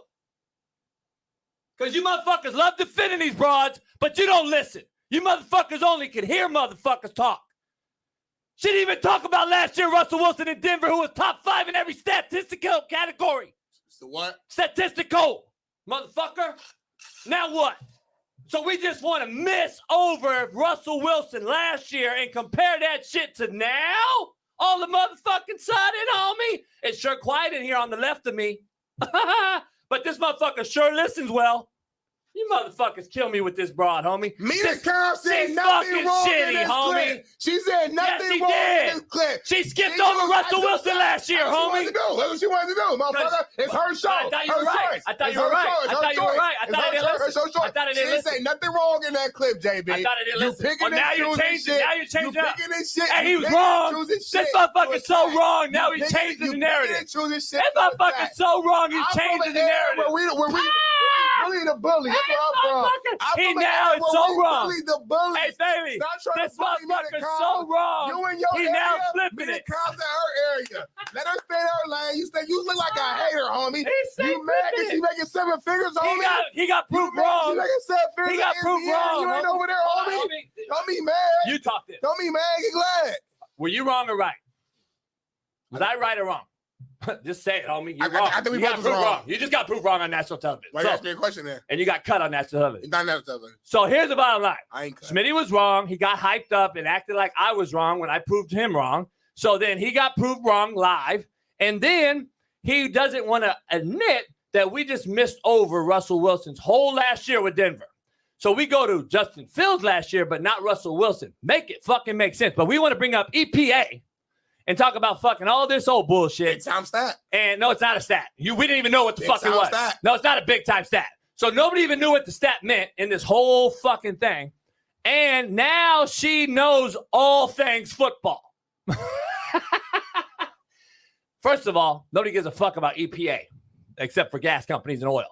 F: Because you motherfuckers love defending these broads, but you don't listen. You motherfuckers only can hear motherfuckers talk. She didn't even talk about last year Russell Wilson in Denver, who was top 5 in every statistical category.
G: So what?
F: Statistical, motherfucker. Now what? So we just want to miss over Russell Wilson last year and compare that shit to now? All the motherfucking sudden, homie. It's sure quiet in here on the left of me. But this motherfucker sure listens well. You motherfuckers kill me with this broad, homie.
G: Mina Kimes said nothing wrong in this clip. She said nothing wrong in this clip.
F: She skipped over Russell Wilson last year, homie.
G: That's what she wanted to do, motherfucker. It's her show.
F: I thought you were right. I thought you were right. I thought you were right. I thought I didn't listen. I thought I didn't listen.
G: She didn't say nothing wrong in that clip, JB.
F: I thought I didn't listen.
G: You picking and
F: now you're
G: choosing
F: changing.
G: shit.
F: Now you're changing
G: You
F: up.
G: picking and shit.
F: Hey, he was
G: You picking and
F: wrong.
G: choosing
F: This
G: shit.
F: motherfucker's so wrong. Now he's changing the narrative.
G: You picking and choosing shit.
F: This motherfucker's so wrong. He's changing the narrative.
G: Bully the bully. That's where I'm from.
F: He now is so wrong.
G: Bully the bully.
F: Hey, baby, this motherfucker's so wrong.
G: You in your
F: he
G: area,
F: now flipping
G: Mina
F: it.
G: Kimes in her area. Let her stay in her lane. You say you look like a hater, homie.
F: He's
G: You mad because she making 7 figures, homie?
F: He got proved
G: You mad 'cause
F: wrong.
G: She making 7 figures.
F: He got
G: in
F: proved
G: NBA.
F: wrong.
G: You ain't over there, homie. Don't be mad.
F: You talked it.
G: Don't be mad. Get glad.
F: Were you wrong or right? Was I right or wrong? Just say it, homie. You're wrong.
G: I think we
F: you got
G: both
F: proved
G: was
F: wrong.
G: wrong.
F: You just got proved wrong on national television.
G: Why you ask me a question then?
F: And you got cut on national television.
G: It's not national television.
F: So here's the bottom line.
G: I ain't cut.
F: Smitty was wrong. He got hyped up and acted like I was wrong when I proved him wrong. So then he got proved wrong live. And then he doesn't want to admit that we just missed over Russell Wilson's whole last year with Denver. So we go to Justin Fields last year, but not Russell Wilson. Make it fucking make sense. But we want to bring up EPA and talk about fucking all this old bullshit.
G: Big time stat.
F: And no, it's not a stat. We didn't even know what the
G: Big
F: fuck it
G: time
F: was.
G: stat.
F: No, it's not a big time stat. So nobody even knew what the stat meant in this whole fucking thing. And now she knows all things football. First of all, nobody gives a fuck about EPA except for gas companies and oil.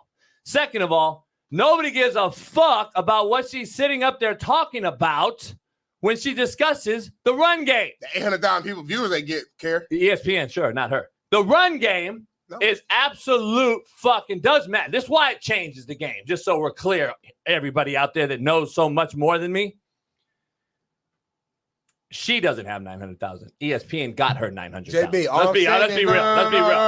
F: Second of all, nobody gives a fuck about what she's sitting up there talking about when she discusses the run game.
G: The 800,000 people viewers they get, care.
F: ESPN, sure, not her. The run game is absolute fucking does matter. This is why it changes the game, just so we're clear, everybody out there that knows so much more than me. She doesn't have 900,000. ESPN got her 900,000.
G: JB,
F: Let's be real.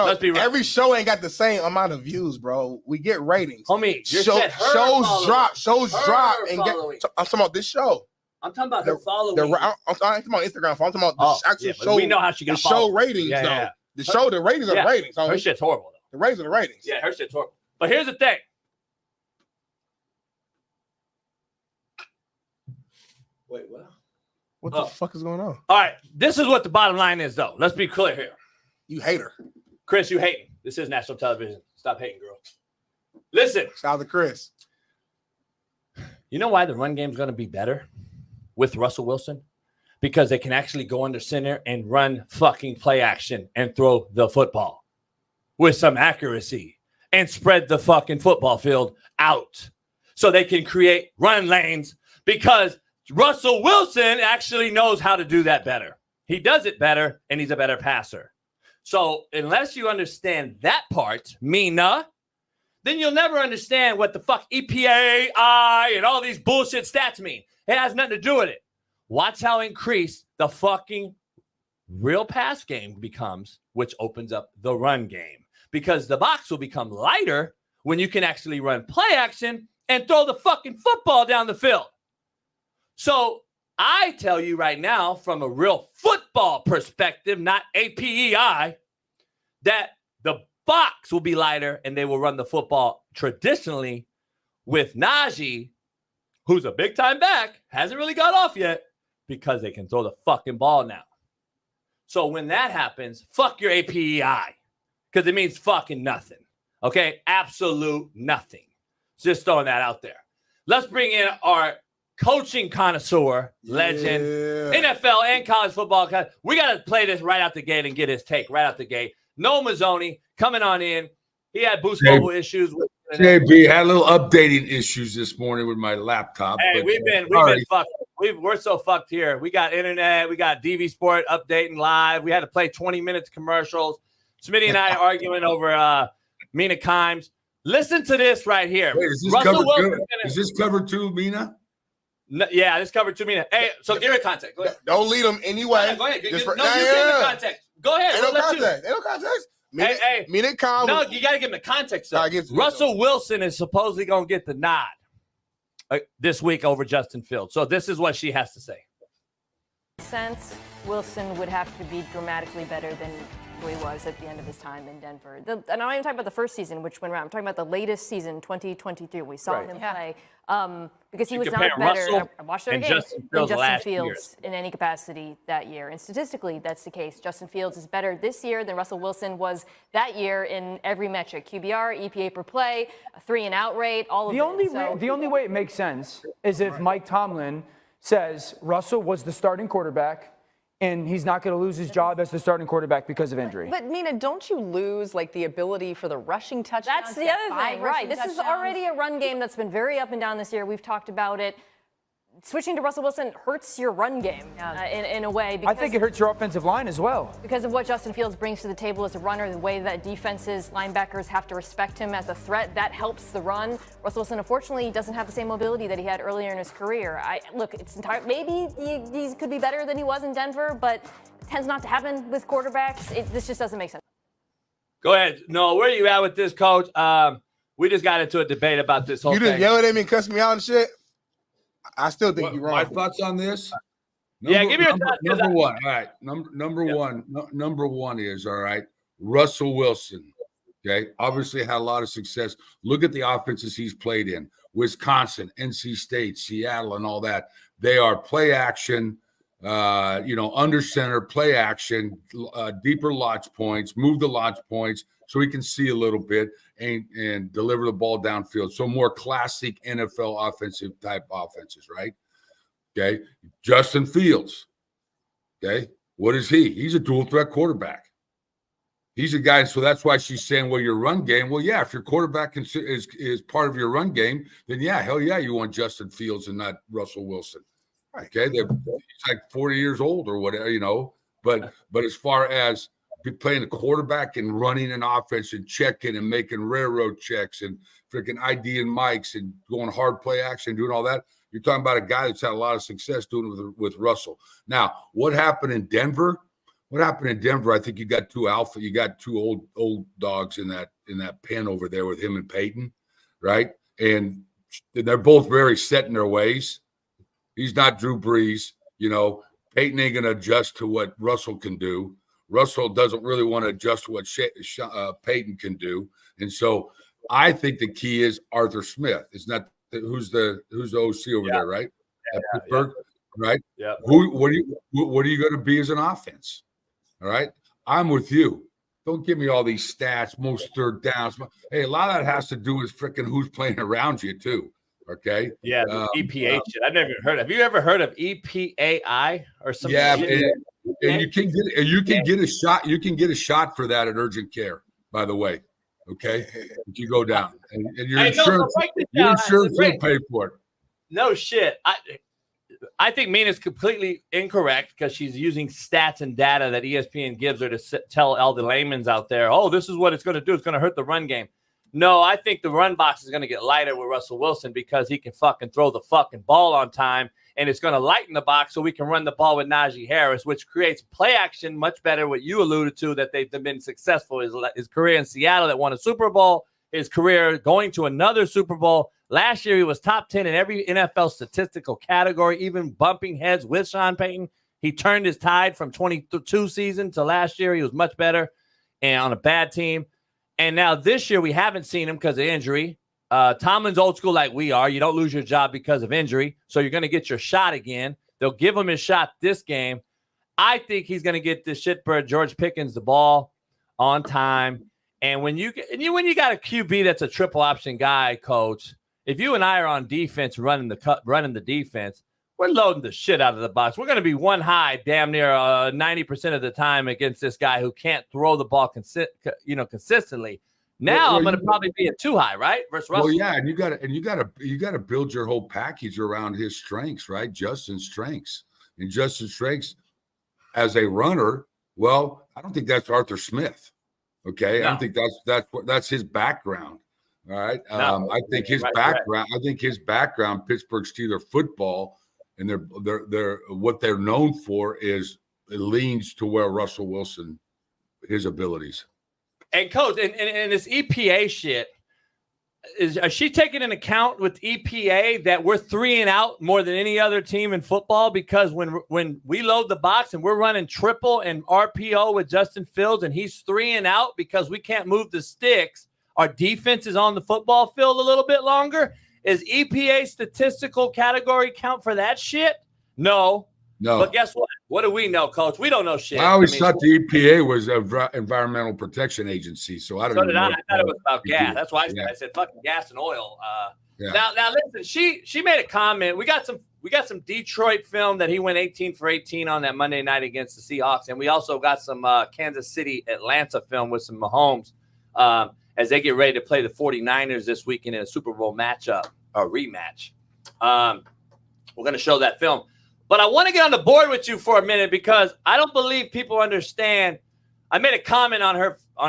F: Let's be real.
G: Every show ain't got the same amount of views, bro. We get ratings.
F: Homie,
G: shows
F: following.
G: drop. Shows
F: Her
G: drop. And
F: following.
G: I'm talking about this show.
F: I'm talking about her following.
G: I'm talking about Instagram. I'm talking about the actual
F: yeah,
G: show.
F: We know how she got
G: the show
F: followed.
G: ratings,
F: Yeah,
G: though.
F: yeah.
G: The show, the ratings are the ratings.
F: Her shit's horrible, though.
G: The ratings are the ratings.
F: Yeah, her shit's horrible. But here's the thing. Wait, what?
G: What the fuck is going on?
F: All right, this is what the bottom line is, though. Let's be clear here.
G: You hate her.
F: Chris, you hating. This is national television. Stop hating, girl. Listen.
G: Shout out to Chris.
F: You know why the run game's going to be better with Russell Wilson? Because they can actually go under center and run fucking play action and throw the football with some accuracy and spread the fucking football field out. so they can create run lanes because Russell Wilson actually knows how to do that better. He does it better, and he's a better passer. So unless you understand that part, Mina, then you'll never understand what the fuck EPA, and all these bullshit stats mean. It has nothing to do with it. Watch how increased the fucking real pass game becomes, which opens up the run game. Because the box will become lighter when you can actually run play action and throw the fucking football down the field. So I tell you right now, from a real football perspective, not APEI, that the box will be lighter and they will run the football traditionally with Najee, who's a big-time back, hasn't really got off yet because they can throw the fucking ball now. So when that happens, fuck your APEI because it means fucking nothing. Okay? Absolute nothing. Just throwing that out there. Let's bring in our coaching connoisseur, legend, NFL and college football. We got to play this right out the gate and get his take right out the gate. No Mazzoni coming on in. He had Boost Mobile issues.
B: JB had a little updating issues this morning with my laptop.
F: Hey, we've been fucked. We're so fucked here. We got internet. We got DV Sport updating live. We had to play 20 minutes commercials. Smitty and I arguing over Mina Kimes. Listen to this right here.
B: Wait, is this covered too, Mina?
F: No, yeah, this covered 2 minutes. Hey, so give it context. Go ahead.
G: Don't lead them anyway.
F: Go ahead. You give the context. Go ahead.
G: Ain't no context. Mina Kimes.
F: No, you got to give him the context. Russell Wilson is supposedly going to get the nod this week over Justin Fields. So this is what she has to say.
S: Sense Wilson would have to be dramatically better than who he was at the end of his time in Denver. And I'm not even talking about the first season, which went around. I'm talking about the latest season, 2023. We saw him play because he was not better. I watched their game than Justin Fields in any capacity that year. And statistically, that's the case. Justin Fields is better this year than Russell Wilson was that year in every metric: QBR, EPA per play, a 3-and-out rate, all of it.
T: The only way it makes sense is if Mike Tomlin says Russell was the starting quarterback and he's not going to lose his job as the starting quarterback because of injury.
U: But Mina, don't you lose like the ability for the rushing touchdowns?
S: That's the other thing, right? This is already a run game that's been very up and down this year. We've talked about it. Switching to Russell Wilson hurts your run game in a way.
T: I think it hurts your offensive line as well.
S: Because of what Justin Fields brings to the table as a runner, the way that defenses, linebackers have to respect him as a threat, that helps the run. Russell Wilson, unfortunately, doesn't have the same mobility that he had earlier in his career. Maybe he could be better than he was in Denver, but it tends not to happen with quarterbacks. This just doesn't make sense.
F: Go ahead. No, where are you at with this, Coach? We just got into a debate about this whole thing.
G: You just yelled at me and cussed me out and shit? I still think you're wrong.
B: My thoughts on this?
F: Give me your thoughts.
B: Number one. All right. Number one is, all right, Russell Wilson. Okay. Obviously had a lot of success. Look at the offenses he's played in. Wisconsin, NC State, Seattle, and all that. They are play action, under center, play action, deeper launch points, move the launch points so he can see a little bit and deliver the ball downfield. So more classic NFL offensive type offenses, right? Okay. Justin Fields. Okay. What is he? He's a dual threat quarterback. He's a guy. So that's why she's saying, well, your run game. Well, yeah, if your quarterback is part of your run game, then yeah, hell yeah, you want Justin Fields and not Russell Wilson. Okay. He's like 40 years old or whatever, but as far as playing a quarterback and running an offense and checking and making railroad checks and freaking ID and mics and going hard play action, doing all that, you're talking about a guy that's had a lot of success doing it with Russell. Now, what happened in Denver? I think you got two old dogs in that pen over there with him and Peyton, right? And they're both very set in their ways. He's not Drew Brees, Peyton ain't going to adjust to what Russell can do. Russell doesn't really want to adjust to what Peyton can do. And so I think the key is Arthur Smith. It's not who's the OC over there, right? Pittsburgh, right?
F: Yeah.
B: What are you going to be as an offense? All right. I'm with you. Don't give me all these stats, most third downs. Hey, a lot of that has to do with freaking who's playing around you too. Okay.
F: Yeah, EPA shit. I've never even heard of. Have you ever heard of EPAI or something?
B: Yeah, and you can get a shot. You can get a shot for that at urgent care. By the way, Okay, if you go down, and your
F: Hey, no,
B: insurance,
F: break this
B: your
F: down.
B: insurance will
F: Wait.
B: pay for it.
F: No shit. I think Mina's completely incorrect because she's using stats and data that ESPN gives her to tell all the layman's out there, oh, this is what it's going to do. It's going to hurt the run game. No, I think the run box is going to get lighter with Russell Wilson because he can fucking throw the fucking ball on time, and it's going to lighten the box so we can run the ball with Najee Harris, which creates play action much better. What you alluded to, that they've been successful, his career in Seattle that won a Super Bowl, his career going to another Super Bowl. Last year, he was top 10 in every NFL statistical category, even bumping heads with Sean Payton. He turned his tide from 22 season to last year. He was much better and on a bad team. And now this year, we haven't seen him because of injury. Tomlin's old school like we are. You don't lose your job because of injury. So you're going to get your shot again. They'll give him his shot this game. I think he's going to get this shitbird George Pickens the ball on time. And when you got a QB that's a triple option guy, coach, if you and I are on defense running the defense, we're loading the shit out of the box. We're going to be one high damn near 90% of the time against this guy who can't throw the ball consistently. Now I'm going to probably be a two high, right? Versus Russell.
B: Well, yeah, and you got to build your whole package around his strengths, right? Justin's strengths. And Justin's strengths as a runner, well, I don't think that's Arthur Smith. Okay, no. I don't think that's his background. All right.
F: No.
B: I think his background. I think his background, Pittsburgh Steelers football, and they're what they're known for is it leans to where Russell Wilson, his abilities.
F: And coach, and this EPA shit, is she taking into account with EPA that we're 3 and out more than any other team in football? Because when we load the box and we're running triple and RPO with Justin Fields and he's 3 and out because we can't move the sticks, our defense is on the football field a little bit longer. Is EPA statistical category count for that shit? No. But guess what? What do we know, coach? We don't know shit.
B: I always thought the EPA was an environmental protection agency, so I don't know.
F: So did I. I thought it was about gas. That's why I said fucking gas and oil. Now listen, she made a comment. We got some Detroit film that he went 18 for 18 on that Monday night against the Seahawks, and we also got some Kansas City Atlanta film with some Mahomes as they get ready to play the 49ers this weekend in a Super Bowl matchup or rematch. We're going to show that film. But I want to get on the board with you for a minute because I don't believe people understand. I made a comment on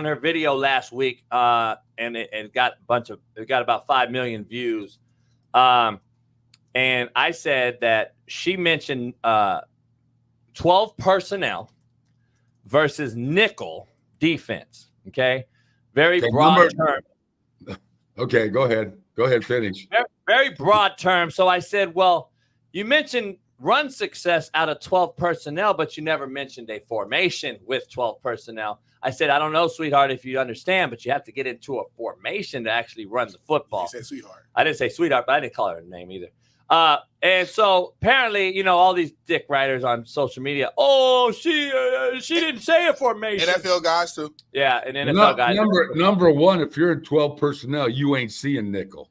F: her video last week, and it got about 5 million views. And I said that she mentioned 12 personnel versus nickel defense. Okay, broad term.
B: Okay, go ahead. Go ahead, finish.
F: Very broad term. So I said, well, you mentioned run success out of 12 personnel, but you never mentioned a formation with 12 personnel. I said, I don't know, sweetheart, if you understand, but you have to get into a formation to actually run the football.
G: You said sweetheart.
F: I didn't say sweetheart, but I didn't call her a name either. And so apparently, all these dick writers on social media, she didn't say a formation.
G: NFL guys too.
F: Yeah, and NFL guys.
B: Number one, if you're in 12 personnel, you ain't seeing nickel.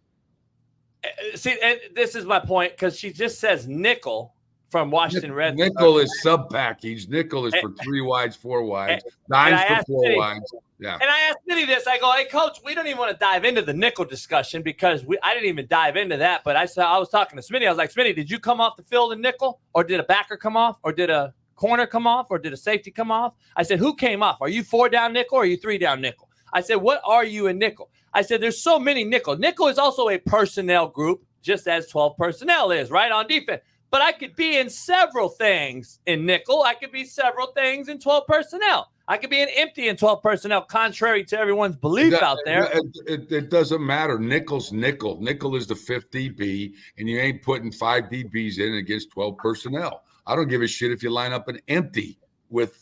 F: See, and this is my point because she just says nickel from Washington Redskins.
B: Nickel is sub-package. Nickel is for 3 wides, 4 wides, dimes for 4 wides. Yeah.
F: And I asked Smitty this. I go, hey, coach, we don't even want to dive into the nickel discussion because I didn't even dive into that. But I was talking to Smitty. I was like, Smitty, did you come off the field in nickel? Or did a backer come off? Or did a corner come off? Or did a safety come off? I said, who came off? Are you 4 down nickel or are you 3 down nickel? I said, what are you in nickel? I said, there's so many nickel. Nickel is also a personnel group, just as 12 personnel is, right, on defense. But I could be in several things in nickel. I could be several things in 12 personnel. I could be an empty in 12 personnel, contrary to everyone's belief out there.
B: It doesn't matter. Nickel's nickel. Nickel is the 5th DB, and you ain't putting 5 DBs in against 12 personnel. I don't give a shit if you line up an empty with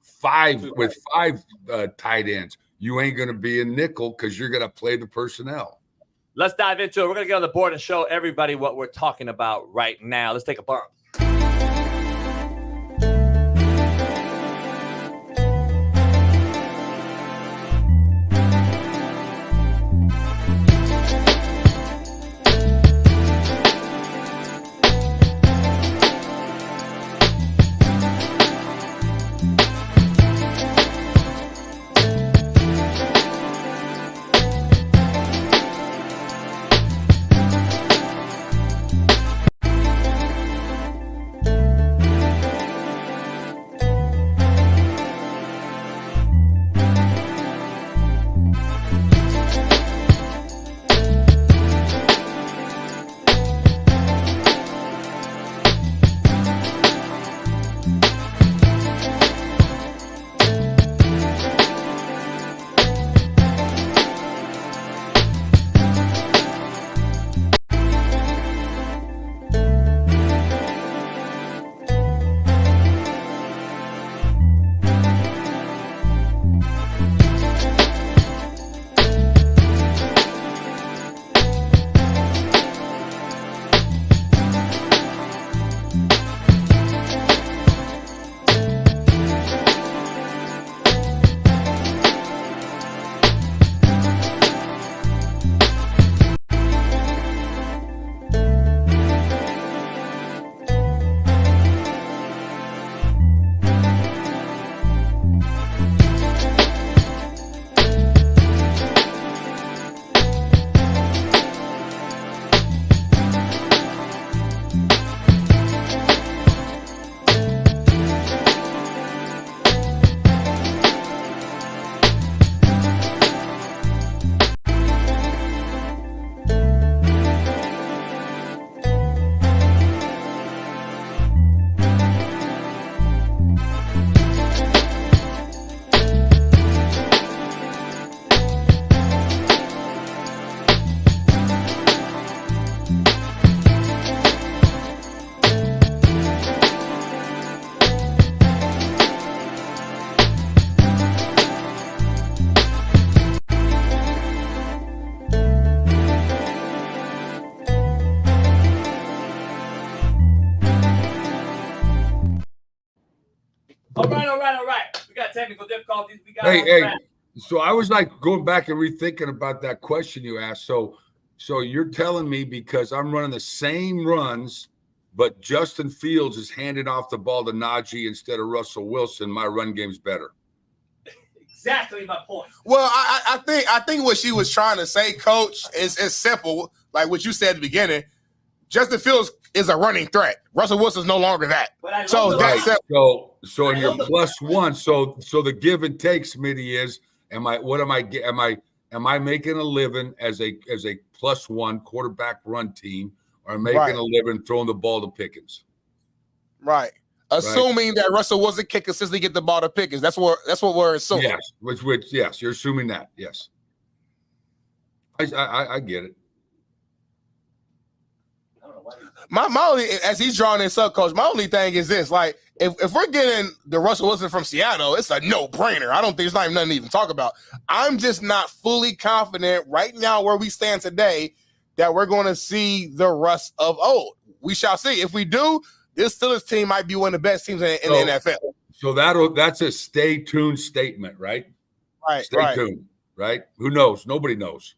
B: five tight ends. You ain't going to be a nickel because you're going to play the personnel.
F: Let's dive into it. We're going to get on the board and show everybody what we're talking about right now. Let's take a bump.
M: technical difficulties. We got
B: Hey. So I was like going back and rethinking about that question you asked. So you're telling me because I'm running the same runs, but Justin Fields is handing off the ball to Najee instead of Russell Wilson, my run game's better.
M: Exactly my point.
G: Well, I think what she was trying to say, Coach, is simple. Like what you said at the beginning, Justin Fields is a running threat. Russell Wilson's no longer that. So that's
B: so in your +1. So the give and take, Smitty, is am I making a living as a +1 quarterback run team, or am I making a living throwing the ball to Pickens?
G: Right. Assuming that Russell wasn't kick consistently get the ball to Pickens. That's what we're assuming.
B: Yes, which yes, you're assuming that. Yes. I get it.
G: My only, as he's drawing this up, Coach, my only thing is this: like, if we're getting the Russell Wilson from Seattle, it's a no-brainer. I don't think it's not even nothing to even talk about. I'm just not fully confident right now where we stand today that we're going to see the Russ of old. We shall see. If we do, this Steelers team might be one of the best teams in the NFL.
B: So that's a stay tuned statement, right?
G: Right.
B: Stay tuned, right? Who knows? Nobody knows.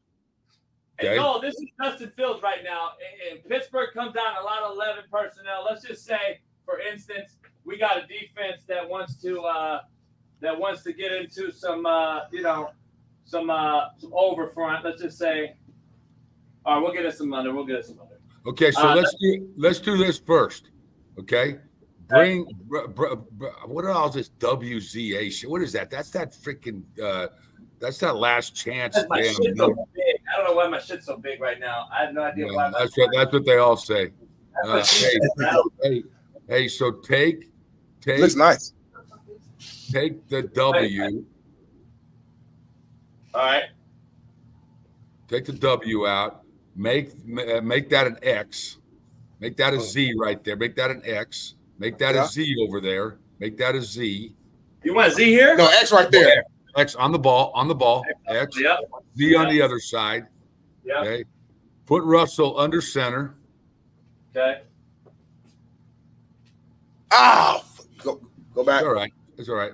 M: Okay. No, this is Justin Fields right now. And Pittsburgh comes out a lot of 11 personnel. Let's just say, for instance, we got a defense that wants to get into some over front. Let's just say, all right, we'll get us some under.
B: Okay, so let's do this first. Okay, bring what are all this WZA shit? What is that? That's that freaking that's that last chance.
M: That's my shit so big. I don't know why my shit's so big right now. I have no idea why.
B: That's what they all say. Hey, so take
G: looks nice.
B: Take the W.
M: All right.
B: Take the W out. Make that an X. Make that a Z right there. Make that an X. Make that a Z over there. Make that a Z.
M: You want a Z here?
G: No, X right there.
B: X on the ball. X.
M: Yep.
B: Z on the other side.
M: Yep.
B: Okay. Put Russell under center.
M: Okay.
G: Go back.
B: It's all right. It's all right.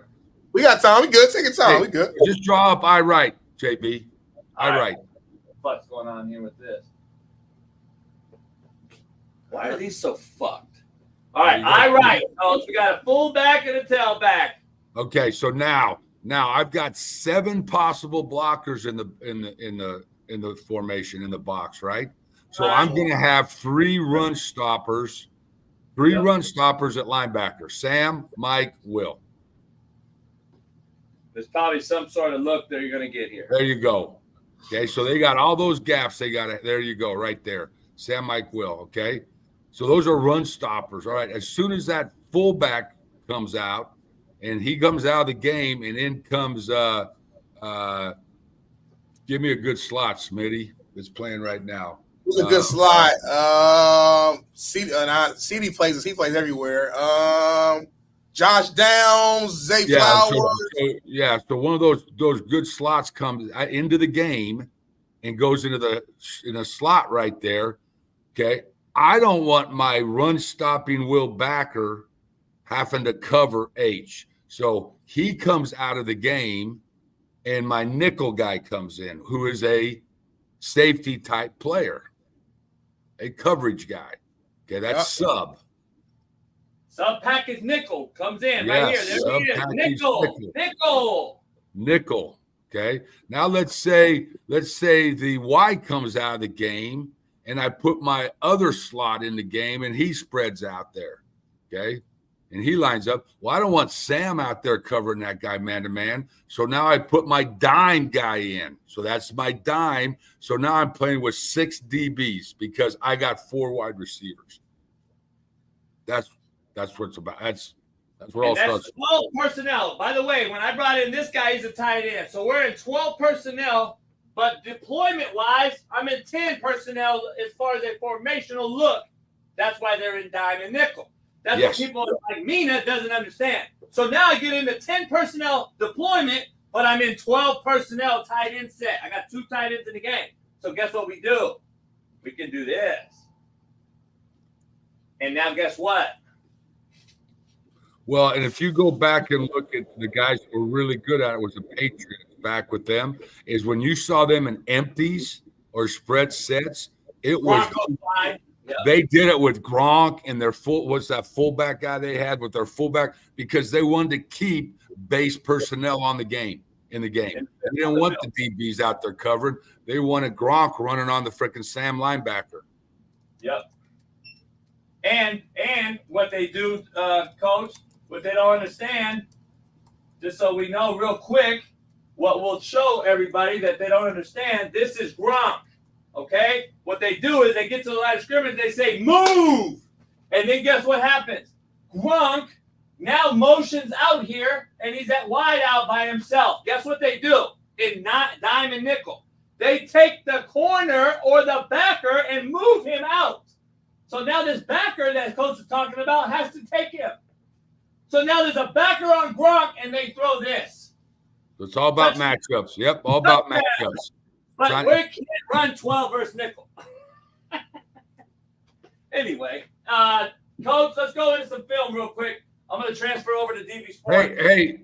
G: We got time. We good. Take your time. We good.
B: Just draw up I right, JB. I right.
M: What's going on here with this? Why are these so fucked? All right, I right. Oh, so we got a fullback and a tailback.
B: Okay, so now I've got 7 possible blockers in the formation in the box, right? So I'm going to have 3 run stoppers, run stoppers at linebacker: Sam, Mike, Will.
M: There's probably some sort of look that you're going to get here.
B: There you go. Okay, so they got all those gaps. They got it. There you go, right there. Sam, Mike, Will. Okay, so those are run stoppers. All right. As soon as that fullback comes out, and he comes out of the game, and in comes give me a good slot, Smitty. That's playing right now.
G: Who's a good slot? CD plays this. He plays everywhere. Josh Downs, Zay Flowers.
B: So one of those good slots comes into the game and goes into in a slot right there. Okay. I don't want my run stopping Will backer having to cover H. So he comes out of the game and my nickel guy comes in, who is a safety type player, a coverage guy. Okay. That's sub.
M: Sub package nickel comes in right here. There he is. Nickel.
B: Okay. Now let's say the Y comes out of the game and I put my other slot in the game and he spreads out there. Okay. And he lines up. Well, I don't want Sam out there covering that guy man to man. So now I put my dime guy in. So that's my dime. So now I'm playing with 6 DBs because I got 4 wide receivers. That's what it's about. That's what all starts.
M: 12 personnel. By the way, when I brought in this guy, he's a tight end. So we're in 12 personnel, but deployment-wise, I'm in 10 personnel as far as a formational look. That's why they're in dime and nickel. That's what people like Mina doesn't understand. So now I get into 10 personnel deployment, but I'm in 12 personnel tight end set. I got 2 tight ends in the game. So guess what we do? We can do this. And now guess what?
B: Well, and if you go back and look at the guys who were really good at it, was the Patriots back with them, is when you saw them in empties or spread sets, it was they did it with Gronk and their what's that fullback guy they had with their fullback, because they wanted to keep base personnel on the game in the game. They didn't want the DBs out there covered. They wanted Gronk running on the freaking Sam linebacker.
A: Yep. And what they do, Coach, what they don't understand, just so we know real quick, what will show everybody that they don't understand, this is Gronk, okay? What they do is they get to the line of scrimmage, they say, move! And then guess what happens? Gronk now motions out here, and he's at wide out by himself. Guess what they do in dime and nickel? They take the corner or the backer and move him out. So now this backer that Coach is talking about has to take him. So now there's a backer on Gronk, and they throw this.
B: It's all about matchups. Yep, all about matchups.
A: But we can't run 12 versus nickel. Anyway, Coach, let's go into some film real quick. I'm going to transfer over to DB Sports.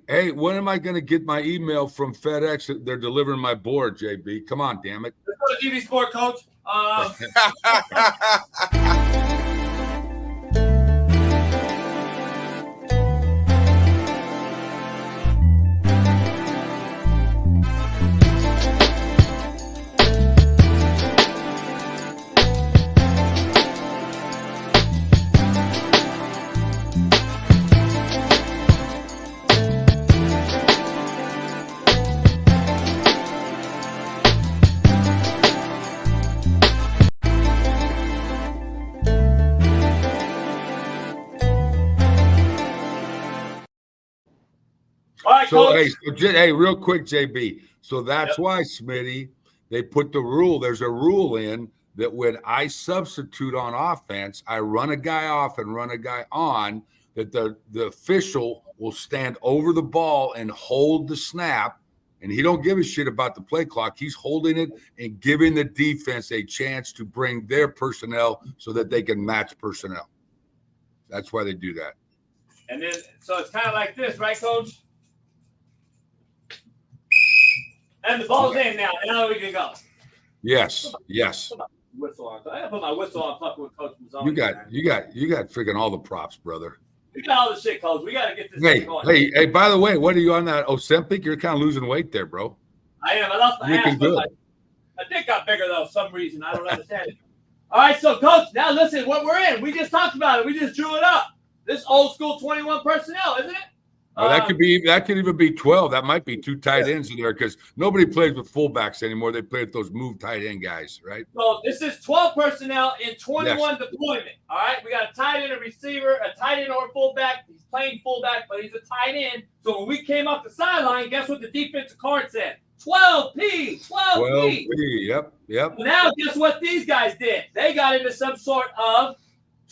B: Hey, when am I going to get my email from FedEx? They're delivering my board, JB. Come on, damn it.
A: Let's go to DB Sport, Coach.
B: So, hey, real quick, JB. So that's why, Smitty, they put the rule. There's a rule in that when I substitute on offense, I run a guy off and run a guy on, that the official will stand over the ball and hold the snap, and he don't give a shit about the play clock. He's holding it and giving the defense a chance to bring their personnel so that they can match personnel. That's why they do that.
A: And then, so it's kind of like this, right, Coach? And the ball's in now. Now we can go.
B: Yes.
A: Whistle on. I gotta put my whistle on. Fucking with Coach Mazzoni.
B: You got freaking all the props, brother.
A: We got all the shit, Coach. We gotta get this thing going.
B: Hey! By the way, what are you on that Ozempic? You're kind of losing weight there, bro.
A: I am. I lost my ass, but my dick got bigger though. For some reason I don't understand it. All right, so Coach, now listen. What we're in. We just talked about it. We just drew it up. This old school 21 personnel, isn't it?
B: Oh, that could even be 12. That might be two tight ends in there because nobody plays with fullbacks anymore. They play with those move tight end guys, right?
A: So this is 12 personnel in 21 deployment. All right, we got a tight end, a receiver, a tight end or a fullback. He's playing fullback, but he's a tight end. So when we came off the sideline, guess what the defensive card said? 12P, 12P.
B: 12P. Yep.
A: Now guess what these guys did? They got into some sort of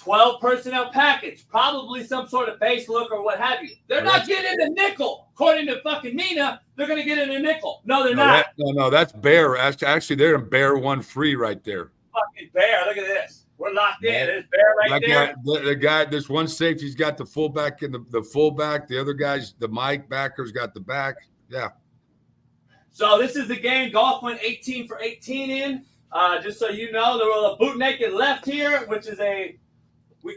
A: 12 personnel package, probably some sort of base look or what have you. They're not getting into nickel. According to fucking Mina, they're going to get into nickel. No, they're not.
B: No, that's bear. Actually, they're in bear one free right there.
A: Fucking bear. Look at this. We're locked in. There's bear right there.
B: The guy, this one safety's got the fullback and the fullback. The other guy's the Mike backer's got the back. Yeah.
A: So this is the game. Golf went 18 for 18 in. Just so you know, there was a boot naked left here, which is we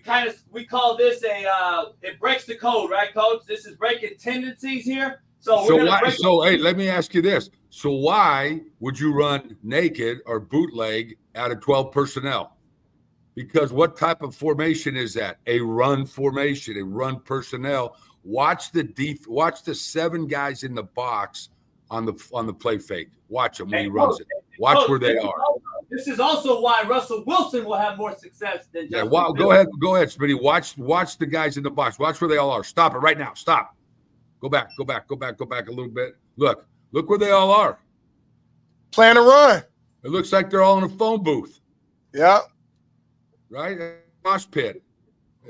A: call this it breaks the code, right, Coach? This is breaking tendencies here. So hey, let me ask you this. So why would you run naked or bootleg out of 12 personnel? Because what type of formation is that? A run formation, a run personnel. Watch the 7 guys in the box on the play fake. Watch them when he runs it. Watch where they are. This is also why Russell Wilson will have more success than Justin Fields.
B: Go ahead, Smitty. Watch the guys in the box. Watch where they all are. Stop it right now. Stop. Go back a little bit. Look where they all are.
G: Plan to run.
B: It looks like they're all in a phone booth.
G: Yeah.
B: Right? Mosh pit.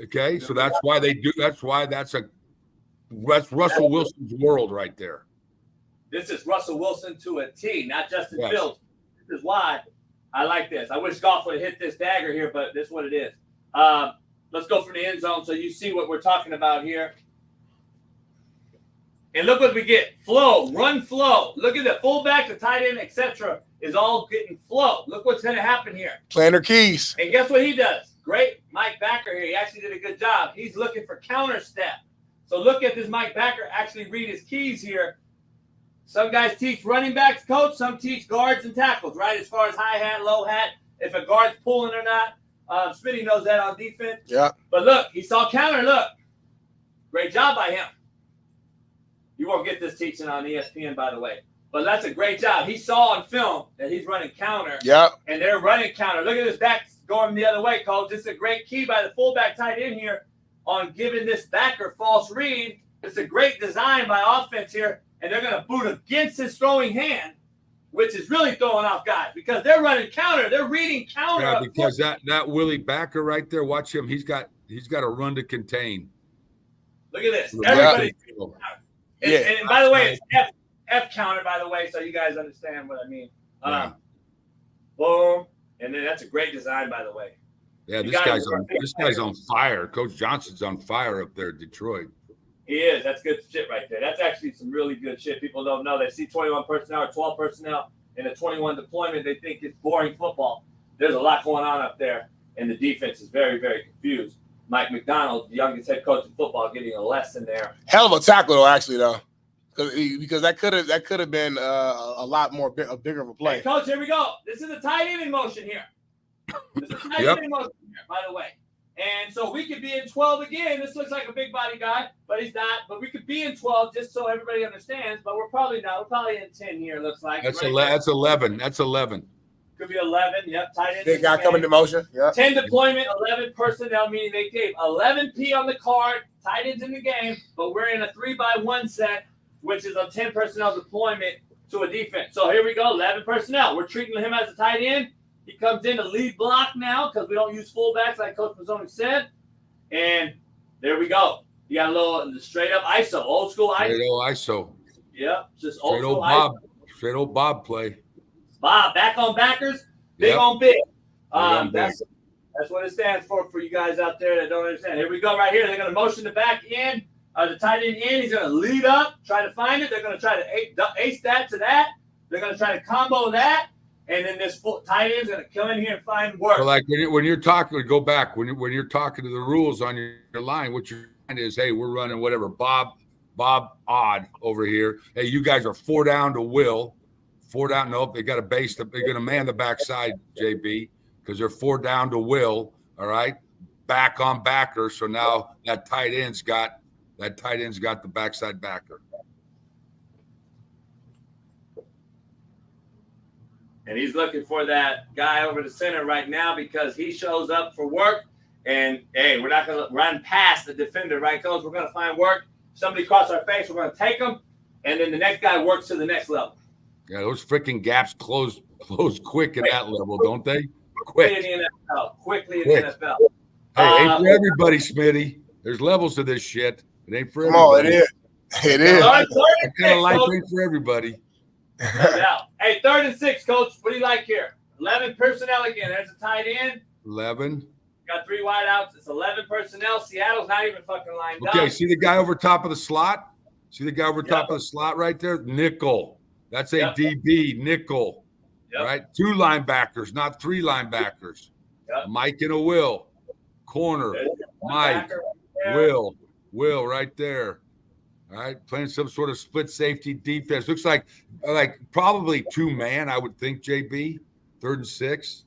B: Okay, so that's why they do. That's Russell Wilson's world right there.
A: This is Russell Wilson to a T, not Justin Fields. This is why I like this. I wish golf would have hit this dagger here, but this is what it is. Let's go for the end zone so you see what we're talking about here. And look what we get. Flow, run flow. Look at the fullback, the tight end, etc. is all getting flow. Look what's going to happen here.
G: Playing their keys.
A: And guess what he does? Great Mike Backer here. He actually did a good job. He's looking for counter step. So look at this Mike Backer actually read his keys here. Some guys teach running backs, coach. Some teach guards and tackles, right? As far as high hat, low hat, if a guard's pulling or not. Smitty knows that on defense.
G: Yeah.
A: But look, he saw counter. Look. Great job by him. You won't get this teaching on ESPN, by the way. But that's a great job. He saw on film that he's running counter.
G: Yep.
A: And they're running counter. Look at this back going the other way, coach. This is a great key by the fullback tight end here on giving this backer false read. It's a great design by offense here. And they're going to boot against his throwing hand, which is really throwing off guys because they're running counter. They're reading counter.
B: Yeah, because that Willie Backer right there, watch him. He's got a run to contain.
A: Look at this. Everybody's counter.
G: Yeah.
A: And by the way, it's F counter, by the way, so you guys understand what I mean. Boom. And then that's a great design, by the way.
B: Yeah, this guy's on fire. Coach Johnson's on fire up there at Detroit.
A: He is. That's good shit right there. That's actually some really good shit. People don't know. They see 21 personnel or 12 personnel in a 21 deployment. They think it's boring football. There's a lot going on up there, and the defense is very, very confused. Mike McDonald, the youngest head coach in football, getting a lesson there.
G: Hell of a tackle, though, actually, though. Because that could have been a lot more bigger of a play.
A: Hey, coach, here we go. This is a tight end in motion here. This is a tight end in motion here, by the way. And so we could be in 12 again. This looks like a big body guy, but he's not. But we could be in 12 just so everybody understands. But we're probably not. We're probably in 10 here, it looks like.
B: That's
A: right
B: 11. That's 11.
A: Could be 11. Yep, tight end.
G: Big guy coming to motion. Yeah.
A: 10 deployment, 11 personnel, meaning they gave 11P on the card. Tight ends in the game, but we're in a 3x1 set, which is a 10 personnel deployment to a defense. So here we go, 11 personnel. We're treating him as a tight end. He comes in to lead block now because we don't use fullbacks like Coach Mazzoni said. And there we go. You got a little straight up ISO, old school ISO.
B: Straight old ISO.
A: Yep, just old
B: Straight
A: school
B: old Bob.
A: ISO.
B: Straight old Bob play.
A: Bob, back on backers, big on big. That's what it stands for you guys out there that don't understand. Here we go right here. They're going to motion the back in, the tight end in. He's going to lead up, try to find it. They're going to try to ace that to that. They're going to try to combo that. And then this tight end is going to come in here and find work.
B: So like when you're talking, go back. When you're talking to the rules on your line, what you're saying is, hey, we're running whatever, Bob odd over here. Hey, you guys are 4 down to Will. 4 down. Nope, they got a base. They're going to man the backside, JB, because they're 4 down to Will. All right, back on backer. So now that tight end's got the backside backer.
A: And he's looking for that guy over the center right now because he shows up for work. And, hey, we're not going to run past the defender, right, Coach? We're going to find work. Somebody cross our face, we're going to take them. And then the next guy works to the next level.
B: Yeah, those freaking gaps close quick at that level, don't they? Quick.
A: Quickly in the NFL.
B: Hey, ain't for everybody, Smitty. There's levels to this shit. It ain't for
G: Come
B: everybody.
G: on, it is. It is.
B: That kind of life ain't for everybody.
A: No doubt. Hey, 3rd and 6, Coach. What do you like here? 11 personnel again. There's a tight end.
B: 11.
A: Got 3 wideouts. It's 11 personnel. Seattle's not even fucking lined up.
B: Okay, see the guy over top of the slot? See the guy over top of the slot right there? Nickel. That's a DB, nickel. Right? 2 linebackers, not 3 linebackers. Mike and a Will. Corner. Mike. Will right there. All right, playing some sort of split safety defense. Looks like probably 2-man, I would think, JB. 3rd and 6.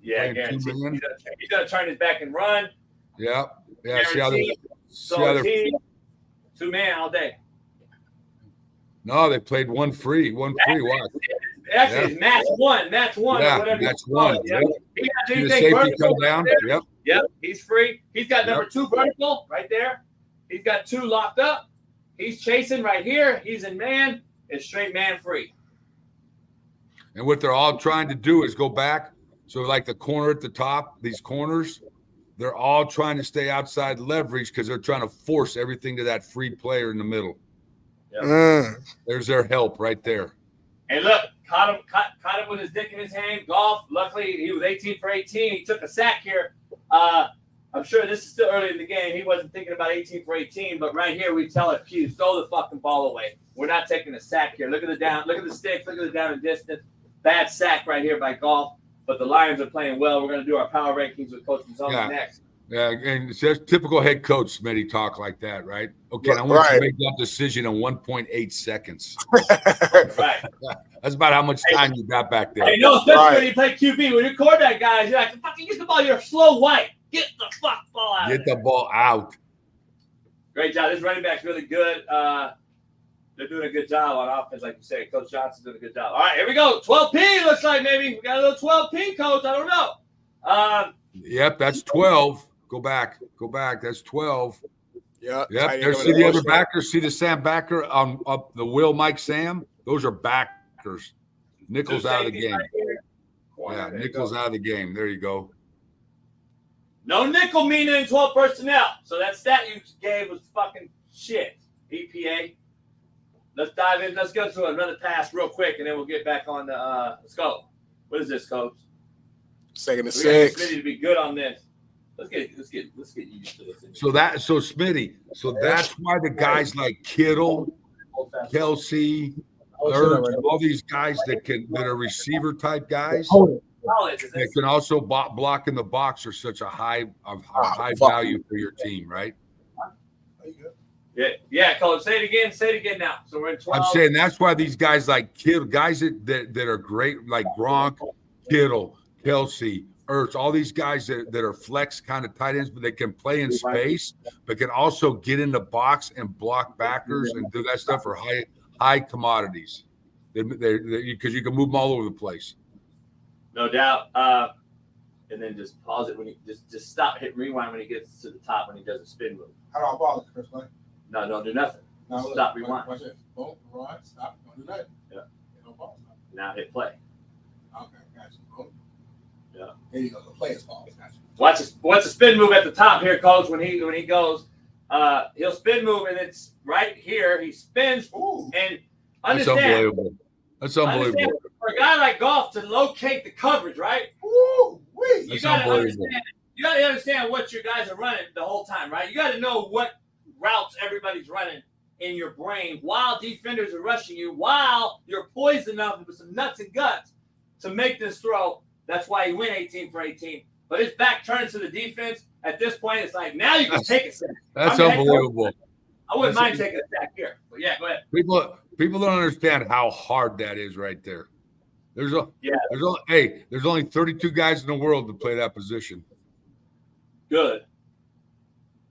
A: Yeah, again, he's going to turn his back and run.
B: Yeah. See how they're
A: 2-man all day.
B: No, they played one free. Watch.
A: Actually, it's match one.
B: Yeah, match one. Yep.
A: He
B: the safety come down.
A: Yep, he's free. He's got number 2 vertical right there. He's got 2 locked up. He's chasing right here. He's in man. It's straight man free.
B: And what they're all trying to do is go back. So like the corner at the top, these corners, they're all trying to stay outside leverage because they're trying to force everything to that free player in the middle.
A: Yep.
B: There's their help right there.
A: And look, caught him with his dick in his hand. Golf. Luckily, he was 18 for 18. He took a sack here. I'm sure this is still early in the game. He wasn't thinking about 18 for 18, but right here we tell it, Hughes, throw the fucking ball away. We're not taking a sack here. Look at the down. Look at the sticks. Look at the down and distance. Bad sack right here by Golf. But the Lions are playing well. We're going to do our power rankings with Coach Mazzoni next.
B: Yeah, and it's just typical head coach Smitty talk like that, right? Okay, I want you to make that decision in 1.8 seconds.
A: Right.
B: That's about how much time you got back there.
A: Hey, no, especially when you play QB. When you quarterback guys, you're like, fucking get the ball. You're slow white. Get the fuck ball out.
B: Get the ball out.
A: Great job. This running back's really good. They're doing a good job on offense, like you say. Coach Johnson's doing a good job. All right, here we go. 12P looks like maybe. We got a little 12P, Coach. I don't know.
B: Yep, that's 12. Go back. That's 12.
G: Yep.
B: There's see the other backers. See the Sam backer on up the Will Mike Sam. Those are backers. Nichols out of the game. Yeah, Nichols out of the game. There you go.
A: No nickel Mina in 12 personnel. So that stat you gave was fucking shit. EPA. Let's dive in. Let's go to another pass real quick, and then we'll get back on the. Let's go. What is this, Coach?
G: Second to 6.
A: Smitty to be good on this. Let's get used to this.
B: So Smitty. So that's why the guys like Kittle, Kelsey, all these guys that are receiver type guys that can also block in the box are such a high value for your team, right?
A: Yeah, Coach. Say it again now. So we're in 12.
B: I'm saying that's why these guys like Kittle, guys that are great, like Gronk, Kittle, Kelsey, Ertz, all these guys that are flex kind of tight ends, but they can play in space, but can also get in the box and block backers and do that stuff for high commodities. Because you can move them all over the place.
A: No doubt. And then just pause it when he just stop, hit rewind when he gets to the top when he does a spin move.
E: How do I pause it, Chris?
A: No, don't do nothing.
E: No,
A: stop, rewind.
E: Watch this. Boom, rewind, stop, don't do nothing.
A: Yeah.
E: No pause.
A: Now hit play.
E: Okay, gotcha. Boom.
A: Yeah.
E: There you go. The play is paused. Gotcha.
A: Watch the spin move at the top here, Coach. When he goes, he'll spin move, and it's right here. He spins.
E: Ooh.
A: And
B: understand. That's unbelievable.
A: Understand, for a guy like Golf to locate the coverage, right?
E: Ooh, wait.
A: You got to understand what your guys are running the whole time, right? You got to know what routes everybody's running in your brain while defenders are rushing you, while you're poised enough with some nuts and guts to make this throw. That's why he went 18 for 18. But his back turns to the defense. At this point, it's like, now you can take a sack.
B: That's unbelievable.
A: I wouldn't mind taking a sack here. But yeah, go ahead.
B: People don't understand how hard that is right there. There's only 32 guys in the world to play that position.
A: Good.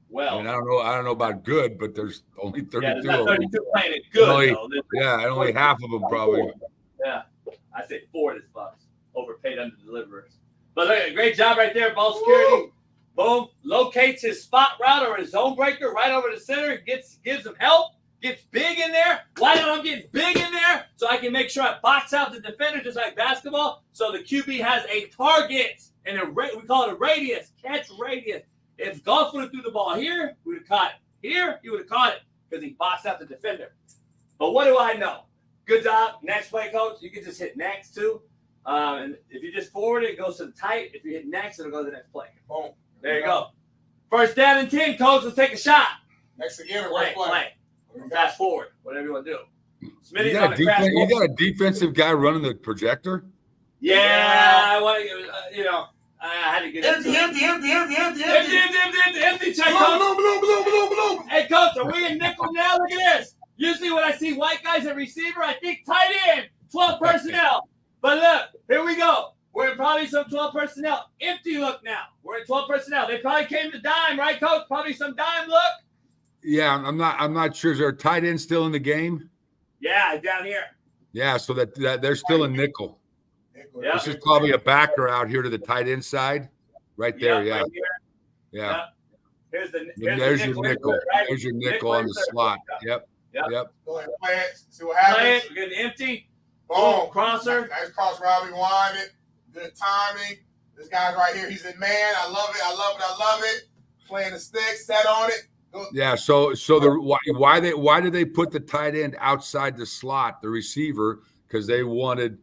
A: Well,
B: I don't know about good, but there's only 32
A: yeah,
B: of them.
A: 32 playing it good.
B: And only half of them probably.
A: Yeah, I say 4 this bucks. Overpaid under deliverers. But look, great job right there, ball security. Woo! Boom, locates his spot route or his zone breaker right over the center. Gives him help. Gets big in there. Why don't I get big in there? So I can make sure I box out the defender just like basketball. So the QB has a target and we call it a radius, catch radius. If Golf would have threw the ball here, we would have caught it. Here, he would have caught it because he boxed out the defender. But what do I know? Good job. Next play, Coach. You can just hit next too. And if you just forward it, it goes to the tight. If you hit next, it'll go to the next play. Boom. There you go. First down and 10, Coach. Let's take a shot.
E: Next again or
A: play. Fast forward. Whatever you want to do. Smitty's
B: You got a defensive guy running the projector?
A: Yeah. I want to, I had to get
E: empty.
A: Check, Coach. Hey, Coach, are we in nickel now? Look at this. Usually when I see white guys at receiver, I think tight end, 12 personnel. But look, here we go. We're in probably some 12 personnel. Empty look now. We're in 12 personnel. They probably came to dime, right, Coach? Probably some dime look.
B: Yeah, I'm not sure. Is there a tight end still in the game?
A: Yeah, down here.
B: Yeah, so that they're still in nickel.
A: Yeah.
B: This is probably a backer out here to the tight end side. Right there, yeah.
A: Right here.
B: Yeah.
A: There's
B: your nickel.
A: Right?
B: There's your nickel on the slot. Yep.
E: Go ahead, play it. See what happens.
A: Play it. We're getting empty.
E: Boom.
A: Crosser.
E: Nice cross route. We wanted it. Good timing. This guy's right here. He's the man. I love it. Playing the stick. Set on it. Go.
B: Yeah. So why did they put the tight end outside the slot, the receiver? Because they wanted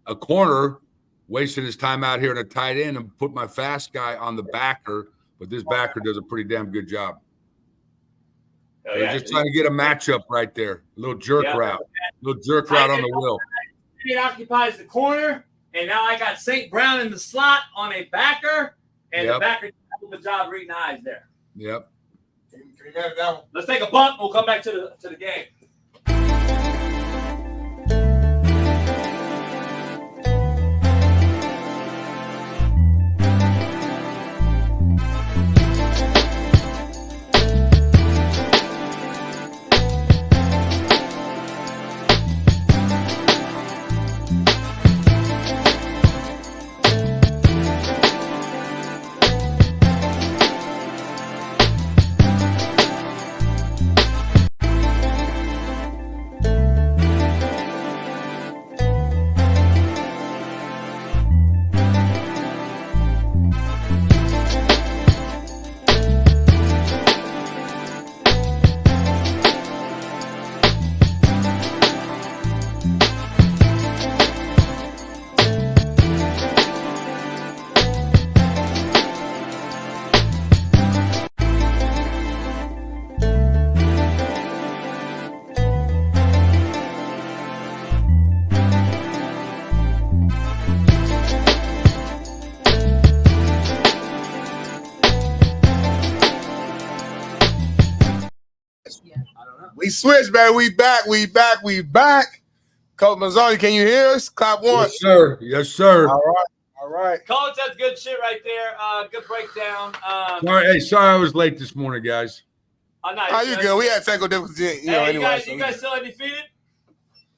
B: a corner wasting his time out here in a tight end and put my fast guy on the backer. But this backer does a pretty damn good job.
A: Oh,
B: They're just trying to get a matchup right there. A little jerk route. A little jerk route on the wheel.
A: It occupies the corner, and now I got St. Brown in the slot on a backer, and the backer did a good job reading eyes there.
B: Yep.
A: Let's take a bump. We'll come back to the game.
G: We switched, man. We back. Coach Mazzoni, can you hear us? Clap once.
B: Yes, sir. Yes, sir.
G: All right.
A: Coach, that's good shit right there. Good breakdown.
B: Sorry I was late this morning, guys.
G: How you good? We had technical difficulties, anyway.
A: You guys still undefeated?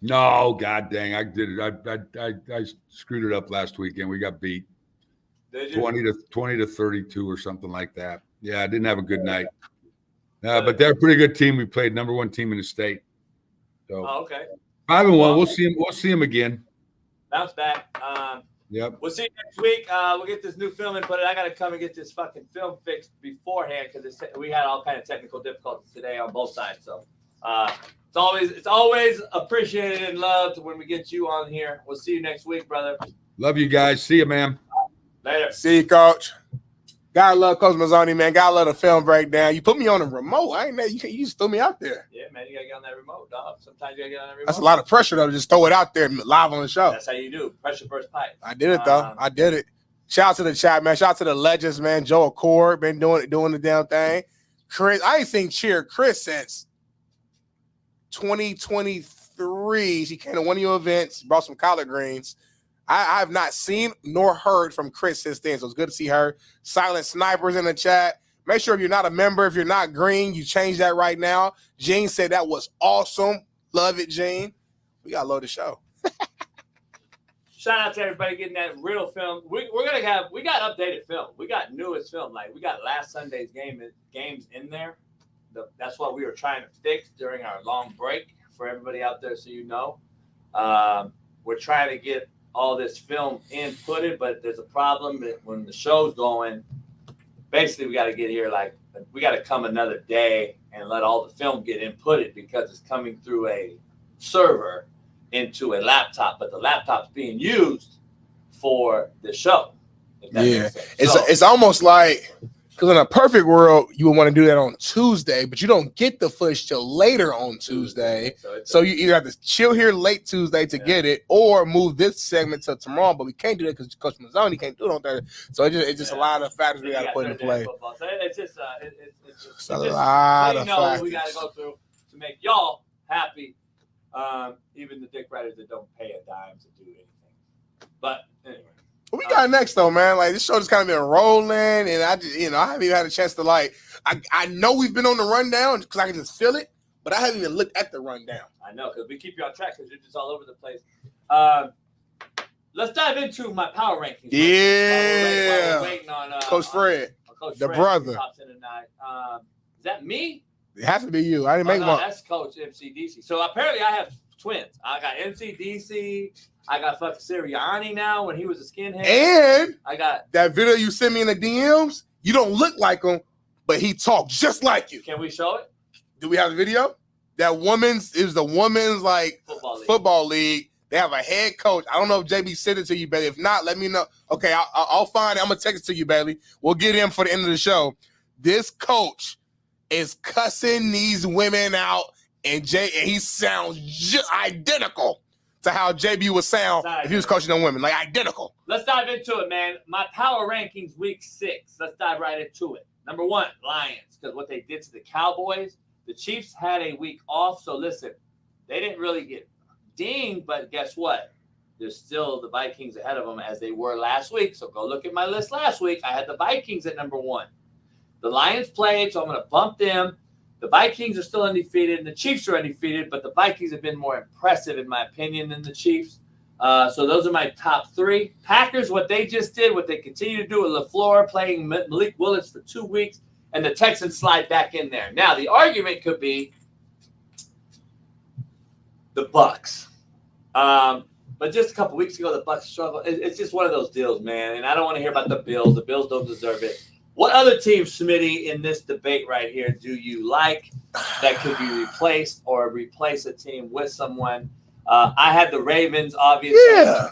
B: No, god dang, I did it. I screwed it up last weekend. We got beat.
A: Did you?
B: 20 to 32 or something like that. Yeah, I didn't have a good night. But they're a pretty good team. We played number 1 team in the state. So
A: okay.
B: 5-1. We'll see them again.
A: Bounce back.
B: Yep.
A: We'll see you next week. We'll get this new film input. I got to come and get this fucking film fixed beforehand because we had all kind of technical difficulties today on both sides. So it's always appreciated and loved when we get you on here. We'll see you next week, brother.
B: Love you guys. See you, man.
A: Later.
G: See you, Coach. Gotta love Coach Mazzoni, man. Gotta love the film breakdown. You put me on the remote. I ain't know you just threw me out there.
A: Yeah, man. You gotta get on that remote, dog. Sometimes you gotta get on that remote.
G: That's a lot of pressure though to just throw it out there live on the show.
A: That's how you do. Pressure burst pipe.
G: I did it though. I did it. Shout out to the chat, man. Shout out to the legends, man. Joe Accord been doing the damn thing. Chris, I ain't seen Cheer Chris since 2023. She came to one of your events, brought some collard greens. I have not seen nor heard from Chris since then, so it's good to see her. Silent Snipers in the chat. Make sure if you're not a member, if you're not green, you change that right now. Gene said that was awesome. Love it, Gene. We got to load the show.
A: Shout out to everybody getting that real film. We got updated film. We got newest film. Like we got last Sunday's games in there. That's what we were trying to fix during our long break for everybody out there, so you know. We're trying to get all this film inputted, but there's a problem that when the show's going, basically we got to get here we got to come another day and let all the film get inputted because it's coming through a server into a laptop, but the laptop's being used for the show.
G: Yeah, it's almost like, because in a perfect world, you would want to do that on Tuesday, but you don't get the footage till later on Tuesday. So you either have to chill here late Tuesday to get it, or move this segment to tomorrow. But we can't do that because Coach Mazzoni can't do it on Thursday. So it's just a lot of factors we got to put into play.
A: So it's just
G: it's a lot of factors
A: we got to go through to make y'all happy. Even the dick riders that don't pay a dime to do anything. But anyway.
G: What we got next though, man? Like this show just kind of been rolling, and I just, I haven't even had a chance to I know we've been on the rundown because I can just feel it, but I haven't even looked at the rundown.
A: I know because we keep you on track because you're just all over the place. Let's dive into my power rankings.
G: Yeah,
A: while we're waiting on
G: Coach Fred,
A: Coach
G: the
A: Fred
G: brother.
A: Pops in tonight. Is that me?
G: It has to be you. I didn't make one.
A: That's Coach MCDC. So apparently I have twins. I got MCDC. I got fucking Sirianni now when he was a skinhead.
G: And
A: I got
G: that video you sent me in the DMs. You don't look like him, but he talks just like you.
A: Can we show it?
G: Do we have the video? That it was the women's like football league. They have a head coach. I don't know if JB sent it to you, Bailey. If not, let me know. Okay, I'll find it. I'm going to text it to you, Bailey. We'll get him for the end of the show. This coach is cussing these women out, and he sounds just identical to how JB would sound if he was coaching them women. Like, identical.
A: Let's dive into it, man. My power rankings week 6. Let's dive right into it. Number 1, Lions, because what they did to the Cowboys. The Chiefs had a week off, so listen, they didn't really get dinged, but guess what? There's still the Vikings ahead of them as they were last week. So go look at my list last week. I had the Vikings at number 1. The Lions played, so I'm going to bump them. The Vikings are still undefeated, and the Chiefs are undefeated, but the Vikings have been more impressive, in my opinion, than the Chiefs. So those are my top 3. Packers, what they just did, what they continue to do with LaFleur, playing Malik Willis for 2 weeks, and the Texans slide back in there. Now, the argument could be the Bucs. But just a couple weeks ago, the Bucs struggled. It's just one of those deals, man, and I don't want to hear about the Bills. The Bills don't deserve it. What other team, Smitty, in this debate right here do you like that could be replaced or replace a team with someone? I had the Ravens, obviously.
G: Yeah.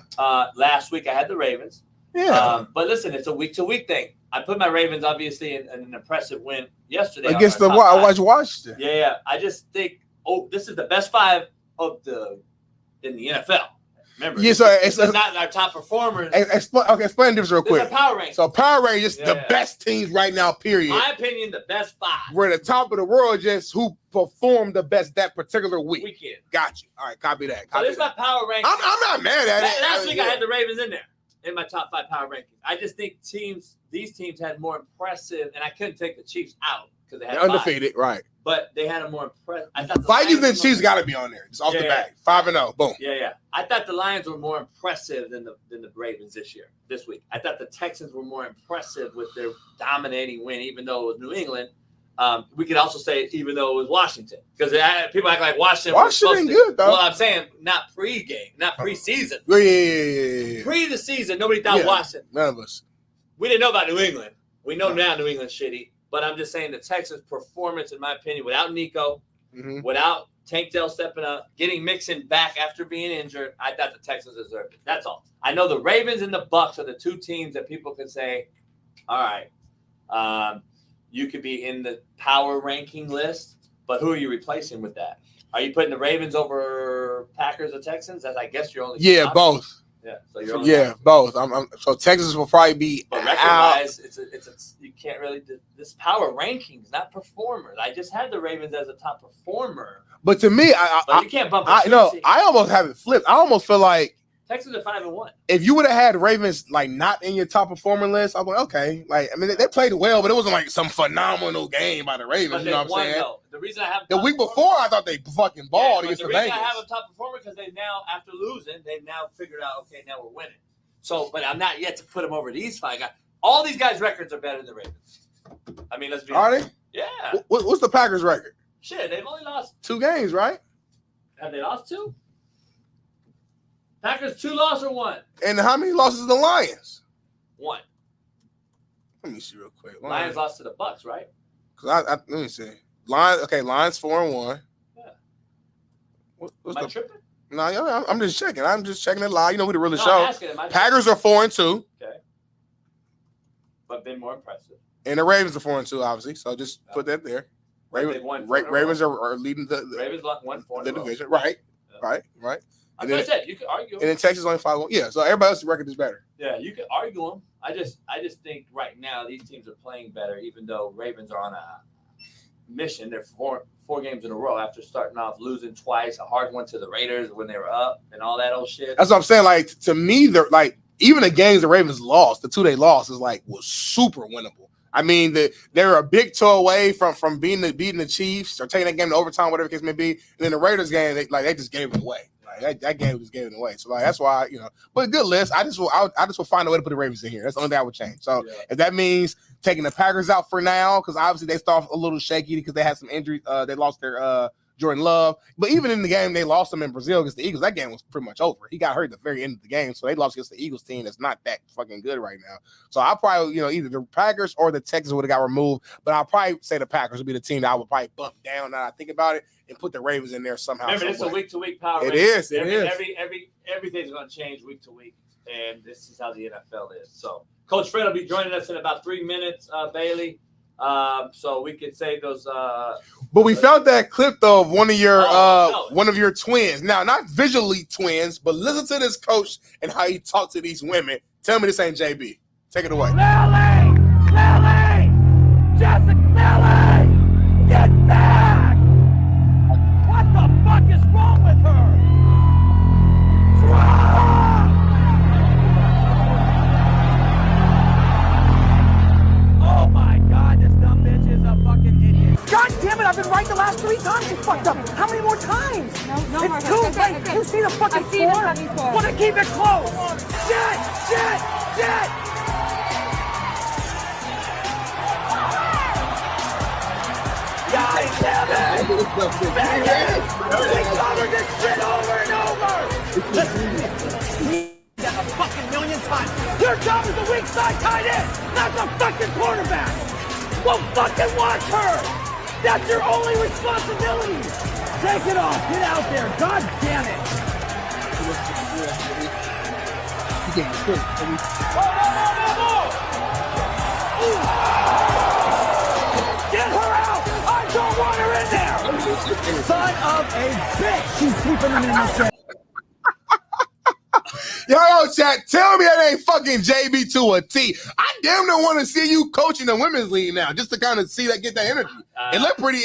A: Last week, I had the Ravens.
G: Yeah.
A: But listen, it's a week-to-week thing. I put my Ravens, obviously, in an impressive win yesterday.
G: Against the what? I watched it.
A: Yeah. I just think, this is the best 5 in the NFL. Remember,
G: yeah, so
A: it's not our top performers.
G: Explain this real quick.
A: It's a power ranking.
G: So power ranking is the best teams right now, period.
A: My opinion, the best 5.
G: We're at the top of the world, just who performed the best that particular
A: weekend.
G: Got you. All right, copy that.
A: So this is my power ranking.
G: I'm not mad at it.
A: Last week I had the Ravens in there in my top 5 power rankings. I just think these teams had more impressive, and I couldn't take the Chiefs out because they had
G: undefeated, right?
A: But they had a more impressive. I thought the
G: Vikings and Chiefs got to be on there, just off the bat. 5-0, boom.
A: Yeah. I thought the Lions were more impressive than the Ravens this week. I thought the Texans were more impressive with their dominating win, even though it was New England. We could also say even though it was Washington, because people act like Washington
G: good though.
A: Well, I'm saying not pre-game, not preseason.
G: Yeah.
A: Pre the season, nobody thought Washington.
G: None of us.
A: We didn't know about New England. We know now New England's shitty. But I'm just saying the Texans' performance, in my opinion, without Nico, without Tank Dell stepping up, getting Mixon back after being injured, I thought the Texans deserved it. That's all. I know the Ravens and the Bucs are the 2 teams that people can say, all right, you could be in the power ranking list, but who are you replacing with that? Are you putting the Ravens over Packers or Texans? That's, I guess, your only.
G: Yeah, both.
A: Yeah, so you're only
G: both. So Texas will probably be
A: but record-wise, it's you can't really do this power rankings, not performers. I just had the Ravens as a top performer.
G: But to me,
A: you can't bump.
G: I almost have it flipped. I almost feel like
A: Texans are 5-1.
G: If you would have had Ravens like not in your top performer list, I'm like, okay. Like, I mean, they played well, but it wasn't like some phenomenal game by the Ravens.
A: But
G: you know what I'm saying?
A: Though. The reason I have
G: the week before, I thought they fucking balled against the Bengals.
A: The reason I have a top performer because they now, after losing, they've now figured out, okay, now we're winning. So, but I'm not yet to put them over these 5 guys. All these guys' records are better than the Ravens. I mean, let's be honest.
G: Are they?
A: Yeah.
G: What's the Packers' record?
A: Shit, they've only lost
G: 2 games, right?
A: Have they lost 2? Packers 2 losses or 1?
G: And how many losses to the Lions?
A: 1.
G: Let me see real quick.
A: Lions lost to the Bucs, right?
G: Because let me see. Lions 4-1.
A: Yeah.
G: What's
A: Am I tripping?
G: No, I'm just checking. I'm just checking it live. You know who the really
A: No,
G: show.
A: I'm asking,
G: Packers are 4-2.
A: Okay. But been more impressive.
G: And the Ravens are 4-2, obviously. So just put that there. Ravens are leading the
A: Ravens won 4
G: the division. Right.
A: Yeah.
G: Right.
A: That's what I said. You could argue.
G: And then Texas only 5-1. Yeah, so everybody else's record is better.
A: Yeah, you could argue them. I just think right now these teams are playing better, even though Ravens are on a mission. They're four games in a row after starting off losing twice, a hard one to the Raiders when they were up and all that old shit.
G: That's what I'm saying. Like, to me, they're like, even the games the Ravens lost, the 2 they lost was super winnable. I mean, they're a big toe away from beating the Chiefs or taking that game to overtime, whatever the case may be. And then the Raiders game, they just gave it away. Like, that game just gave it away. So like that's why, but good list. I just will find a way to put the Ravens in here. That's the only thing I would change. So if that means taking the Packers out for now, because obviously they start off a little shaky because they had some injuries. They lost their Jordan Love. But even in the game they lost him in Brazil against the Eagles, that game was pretty much over. He got hurt at the very end of the game, so they lost against the Eagles team that's not that fucking good right now. So I'll probably, either the Packers or the Texans would have got removed, but I'll probably say the Packers would be the team that I would probably bump down now that I think about it and put the Ravens in there somehow.
A: Remember, it's a week-to-week power.
G: It is.
A: Everything's going to change week to week, and this is how the NFL is. So Coach Fred will be joining us in about 3 minutes, Bailey. So we could say those.
G: But we found that clip though of one of your twins. Now, not visually twins, but listen to this coach and how he talked to these women. Tell me this ain't JB. Take it away.
C: Lily! Jessica Lily! Get back! What the fuck is wrong with her? Oh my God, this dumb bitch is a fucking idiot. God damn it, I've been right the last 3 times you fucked up. How many more times? No more. It's too late. You see the fucking score? Want to keep it close. Shit! God damn it! Bang it! We covered this shit over and over! Listen, that a fucking million times. Your job is the weak side tight end, not the fucking quarterback. Well, fucking watch her. That's your only responsibility. Take it off. Get out there. God damn it. Get her out. I don't want her in there. Son of a bitch. She's sweeping them in the shit.
G: Yo, chat, tell me that ain't fucking JB to a T. I damn near want to see you coaching the women's league now, just to kind of see that, get that energy. It looked pretty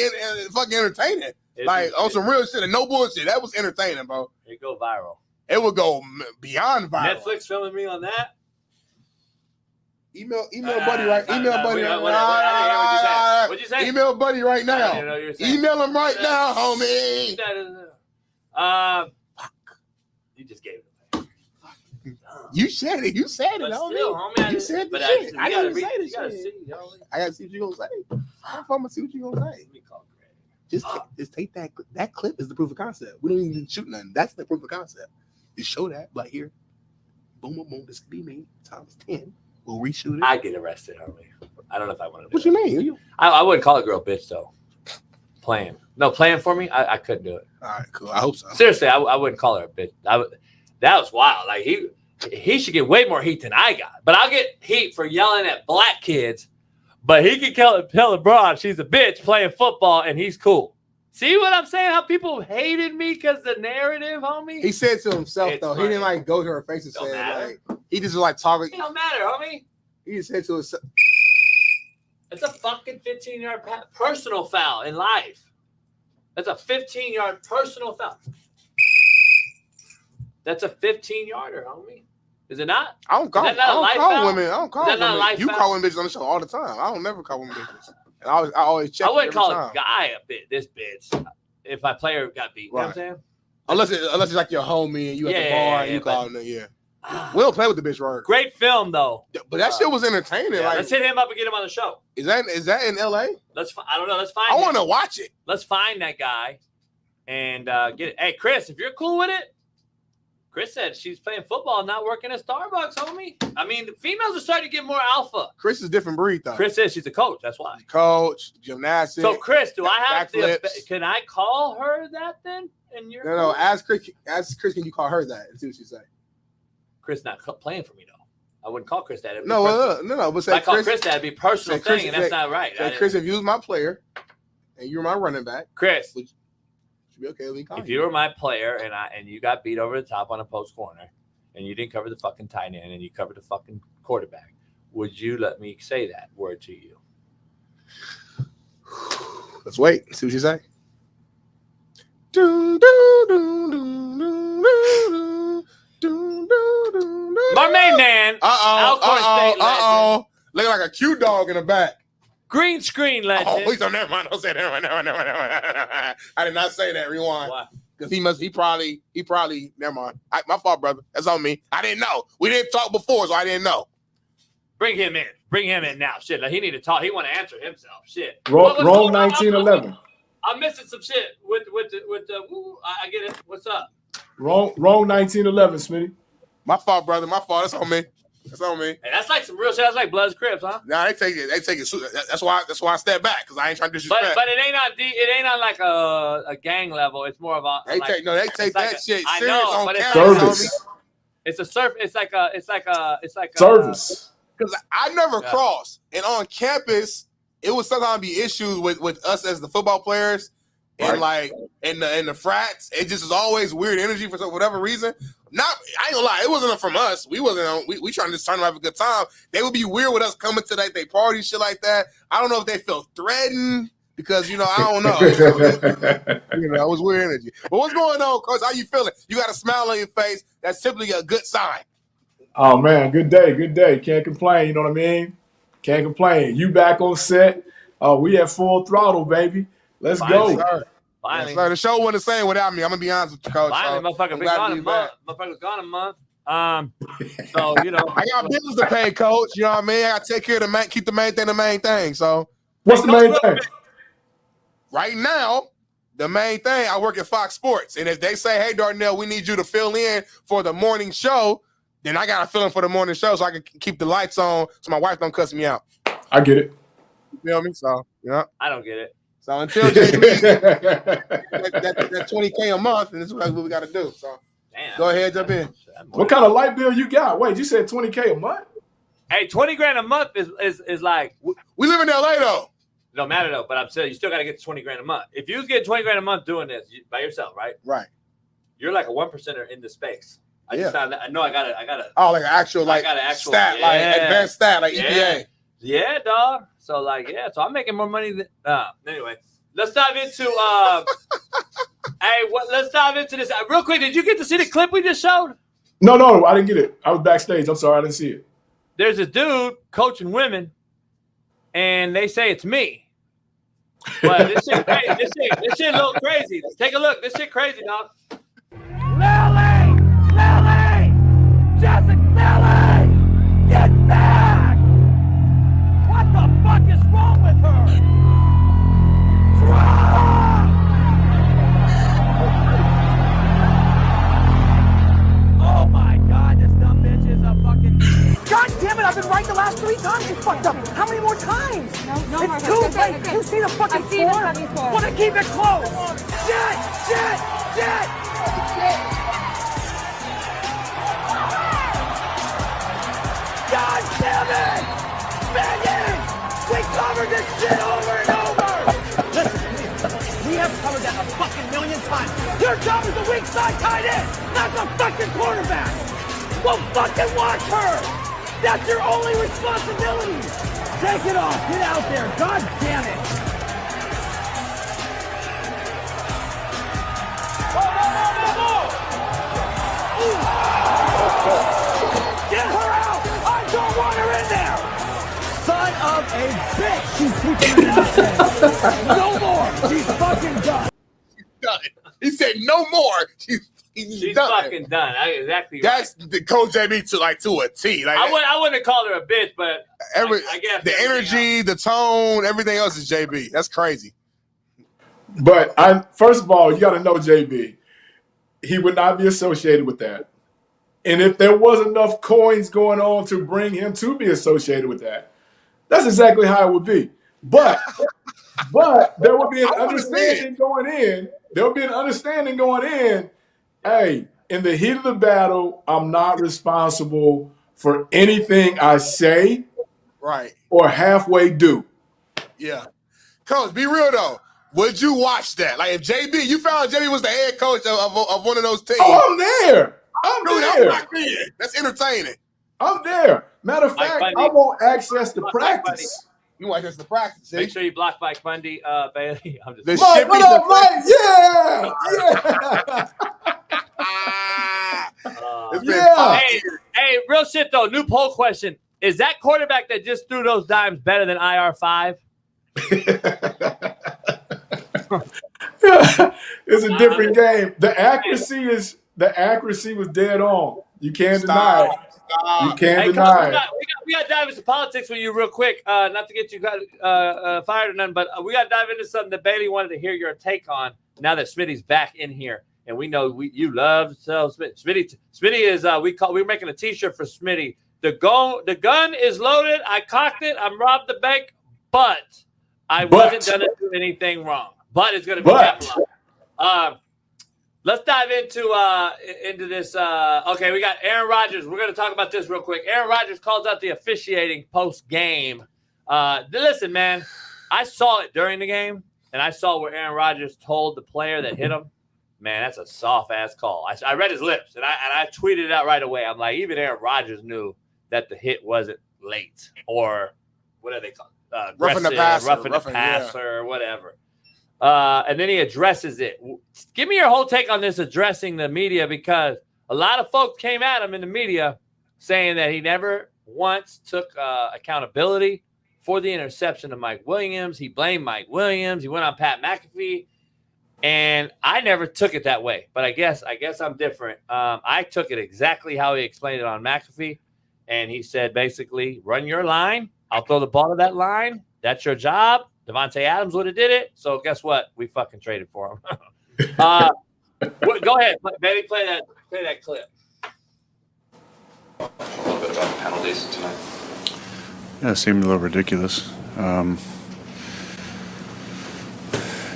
G: fucking entertaining. On some real shit and no bullshit. That was entertaining, bro.
A: It go viral.
G: It would go beyond viral.
A: Netflix filming me on that.
G: Email buddy right. Email buddy right.
A: What'd you say?
G: Email buddy right now. Email him right now, homie.
A: You just gave it.
G: You said it. You said it, homie. You said the shit. I didn't say the shit. I gotta see what you gonna say. I'm gonna see what you gonna say. Just take that. That clip is the proof of concept. We don't even need to shoot nothing. That's the proof of concept. Just show that. Like here, boom, boom, boom. This could be me times 10. We'll reshoot it.
A: I get arrested, homie. I don't know if I want to do
G: What you mean?
A: I wouldn't call a girl bitch though. Playing for me. I couldn't do it.
G: All right, cool. I hope so.
A: Seriously, I wouldn't call her a bitch. That was wild. Like he should get way more heat than I got. But I'll get heat for yelling at black kids. But he can tell LeBron she's a bitch playing football, and he's cool. See what I'm saying? How people hated me because the narrative, homie?
G: He said to himself, though. He didn't, like, go to her face and say it. Like, he just was, like, talking.
A: It don't matter, homie.
G: He just said to himself.
A: It's a fucking 15-yard personal foul in life. That's a 15-yard personal foul. That's a 15-yarder, homie. Is it not?
G: I don't call women. You call women bitches on the show all the time. I don't never call women bitches. And I always check.
A: I wouldn't call a guy this bitch if my player got beat. You know what I'm saying?
G: Unless it's like your homie and you at the bar and you call him. We don't play with the bitch word.
A: Great film though.
G: But that shit was entertaining.
A: Yeah,
G: like,
A: let's hit him up and get him on the show.
G: Is that in LA?
A: I don't know. Let's find.
G: I want to watch it.
A: Let's find that guy and get it. Hey, Chris, if you're cool with it. Chris said she's playing football, not working at Starbucks, homie. I mean, the females are starting to get more alpha.
G: Chris is a different breed, though.
A: Chris says she's a coach. That's why.
G: Coach, gymnastics.
A: So, Chris, do I have to? Can I call her that then? And you're
G: no. Ask Chris. Can you call her that and see what she say?
A: Chris not playing for me though. I wouldn't call Chris that.
G: No. But say
A: if I call Chris that, it'd be a personal thing, and that's not right.
G: Chris, if you was my player and you were my running back,
A: Chris.
G: Okay,
A: if you were my player and you got beat over the top on a post corner and you didn't cover the fucking tight end and you covered the fucking quarterback, would you let me say that word to you?
G: Let's wait and see what you say.
A: My main man.
G: Looking like a cute dog in the back.
A: Green screen legend.
G: Oh, please don't. Never mind. Don't say that. Never mind. I did not say that. Rewind.
A: Why?
G: Because he probably. Never mind. My fault, brother. That's on me. I didn't know. We didn't talk before, so I didn't know.
A: Bring him in now. Shit, like he need to talk. He want to answer himself. Shit.
L: Rome 1911.
A: I'm missing some shit with the. Woo, I get it. What's up?
E: Wrong 1911, Smitty.
G: My fault, brother. My fault. That's on me. That's on me.
A: Hey, that's like some real shit. That's like Bloods Crips, huh?
G: Nah, they take it. That's why I step back because I ain't trying to disrespect.
A: But it ain't on like a gang level. It's more of a.
G: They take that shit
A: I
G: serious
A: know,
G: on
A: but
E: Service.
A: it's a surf. It's like a
E: Service.
G: Because I never crossed, and on campus, it would sometimes be issues with us as the football players, and like in the frats. It just is always weird energy for whatever reason. I ain't gonna lie, it wasn't from us. We trying to just turn to have a good time. They would be weird with us coming to they party, shit like that. I don't know if they felt threatened because I don't know. It was weird energy. But what's going on, Coach? How you feeling? You got a smile on your face. That's typically a good sign.
E: Oh man, good day. Can't complain. You know what I mean? Can't complain. You back on set? We at full throttle, baby. Let's go.
G: Sir. Finally. Yes, sir. The show wasn't the same without me. I'm gonna be honest with you, Coach.
A: Finally, motherfucker, been gone a month. Motherfucker's gone a month. So
G: I got bills to pay, Coach. You know what I mean? I gotta take care of keep the main thing the main thing. So
E: what's the main thing?
G: Right now, the main thing, I work at Fox Sports, and if they say, "Hey, Darnell, we need you to fill in for the morning show," then I got to fill in for the morning show so I can keep the lights on so my wife don't cuss me out.
E: I get it.
G: You feel me? So
A: I don't get it.
G: So until JB, that $20K a month, and this is what we got to do. So go ahead, jump in.
E: What kind of light bill you got? Wait, you said $20K a month?
A: Hey, $20,000 a month is like
G: we live in LA though.
A: It don't matter though, but I'm saying you still got to get $20,000 a month. If you was getting $20,000 a month doing this by yourself, right?
G: Right.
A: You're like a 1%er in the space. I know I got it.
G: Oh, like an actual stat, like advanced stat, like EPA.
A: Yeah, dog. So so I'm making more money than anyway. Let's dive into let's dive into this real quick. Did you get to see the clip we just showed?
E: No, I didn't get it. I was backstage. I'm sorry, I didn't see it.
A: There's this dude coaching women, and they say it's me. But this shit crazy. This shit a little crazy. Take a look. This shit crazy, dog.
C: Lily! Jessica Lily! Get back! What the fuck is wrong with her? Oh my god, this dumb bitch is a fucking... God damn it, I've been right the last 3 times you fucked up. How many more times? No it's too late. Okay. You see the fucking floor? Want to keep it close. Shit! God damn it! Megan! We covered this shit over and over! Listen, we have covered that a fucking million times. Your job is the weak side tight end, not the fucking quarterback! Well, fucking watch her! That's your only responsibility! Take it off, get out there, god damn it! Get her out! I don't want her in there! Son of a bitch! She's teaching me nothing! No more! She's fucking done!
G: She's done. He said no more. She's done.
A: Fucking done. Exactly.
G: That's the Coach JB to a T. Like
A: I wouldn't have called her a bitch, but
G: I guess the energy, the tone, everything else is JB. That's crazy.
E: But first of all, you got to know JB. He would not be associated with that. And if there was enough coins going on to bring him to be associated with that, that's exactly how it would be. But there would be an understanding going in. There would be an understanding going in. Hey, in the heat of the battle, I'm not responsible for anything I say,
G: right,
E: or halfway do.
G: Yeah, Coach, be real though. Would you watch that? Like if you found JB was the head coach of one of those teams.
E: Oh, I'm there. I'm there.
G: That's entertaining.
E: I'm there. Matter of fact, I want access to practice.
G: You want access to practice?
A: Make sure you block Mike Bundy, Bailey. I'm just
E: what up, Mike? Yeah.
A: Hey, real shit though. New poll question: is that quarterback that just threw those dimes better than IR5?
E: It's a different game. The accuracy was dead on. You can't deny it. You can't deny it.
F: we got to dive into politics with you real quick. Not to get you fired or nothing, but we got to dive into something that Bailey wanted to hear your take on. Now that Smitty's back in here, and we know you love to sell Smitty. Smitty is we're making a T-shirt for Smitty. The gun is loaded. I cocked it. I'm robbed the bank, but I wasn't gonna do anything wrong. But it's gonna be capitalized. Let's dive into this. Okay, we got Aaron Rodgers. We're going to talk about this real quick. Aaron Rodgers calls out the officiating post-game. Listen, man, I saw it during the game, and I saw where Aaron Rodgers told the player that hit him, man, that's a soft-ass call. I read his lips, and I tweeted it out right away. I'm like, even Aaron Rodgers knew that the hit wasn't late or what are they called?
G: Roughing the passer.
F: Passer, whatever. And then he addresses it. Give me your whole take on this addressing the media, because a lot of folks came at him in the media saying that he never once took accountability for the interception of Mike Williams. He blamed Mike Williams. He went on Pat McAfee. And I never took it that way. But I guess I'm different. I took it exactly how he explained it on McAfee. And he said, basically, run your line. I'll throw the ball to that line. That's your job. Devontae Adams would have did it. So guess what? We fucking traded for him. Go ahead, baby. Play that clip.
D: A little bit about the penalties tonight.
V: Yeah, it seemed a little ridiculous.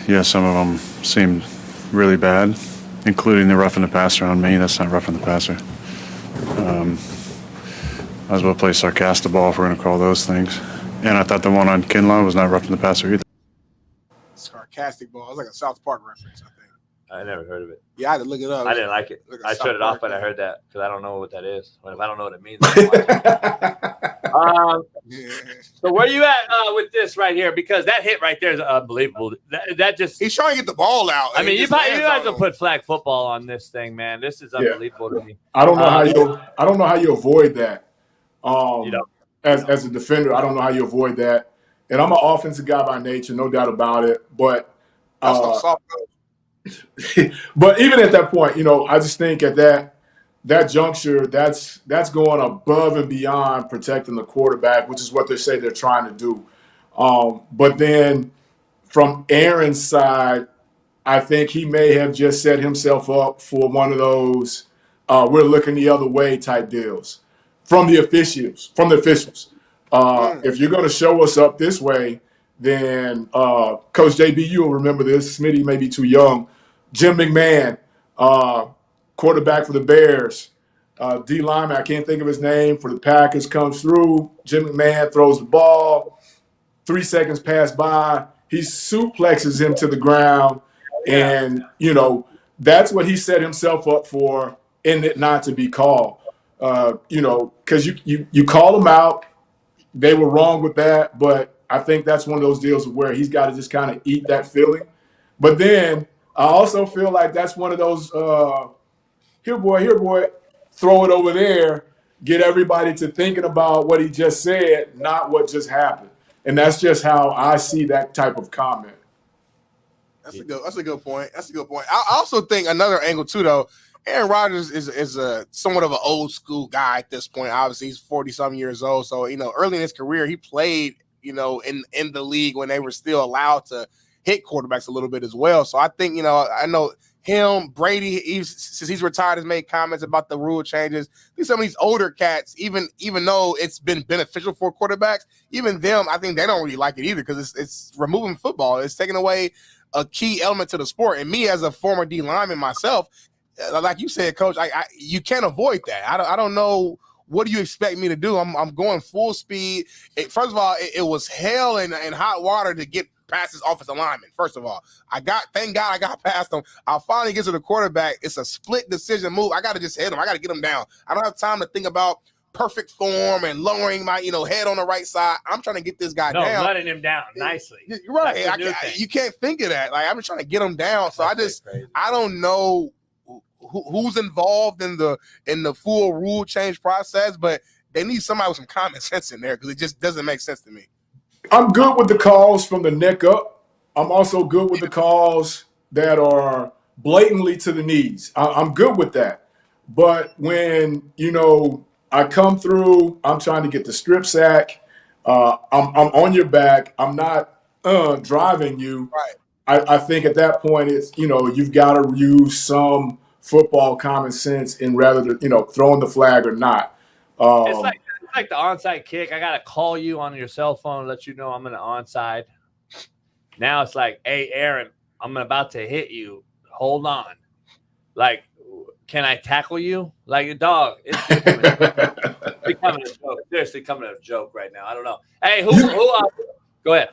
V: Yeah, some of them seemed really bad, including the roughing the passer on me. That's not roughing the passer. I was about to play sarcastic ball if we're going to call those things. And I thought the one on Kinlaw was not roughing the passer either.
G: Sarcastic ball. It was like a South Park reference, I think.
F: I never heard of it.
G: Yeah, I had to look it up.
F: I didn't like it. I shut it off when I heard that because I don't know what that is. If I don't know what it means, so where you at with this right here? Because that hit right there is unbelievable. That just
G: he's trying to get the ball out.
F: I mean, you guys will put flag football on this thing, man. This is unbelievable to me.
W: I don't know how you avoid that. As a defender, I don't know how you avoid that. And I'm an offensive guy by nature, no doubt about it. But but even at that point, I just think at that juncture, that's going above and beyond protecting the quarterback, which is what they say they're trying to do. But then from Aaron's side, I think he may have just set himself up for one of those we're looking the other way type deals from the officials. If you're going to show us up this way, then Coach JB, you'll remember this. Smitty may be too young. Jim McMahon, quarterback for the Bears, D lineman, I can't think of his name, for the Packers, comes through. Jim McMahon throws the ball. 3 seconds pass by. He suplexes him to the ground. And, that's what he set himself up for, in it not to be called. Because you call them out. They were wrong with that, but I think that's one of those deals where he's got to just kind of eat that feeling. But then I also feel like that's one of those here boy, throw it over there, get everybody to thinking about what he just said, not what just happened. And that's just how I see that type of comment.
G: That's a good point. I also think another angle too, though. Aaron Rodgers is a somewhat of an old school guy at this point. Obviously, he's 40-something years old. So, early in his career, he played, in the league when they were still allowed to hit quarterbacks a little bit as well. So I think, I know him, Brady, since he's retired, has made comments about the rule changes. I think some of these older cats, even though it's been beneficial for quarterbacks, even them, I think they don't really like it either because it's removing football. It's taking away a key element to the sport. And me as a former D lineman myself, like you said, Coach, you can't avoid that. I don't know. What do you expect me to do? I'm going full speed. First of all, it was hell and hot water to get past this offensive lineman. First of all, thank God I got past him. I'll finally get to the quarterback. It's a split decision move. I got to just hit him. I got to get him down. I don't have time to think about perfect form and lowering my head on the right side. I'm trying to get this guy down.
F: Letting him down nicely.
G: You're right. You can't think of that. Like I'm just trying to get him down. So I don't know who's involved in the full rule change process, but they need somebody with some common sense in there because it just doesn't make sense to me.
W: I'm good with the calls from the neck up. I'm also good with the calls that are blatantly to the knees. I'm good with that. But when, I come through. I'm trying to get the strip sack. I'm on your back. I'm not driving you.
G: Right.
W: I think at that point it's you've got to use some football common sense in rather than throwing the flag or not.
F: It's like the onside kick. I gotta call you on your cell phone, let you know I'm in the onside. Now it's like, hey Aaron, I'm about to hit you. Hold on. Like, can I tackle you? Like, dog, it's becoming a joke. Seriously, coming a joke right now. I don't know. Hey, who go ahead.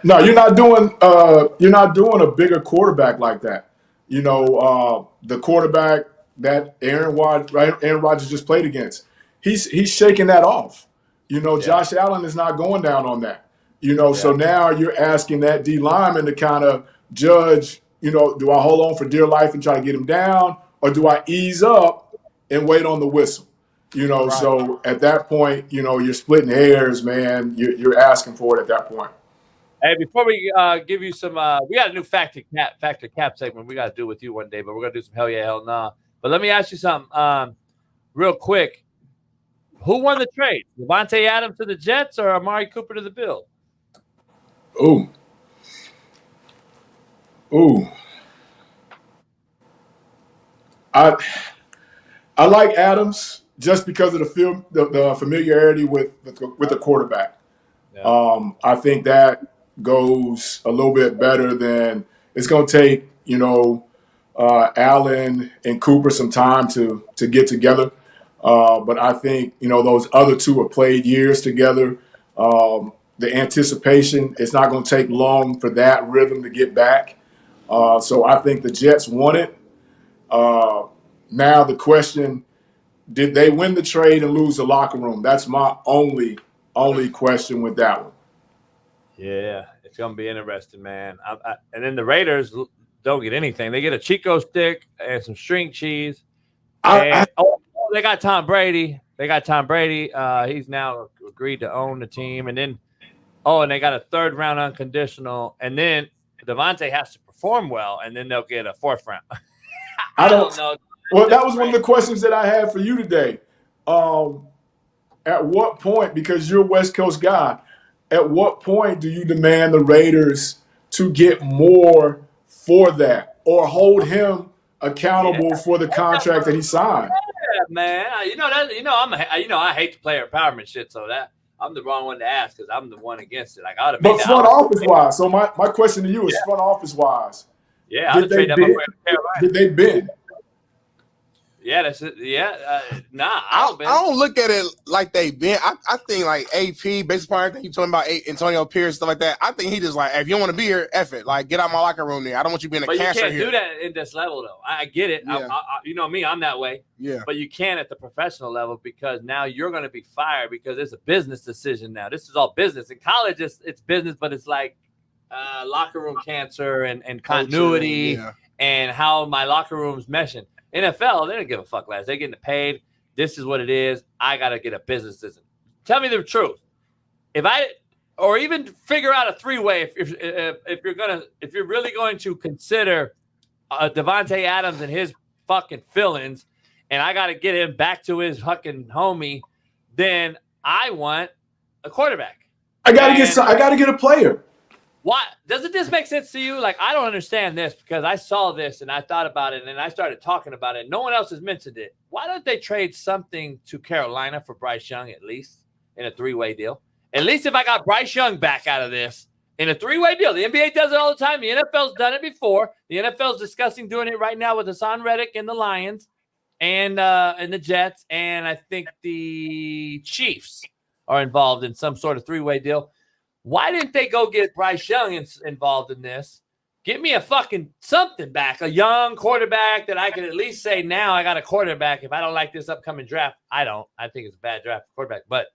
W: No, you're not doing a bigger quarterback like that. The quarterback that Aaron Rodgers just played against, he's shaking that off. Josh Allen is not going down on that. So now you're asking that D lineman to kind of judge, do I hold on for dear life and try to get him down, or do I ease up and wait on the whistle?
G: Right.
W: So at that point, you're splitting hairs, man. You're asking for it at that point.
F: Hey, before we give you some, we got a new Factor Cap segment we got to do with you one day, but we're going to do some hell yeah, hell nah. But let me ask you something real quick. Who won the trade? Davante Adams to the Jets or Amari Cooper to the Bills?
W: Ooh. I like Adams just because of the familiarity with the quarterback. Yeah. I think that goes a little bit better than it's going to take, Allen and Cooper some time to get together. But I think, those other two have played years together. The anticipation, it's not going to take long for that rhythm to get back. So I think the Jets won it. Now the question, did they win the trade and lose the locker room? That's my only question with that one.
F: Yeah, it's going to be interesting, man. And then the Raiders don't get anything. They get a Chico stick and some string cheese. They got Tom Brady. He's now agreed to own the team. And then, and they got a third round unconditional. And then Davante has to perform well, and then they'll get a fourth round. I don't know.
W: Well, that was one of the questions that I had for you today. At what point, because you're a West Coast guy, at what point do you demand the Raiders to get more for that or hold him accountable for the contract that he signed?
F: Yeah, man. I hate the player empowerment shit, so that I'm the wrong one to ask because I'm the one against it. Like, I
W: but front office wise, so my question to you is front office wise.
F: Yeah,
W: did they bend?
F: Yeah, that's it. Yeah,
G: I don't look at it like they been. I think like AP, based upon everything you told me about Antonio Pierce, stuff like that. I think he just like, hey, if you don't want to be here, F it. Like, get out my locker room there. I don't want you being a cancer here.
F: But you can't do that in this level, though. I get it.
G: Yeah.
F: You know me, I'm that way.
G: Yeah.
F: But you can at the professional level because now you're going to be fired because it's a business decision now. This is all business. In college, it's business, but it's like locker room cancer and continuity and how my locker room's meshing. NFL, they don't give a fuck, lads. They're getting paid. This is what it is. I got to get a business decision. Tell me the truth. Or even figure out a three-way if you're really going to consider Davante Adams and his fucking fillings, and I got to get him back to his fucking homie, then I want a quarterback.
W: I got to get a player.
F: Why doesn't this make sense to you? Like, I don't understand this because I saw this and I thought about it and I started talking about it. No one else has mentioned it. Why don't they trade something to Carolina for Bryce Young at least in a three-way deal? At least if I got Bryce Young back out of this in a three-way deal. The NBA does it all the time. The NFL's done it before. The NFL's discussing doing it right now with Hassan Reddick and the Lions and the Jets. And I think the Chiefs are involved in some sort of three-way deal. Why didn't they go get Bryce Young involved in this? Get me a fucking something back, a young quarterback that I can at least say now I got a quarterback. If I don't like this upcoming draft, I don't. I think it's a bad draft for quarterback, but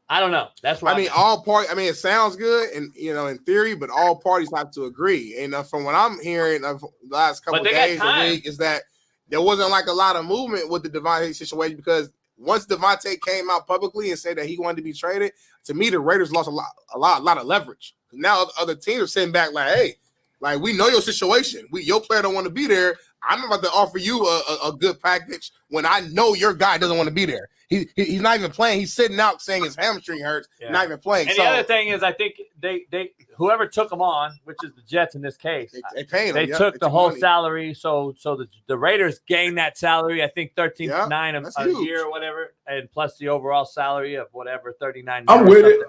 F: I don't know. That's why.
G: It sounds good and in theory, but all parties have to agree. And from what I'm hearing of the last couple of days a week is that there wasn't like a lot of movement with the Davante situation because once Davante came out publicly and said that he wanted to be traded, to me, the Raiders lost a lot of leverage. Now other teams are sitting back like, hey, like we know your situation. Your player don't want to be there. I'm about to offer you a good package when I know your guy doesn't want to be there. He's not even playing. He's sitting out saying his hamstring hurts.
F: Yeah.
G: Not even playing.
F: And
G: so
F: the other thing is, I think they whoever took him on, which is the Jets in this case,
G: they paid him.
F: They
G: Yep,
F: took
G: they
F: the
G: took
F: whole
G: money.
F: salary. So the Raiders gained that salary. I think $13.9
G: that's
F: a
G: huge.
F: year or whatever, and plus the overall salary of whatever $39.
W: I'm with it,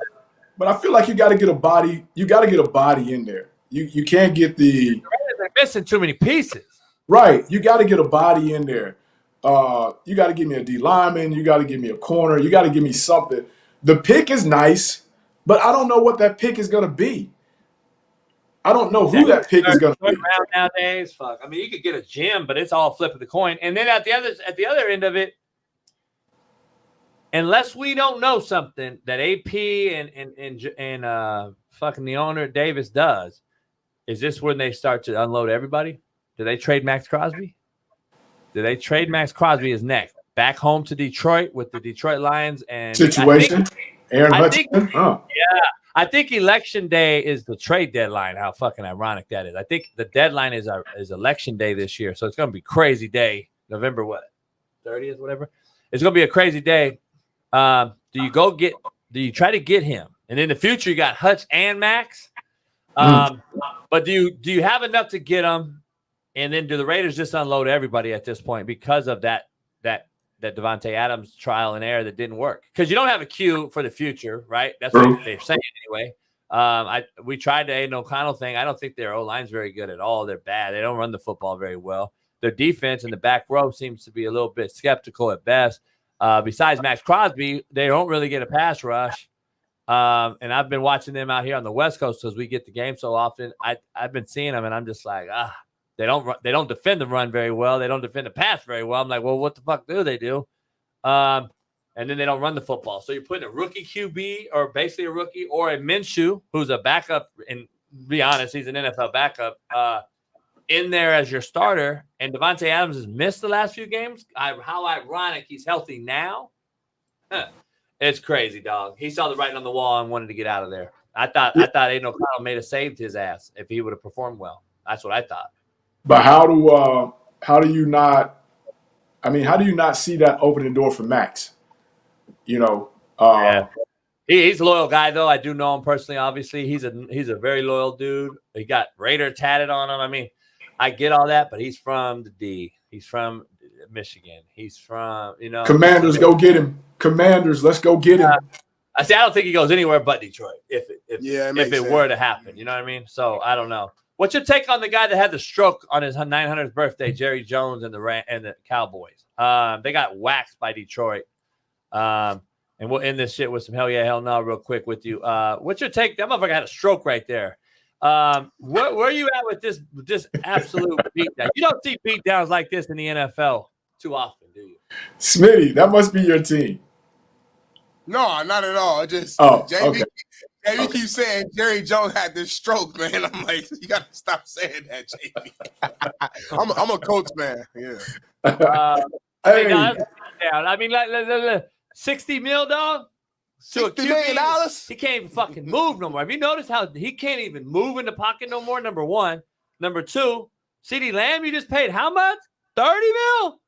W: but I feel like you got to get a body. You got to get a body in there. You can't get the
F: Raiders are missing too many pieces.
W: right. You got to get a body in there. You got to give me a D lineman. You got to give me a corner. You got to give me something. The pick is nice, but I don't know what that pick is going to be. I don't know who that pick is going to be.
F: Round nowadays, fuck. I mean, you could get a gym, but it's all flip of the coin. And then at the other end of it, unless we don't know something that AP and fucking the owner Davis does, is this when they start to unload everybody? Do they trade Max Crosby? Do they trade Max Crosby is next? Back home to Detroit with the Detroit Lions and
W: Situation. Aaron Hutchinson.
F: Yeah. I think election day is the trade deadline. How fucking ironic that is. I think the deadline is election day this year. So it's going to be crazy day. November 30th, whatever. It's going to be a crazy day. Do you try to get him? And in the future, you got Hutch and Max. But do you have enough to get him? And then do the Raiders just unload everybody at this point because of that Devontae Adams trial and error that didn't work? Because you don't have a queue for the future, right? That's what they're saying anyway. We tried the Aiden O'Connell thing. I don't think their O-line's very good at all. They're bad. They don't run the football very well. Their defense in the back row seems to be a little bit skeptical at best. Besides Max Crosby, they don't really get a pass rush. And I've been watching them out here on the West Coast because we get the game so often. I've been seeing them, and I'm just like, They don't defend the run very well. They don't defend the pass very well. I'm like, well, what the fuck do they do? And then they don't run the football. So you're putting a rookie QB or basically a rookie or a Minshew, who's a backup, and be honest, he's an NFL backup, in there as your starter. And Devontae Adams has missed the last few games. How ironic he's healthy now. It's crazy, dog. He saw the writing on the wall and wanted to get out of there. I thought Aiden O'Connell may have saved his ass if he would have performed well. That's what I thought.
W: But how do you not see that opening door for Max? He's
F: a loyal guy, though. I do know him personally. Obviously, he's a very loyal dude. He got Raider tatted on him. I mean, I get all that, but he's from the D. He's from Michigan. He's from
W: Commanders. Go get him. Commanders. Let's go get him.
F: I don't think he goes anywhere but Detroit if it were to happen. You know what I mean? So I don't know. What's your take on the guy that had the stroke on his 900th birthday, Jerry Jones and the Cowboys? They got waxed by Detroit. And we'll end this shit with some hell yeah, hell no real quick with you. What's your take? That motherfucker had a stroke right there. Where are you at with this absolute beatdown? You don't see beatdowns like this in the NFL too often, do you?
W: Smitty, that must be your team.
G: No, not at all. Just
W: okay.
G: JB keeps saying Jerry Jones had this stroke, man. I'm like, you got to stop saying that, JB. I'm a Colts man. Yeah.
W: Hey.
F: I mean, like 60 mil, dog.
G: $60 million?
F: He can't even fucking move no more. Have you noticed how he can't even move in the pocket no more? Number one. Number two, CeeDee Lamb, you just paid how much? 30 mil?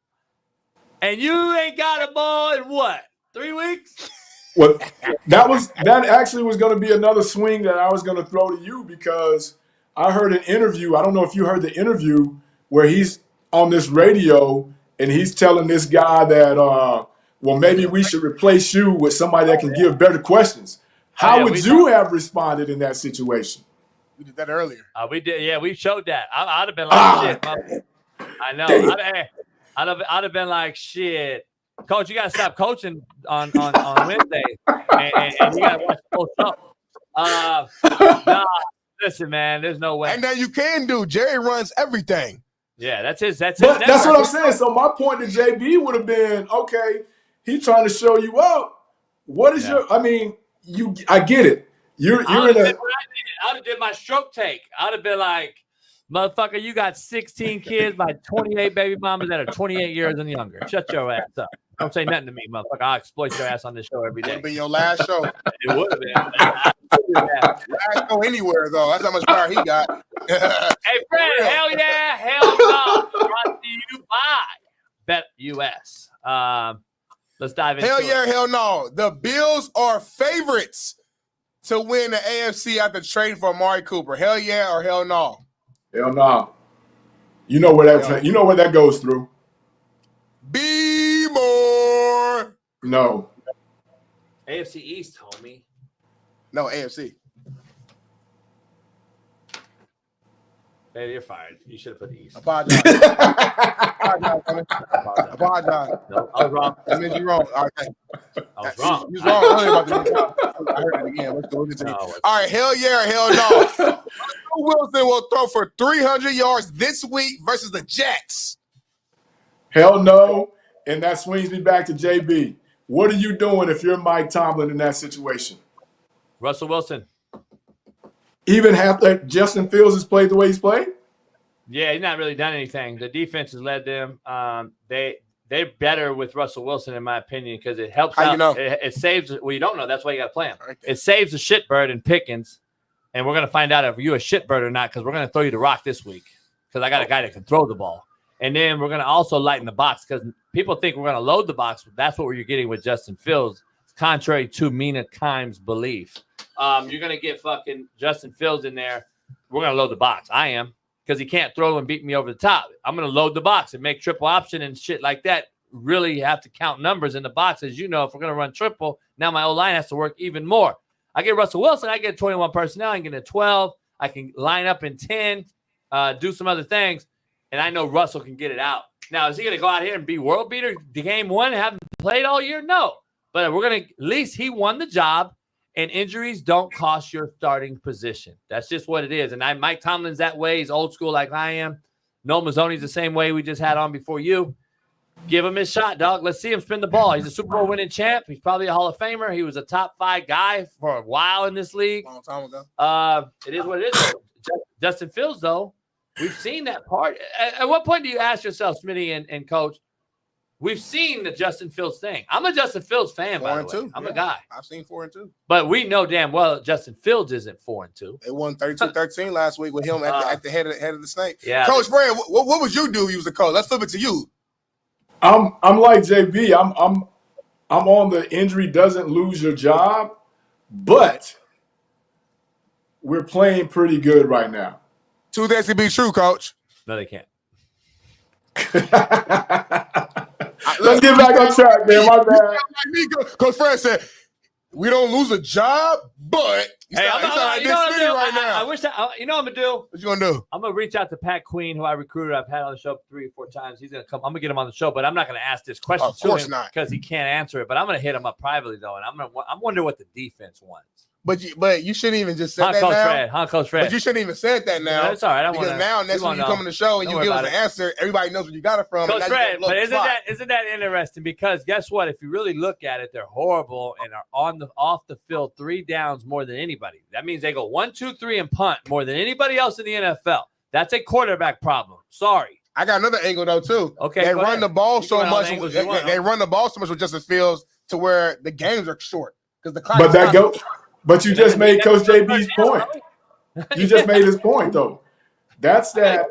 F: And you ain't got a ball in what? 3 weeks?
W: Well, that actually was going to be another swing that I was going to throw to you because I heard an interview. I don't know if you heard the interview where he's on this radio and he's telling this guy that, maybe we should replace you with somebody that can give better questions. How would you have responded in that situation?
G: We did that earlier.
F: We did. Yeah, we showed that. I'd have been like, shit. I know. I'd have been like, shit. Coach, you got to stop coaching on Wednesday, and you got to watch the whole show. Listen, man, there's no way.
G: And then you can do. Jerry runs everything.
F: Yeah, that's his. That's
W: what I'm saying. So my point to JB would have been, okay, he's trying to show you up. What is your? I mean, I get it. You're in a.
F: I would have did my stroke take. I'd have been like, motherfucker, you got 16 kids by 28 baby mamas that are 28 years and younger. Shut your ass up. Don't say nothing to me, motherfucker. I'll exploit your ass on this show every day.
G: Would have been your last show.
F: It would have been.
G: Last show anywhere, though. That's how much power he got.
F: Hey, Fred, hell yeah, hell no. Brought to you by Bet US. Let's dive into
G: Hell
F: it.
G: yeah, hell no. The Bills are favorites to win the AFC after trading for Amari Cooper. Hell yeah or hell no?
W: Hell no. You know where that goes through.
G: Be more.
W: No.
F: AFC East, homie.
G: No, AFC.
F: Baby, you're fired. You should have put East.
G: Apologize. Apologize.
F: No, I was wrong.
G: That means you're wrong. All right.
F: I was wrong.
G: You was wrong earlier about the I heard it again. Let's go. All right, hell yeah or hell no. Russell Wilson will throw for 300 yards this week versus the Jets.
W: Hell no. And that swings me back to JB. What are you doing if you're Mike Tomlin in that situation?
F: Russell Wilson.
W: Even after Justin Fields has played the way he's played?
F: Yeah, he's not really done anything. The defense has led them. They're better with Russell Wilson, in my opinion, because it helps out.
G: You know?
F: It saves. Well, you don't know. That's why you got to play him. Right. It saves the shitbird and Pickens, and we're gonna find out if you're a shitbird or not because we're gonna throw you the rock this week because I got a guy that can throw the ball, and then we're gonna also lighten the box because people think we're gonna load the box. That's what you're getting with Justin Fields, contrary to Mina Kimes' belief. You're gonna get fucking Justin Fields in there. We're gonna load the box. I am. Because he can't throw and beat me over the top. I'm going to load the box and make triple option and shit like that. Really have to count numbers in the box. As you know, if we're going to run triple, now my O-line has to work even more. I get Russell Wilson. I get 21 personnel. I can get a 12. I can line up in 10, do some other things. And I know Russell can get it out. Now, is he going to go out here and be world beater game one, haven't played all year? No. But we're going to, at least he won the job. And injuries don't cost your starting position. That's just what it is. And Mike Tomlin's that way. He's old school like I am. Noel Mazzoni's the same way we just had on before you. Give him his shot, dog. Let's see him spin the ball. He's a Super Bowl winning champ. He's probably a Hall of Famer. He was a top 5 guy for a while in this league.
G: A long time ago.
F: It is what it is. Justin Fields, though, we've seen that part. At what point do you ask yourself, Smitty and Coach, we've seen the Justin Fields thing. I'm a Justin Fields fan, by the way. I'm a guy.
G: I've seen 4-2.
F: But we know damn well Justin Fields isn't 4-2.
G: They won 32-13 last week with him at the head of the snake.
F: Yeah.
G: Coach Brand, what would you do if you was a coach? Let's flip it to you.
W: I'm like JB. I'm on the injury doesn't lose your job, but we're playing pretty good right now.
G: Two things can be true, Coach.
F: No, they can't.
W: Let's get back on track, man. My bad.
G: Coach Fred said, we don't lose a job, but
F: you know what I'm doing right now. I wish that, you know what I'm going to do?
G: What you going to do?
F: I'm going to reach out to Pat Queen, who I recruited. I've had on the show 3 or 4 times. He's going to come. I'm going to get him on the show, but I'm not going to ask this question to him because he can't answer it. But I'm going to hit him up privately, though, and I'm wondering what the defense wants.
G: But you shouldn't even just say that now.
F: Coach Fred.
G: But you shouldn't even say that now.
F: No, that's all right.
G: Because now next time you come on the show and you give us an answer, everybody knows where you got it from.
F: Coach Fred, but isn't that interesting? Because guess what? If you really look at it, they're horrible and are off the field 3 downs more than anybody. That means they go 1, 2, 3 and punt more than anybody else in the NFL. That's a quarterback problem. Sorry.
G: I got another angle though too.
F: Okay,
G: they run the ball so much.
F: They
G: run the ball so much with Justin Fields to where the games are short because the clock.
W: But you just made Coach JB's point. You just made his point, though. That's that.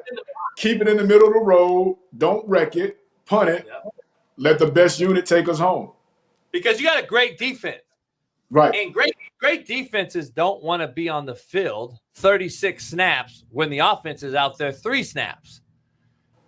W: Keep it in the middle of the road. Don't wreck it. Punt it. Let the best unit take us home.
F: Because you got a great defense.
W: Right.
F: And great defenses don't want to be on the field 36 snaps when the offense is out there 3 snaps.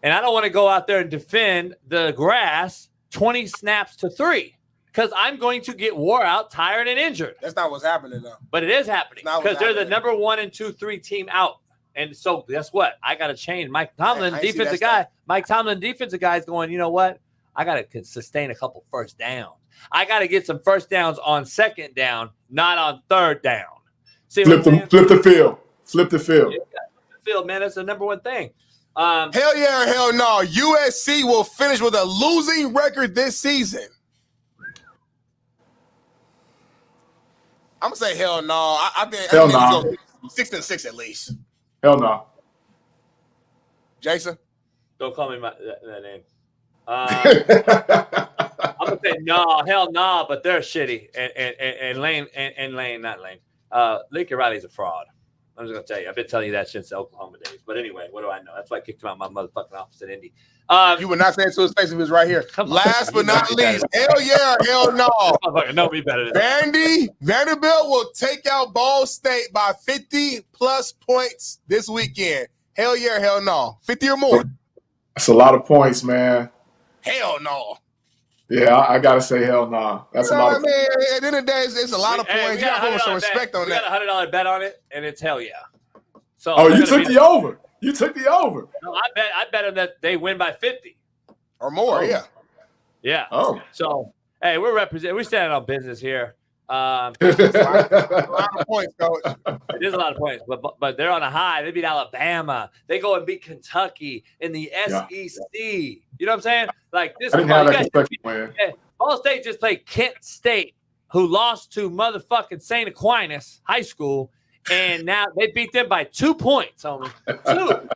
F: And I don't want to go out there and defend the grass 20 snaps to 3. Because I'm going to get wore out, tired, and injured.
G: That's not what's happening, though.
F: But it is happening because they're the number 1 and 2, 3 team out. And so guess what? I got to change. Mike Tomlin, defensive guy. Mike Tomlin, defensive guy, is going, you know what? I got to sustain a couple first downs. I got to get some first downs on 2nd down, not on 3rd down. See
W: flip the field. Flip the field.
F: Yeah, the field, man. That's the number 1 thing.
G: Hell yeah or hell no. USC will finish with a losing record this season. I'm gonna say hell no. I think
W: hell no.
G: 6-6 at least.
W: Hell no.
G: Jason,
F: don't call me that name. I'm gonna say no, hell no. But they're shitty. And Lane, not Lane. Lincoln Riley's a fraud. I'm just gonna tell you. I've been telling you that since the Oklahoma days. But anyway, what do I know? That's why I kicked him out of my motherfucking office at Indy.
G: You would not say it to his face if he was right here. Last but not least, hell yeah, hell no.
F: No, me better than
G: Vanderbilt will take out Ball State by 50+ points this weekend. Hell yeah, hell no. 50 or more.
W: That's a lot of points, man.
G: Hell no.
W: Yeah, I gotta say hell no. That's a lot of
G: points. At the end of the day, it's a lot of points. You gotta put some respect on that.
F: We got a $100 bet on it, and it's hell yeah. So
W: you took the over. You took the over.
F: No, I bet them that they win by 50
G: or more. Yeah.
F: Yeah.
W: Oh.
F: So hey, we're standing on business here.
G: It's a lot of points, coach.
F: It is a lot of points, but they're on a high. They beat Alabama. They go and beat Kentucky in the SEC. You know what I'm saying? Like this.
W: I didn't have that Kentucky win.
F: Ball State just played Kent State, who lost to motherfucking St. Aquinas High School. And now they beat them by 2 points, homie. 2.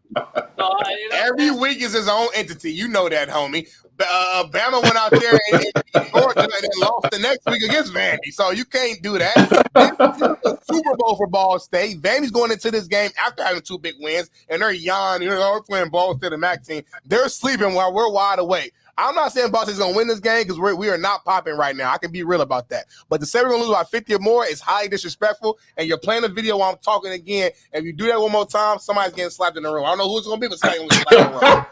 F: So,
G: every week is his own entity. You know that, homie. Bama went out there and beat Georgia and then lost the next week against Vandy. So you can't do that. This is a Super Bowl for Ball State. Vandy's going into this game after having 2 big wins, and they're yawning. We're playing Ball State and MAC team. They're sleeping while we're wide awake. I'm not saying Ball State's going to win this game because we are not popping right now. I can be real about that. But to say we're going to lose by 50 or more is highly disrespectful, and you're playing a video while I'm talking again. If you do that one more time, somebody's getting slapped in the room. I don't know who it's going to be, but somebody's going to get slapped in the room.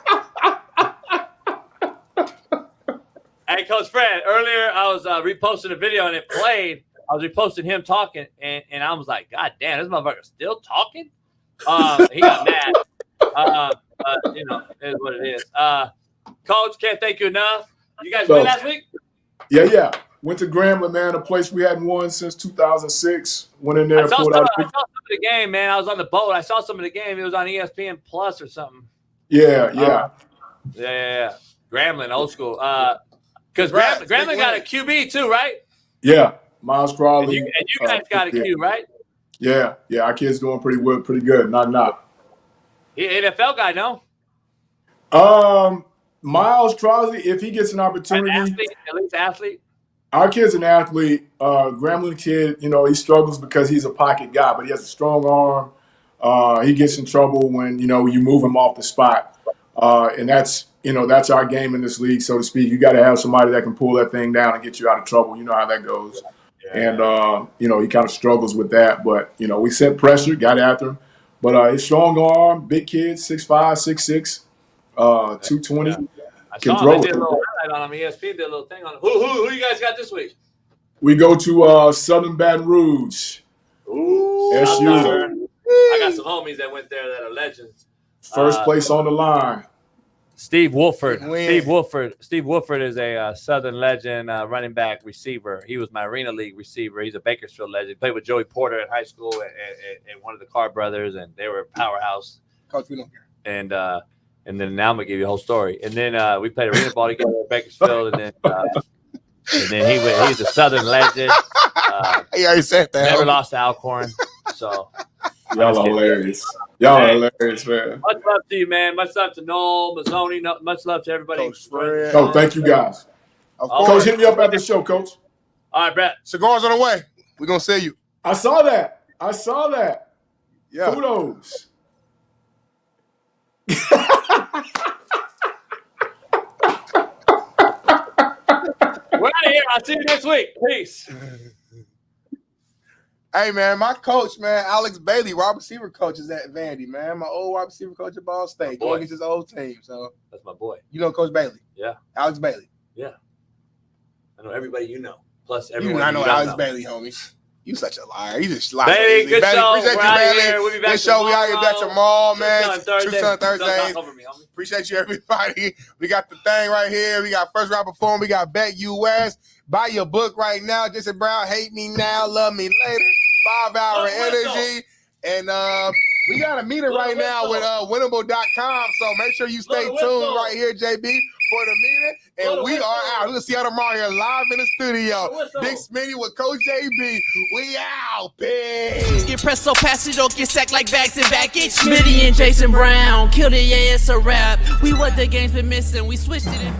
F: Hey, Coach Fred, earlier I was reposting a video, and it played. I was reposting him talking, and I was like, God damn, this motherfucker's still talking? He got mad. You know, it is what it is. Coach, can't thank you enough. You guys win last week?
W: Yeah. Went to Grambling, man, a place we hadn't won since 2006. Went in there, pulled out.
F: I saw some of the game, man. I was on the boat. I saw some of the game. It was on ESPN Plus or something.
W: Yeah.
F: Yeah. Grambling, old school. Because Grambling got a QB too, right?
W: Yeah, Miles Crawley.
F: And you guys got a Q, right?
W: Yeah. Our kid's doing pretty good. Not.
F: He NFL guy, no?
W: Miles Crawley, if he gets an opportunity,
F: at least athlete.
W: Our kid's an athlete. Grambling kid, he struggles because he's a pocket guy, but he has a strong arm. He gets in trouble when you move him off the spot, and that's our game in this league, so to speak. You got to have somebody that can pull that thing down and get you out of trouble. You know how that goes. Yeah. And he kind of struggles with that, but we sent pressure, got after him. But his strong arm, big kid, 6'5", 6'6". 220.
F: I saw they did a little highlight on him. ESPN did a little thing on him. Who you guys got this week?
W: We go to Southern Baton Rouge.
F: Ooh,
W: SU.
F: I got some homies that went there that are legends.
W: First place on the line.
F: Steve Wolford. Steve Wolford is a Southern legend, running back, receiver. He was my Arena League receiver. He's a Bakersfield legend. Played with Joey Porter in high school and one of the Carr brothers, and they were a powerhouse.
G: Coach, we don't care.
F: And then now I'm gonna give you a whole story. And then we played arena ball together at Bakersfield, and then he's a Southern legend.
G: He already said that.
F: Never lost to Alcorn. So
W: y'all are hilarious. Y'all are hilarious, man.
F: Much love to you, man. Much love to Noel, Mazzoni. Much love to everybody.
W: Oh, thank you guys. Coach, hit me up at the show, Coach.
F: All right, Brett.
G: Cigars on the way. We're gonna see you.
W: I saw that.
G: Yeah.
W: Kudos.
F: We're out of here. I'll see you next week. Peace.
G: Hey, man, my coach, man, Alex Bailey, wide receiver coach is at Vandy, man. My old wide receiver coach at Ball State. Going against his old team. So
F: that's my boy.
G: You know Coach Bailey?
F: Yeah.
G: Alex Bailey.
F: Yeah. I know everybody you know. Plus everyone
G: I know Alex Bailey, homie. You such a liar. You just lie.
F: Bailey, good show.
G: Appreciate you, Bailey.
F: We'll be back
G: good show. We out here back tomorrow, man.
F: Truth
G: Truth on Thursday. Appreciate you, everybody. We got the thing right here. We got First Round Perform. We got Bet US. Buy your book right now. Jason Brown, Hate Me Now, Love Me Later. 5 Hour Energy. And we got a meeting right now with winnable.com. So make sure you stay tuned right here, JB, for the meeting. And we are out. We'll see y'all tomorrow here live in the studio. Big Smitty with Coach JB. We out, big.
H: Get pressed so fast you don't get sacked like bags and baggage. Smitty and Jason Brown. Kill the, yeah, it's a rap. We what the game's been missing. We switched it in